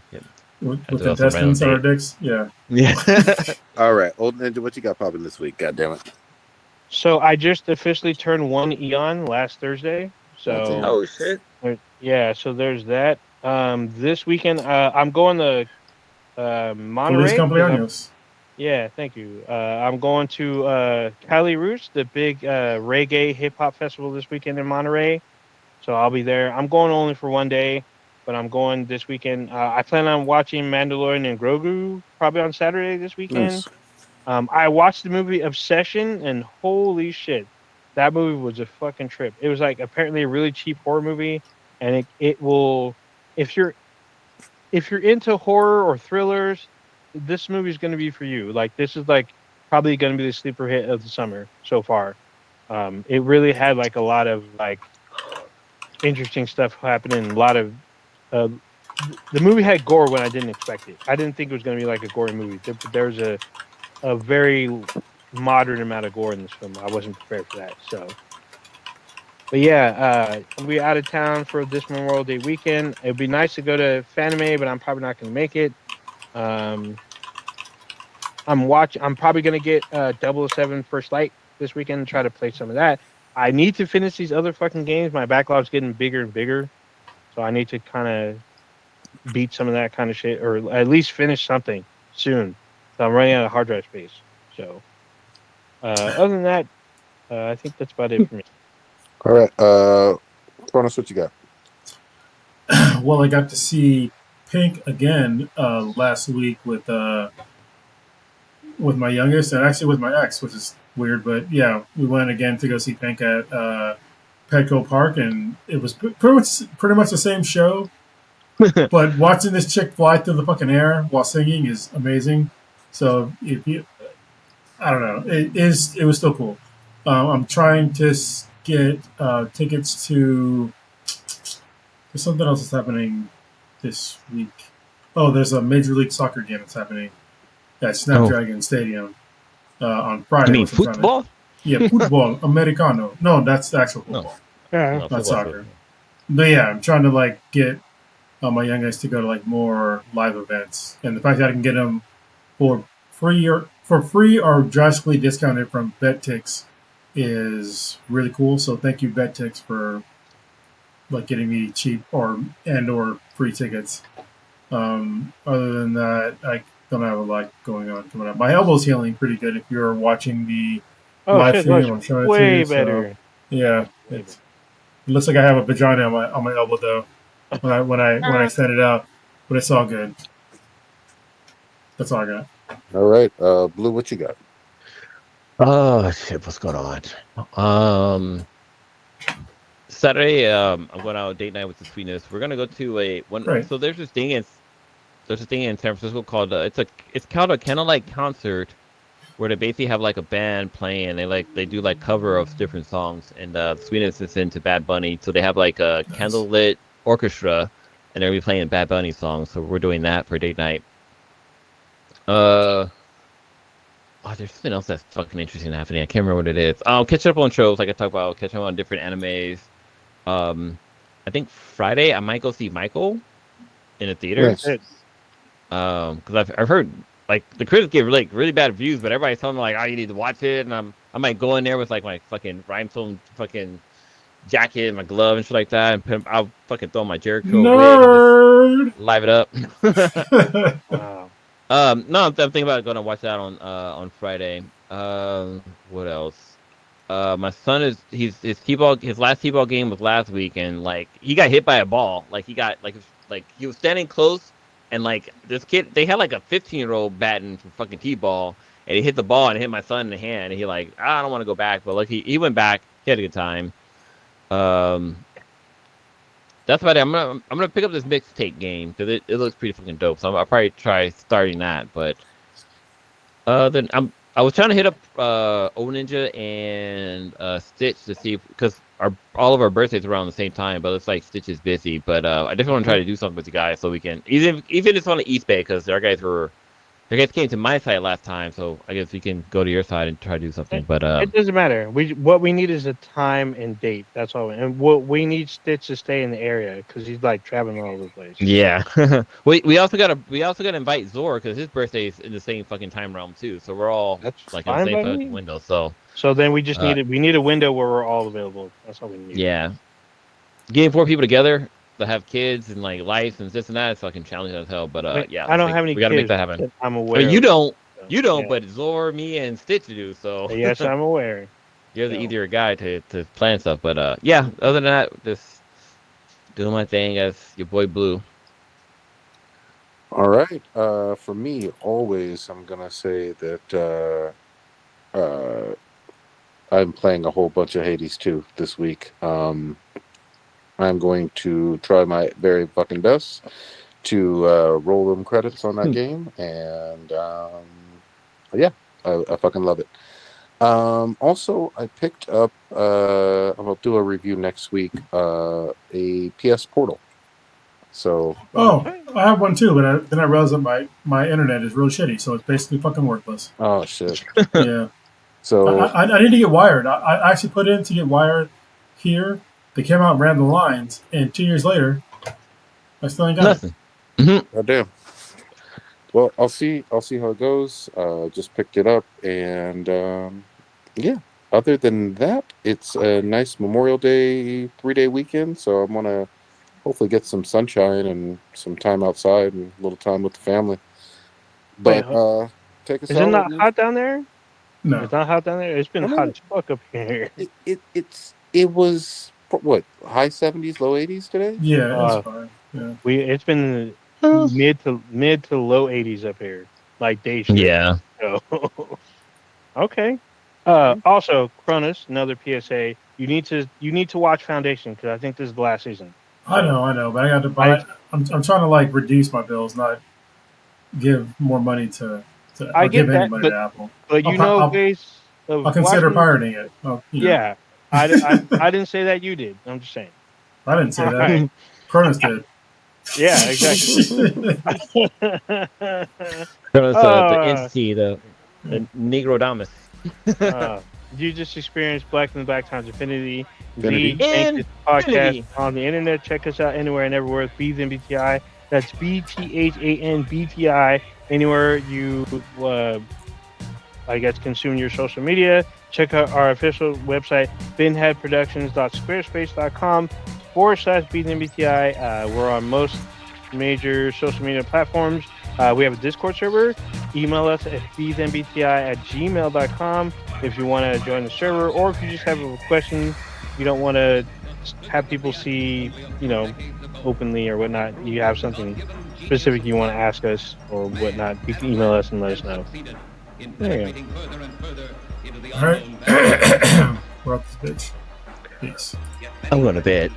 With threw out some random intestines on our date. dicks. Yeah. Yeah. All right, old ninja, what you got popping this week? God damn it. So I just officially turned 1 eon last Thursday. So Oh, shit. yeah, so there's that. This weekend, I'm going to Feliz Monterey. cumpleaños. Yeah, thank you. I'm going to Cali Roots, the big reggae hip hop festival this weekend in Monterey. So I'll be there. I'm going only for 1 day, but I'm going this weekend. I plan on watching Mandalorian and Grogu probably on Saturday this weekend. nice. I watched the movie Obsession, and holy shit, that movie was a fucking trip. It was like apparently a really cheap horror movie, and it will if you're into horror or thrillers, this movie is going to be for you. Like this is like probably going to be the sleeper hit of the summer so far. It really had like a lot of like interesting stuff happening. A lot of the movie had gore when I didn't expect it. I didn't think it was going to be like a gory movie. There's a very moderate amount of gore in this film. I wasn't prepared for that. So, but yeah, I'll be out of town for this Memorial Day weekend. It'd be nice to go to Fanime, but I'm probably not going to make it. Um, I'm probably going to get 007 First Light this weekend and try to play some of that. I need to finish these other fucking games. My backlog's getting bigger and bigger, so I need to kind of beat some of that kind of shit, or at least finish something soon. So I'm running out of hard drive space. So, other than that, I think that's about it for me. All right, Kronos, what you got? Well, I got to see Pink again last week with my youngest and actually with my ex, which is weird, but yeah, we went again to go see Pink at Petco Park, and it was pretty much the same show. But watching this chick fly through the fucking air while singing is amazing. So if you, I don't know, it was still cool. I'm trying to get tickets to. There's something else that's happening this week. Oh, there's a Major League Soccer game that's happening at Snapdragon Stadium on Friday. You mean football? Yeah, football americano. No, that's the actual football. No. Yeah. No, Not football, soccer. football. But yeah, I'm trying to like get my young guys to go to like more live events, and the fact that I can get them for free or drastically discounted from BetTix is really cool. So thank you BetTix for like getting me cheap or free tickets. Other than that, I don't have a lot going on coming up. My elbow's healing pretty good. If you're watching the live stream, I'm showing it to way you. better. So, yeah, it looks like I have a vagina on my elbow though when I send it out, but it's all good. That's all I got. All right, Blue, what you got? Oh shit! What's going on? Saturday, I'm going out date night with the Sweetness. We're gonna go to Right. So there's this thing in San Francisco called it's called a candlelight concert, where they basically have like a band playing. They do like cover of different songs, and Sweetness is into Bad Bunny, so they have like a candlelit orchestra, and they'll be playing Bad Bunny songs. So we're doing that for date night. There's something else that's fucking interesting happening. I can't remember what it is. I'll catch up on shows, like I talked about. I'll catch up on different animes. I think Friday I might go see Michael in a theater. Nice. Because I've heard like the critics give really bad reviews, but everybody's telling me like, oh, you need to watch it, and I might go in there with like my fucking rhinestone fucking jacket and my glove and shit like that, and I'll fucking throw my Jericho Nerd. wig and just live it up. Wow. No, I'm thinking about going to watch that on Friday. What else? My son his last T-ball game was last week, and like he got hit by a ball. Like he got like he was standing close, and like this kid, they had like a 15-year-old batting for fucking T-ball, and he hit the ball and hit my son in the hand, and he like, I don't want to go back, but like he went back, He had a good time. That's about it. I'm gonna pick up this mixtape game because it looks pretty fucking dope. So I'll probably try starting that. But then I was trying to hit up O Ninja and Stitch to see because all of our birthdays are around the same time, but it's like Stitch is busy. But I definitely want to try to do something with you guys so we can even if it's on the East Bay because our guys came to my side last time, so I guess we can go to your side and try to do something. But It doesn't matter. What we need is a time and date. That's all. And what we need Stitch to stay in the area because he's like traveling all over the place. yeah, we also gotta invite Zor because his birthday is in the same fucking time realm too. So we're all That's like in the fine same by fucking me. window. So then we just need a window where we're all available. That's all we need. yeah, getting 4 people together that have kids and like life and this and that is fucking challenging as hell. But yeah, I don't have any. We gotta kids make that happen. I'm aware. You don't, Yeah. but Zor, me, and Stitch do. So Yes, I'm aware. you're the easier guy to plan stuff. But yeah, other than that, just doing my thing as your boy Blue. All right. For me, always, I'm gonna say that I'm playing a whole bunch of Hades 2 this week. I'm going to try my very fucking best to roll them credits on that game, and yeah, I fucking love it. Also, I picked up. I'll do a review next week. A PS Portal. So. I have one too, but then I realized that my internet is real shitty, so it's basically fucking worthless. Oh shit. Yeah. So I need to get wired. I actually put in to get wired here. They came out and ran the lines, and 2 years later, I still ain't got Nothing. Oh damn. Well, I'll see how it goes. Just picked it up, and yeah. Other than that, it's a nice Memorial Day 3-day weekend, so I'm gonna hopefully get some sunshine and some time outside and a little time with the family. But take us out. Is it not hot down there? No. It's not hot down there. It's been hot as fuck up here. It was what, high 70s, low 80s today? Yeah, that's fine. Yeah. It's been mid to low 80s up here, like day shift. Yeah. So, okay. Also, Cronus, another PSA. You need to watch Foundation because I think this is the last season. I know, but I got to buy. I'm trying to like reduce my bills, not give more money to I get give that, any money to Apple. But guys, I'll consider pirating it. Yeah, I didn't say that. You did. I'm just saying. I didn't say that. Cronus did. Yeah, exactly. Cronus, the entity, the Negrodamus. You just experienced Black and Black times Infinity. Infinity. Make this podcast on the internet. Check us out anywhere and everywhere. Beathan BTI. That's BTHAN BTI. Anywhere you, I guess, consume your social media. Check out our official website, binheadproductions.squarespace.com/BTI. We're on most major social media platforms. We have a Discord server. Email us at beathandbti@gmail.com if you want to join the server, or if you just have a question you don't want to have people see, openly or whatnot. You have something specific you want to ask us or whatnot. You can email us and let us know. There you go. All right. We're up this bitch. Peace. I'm going to bed.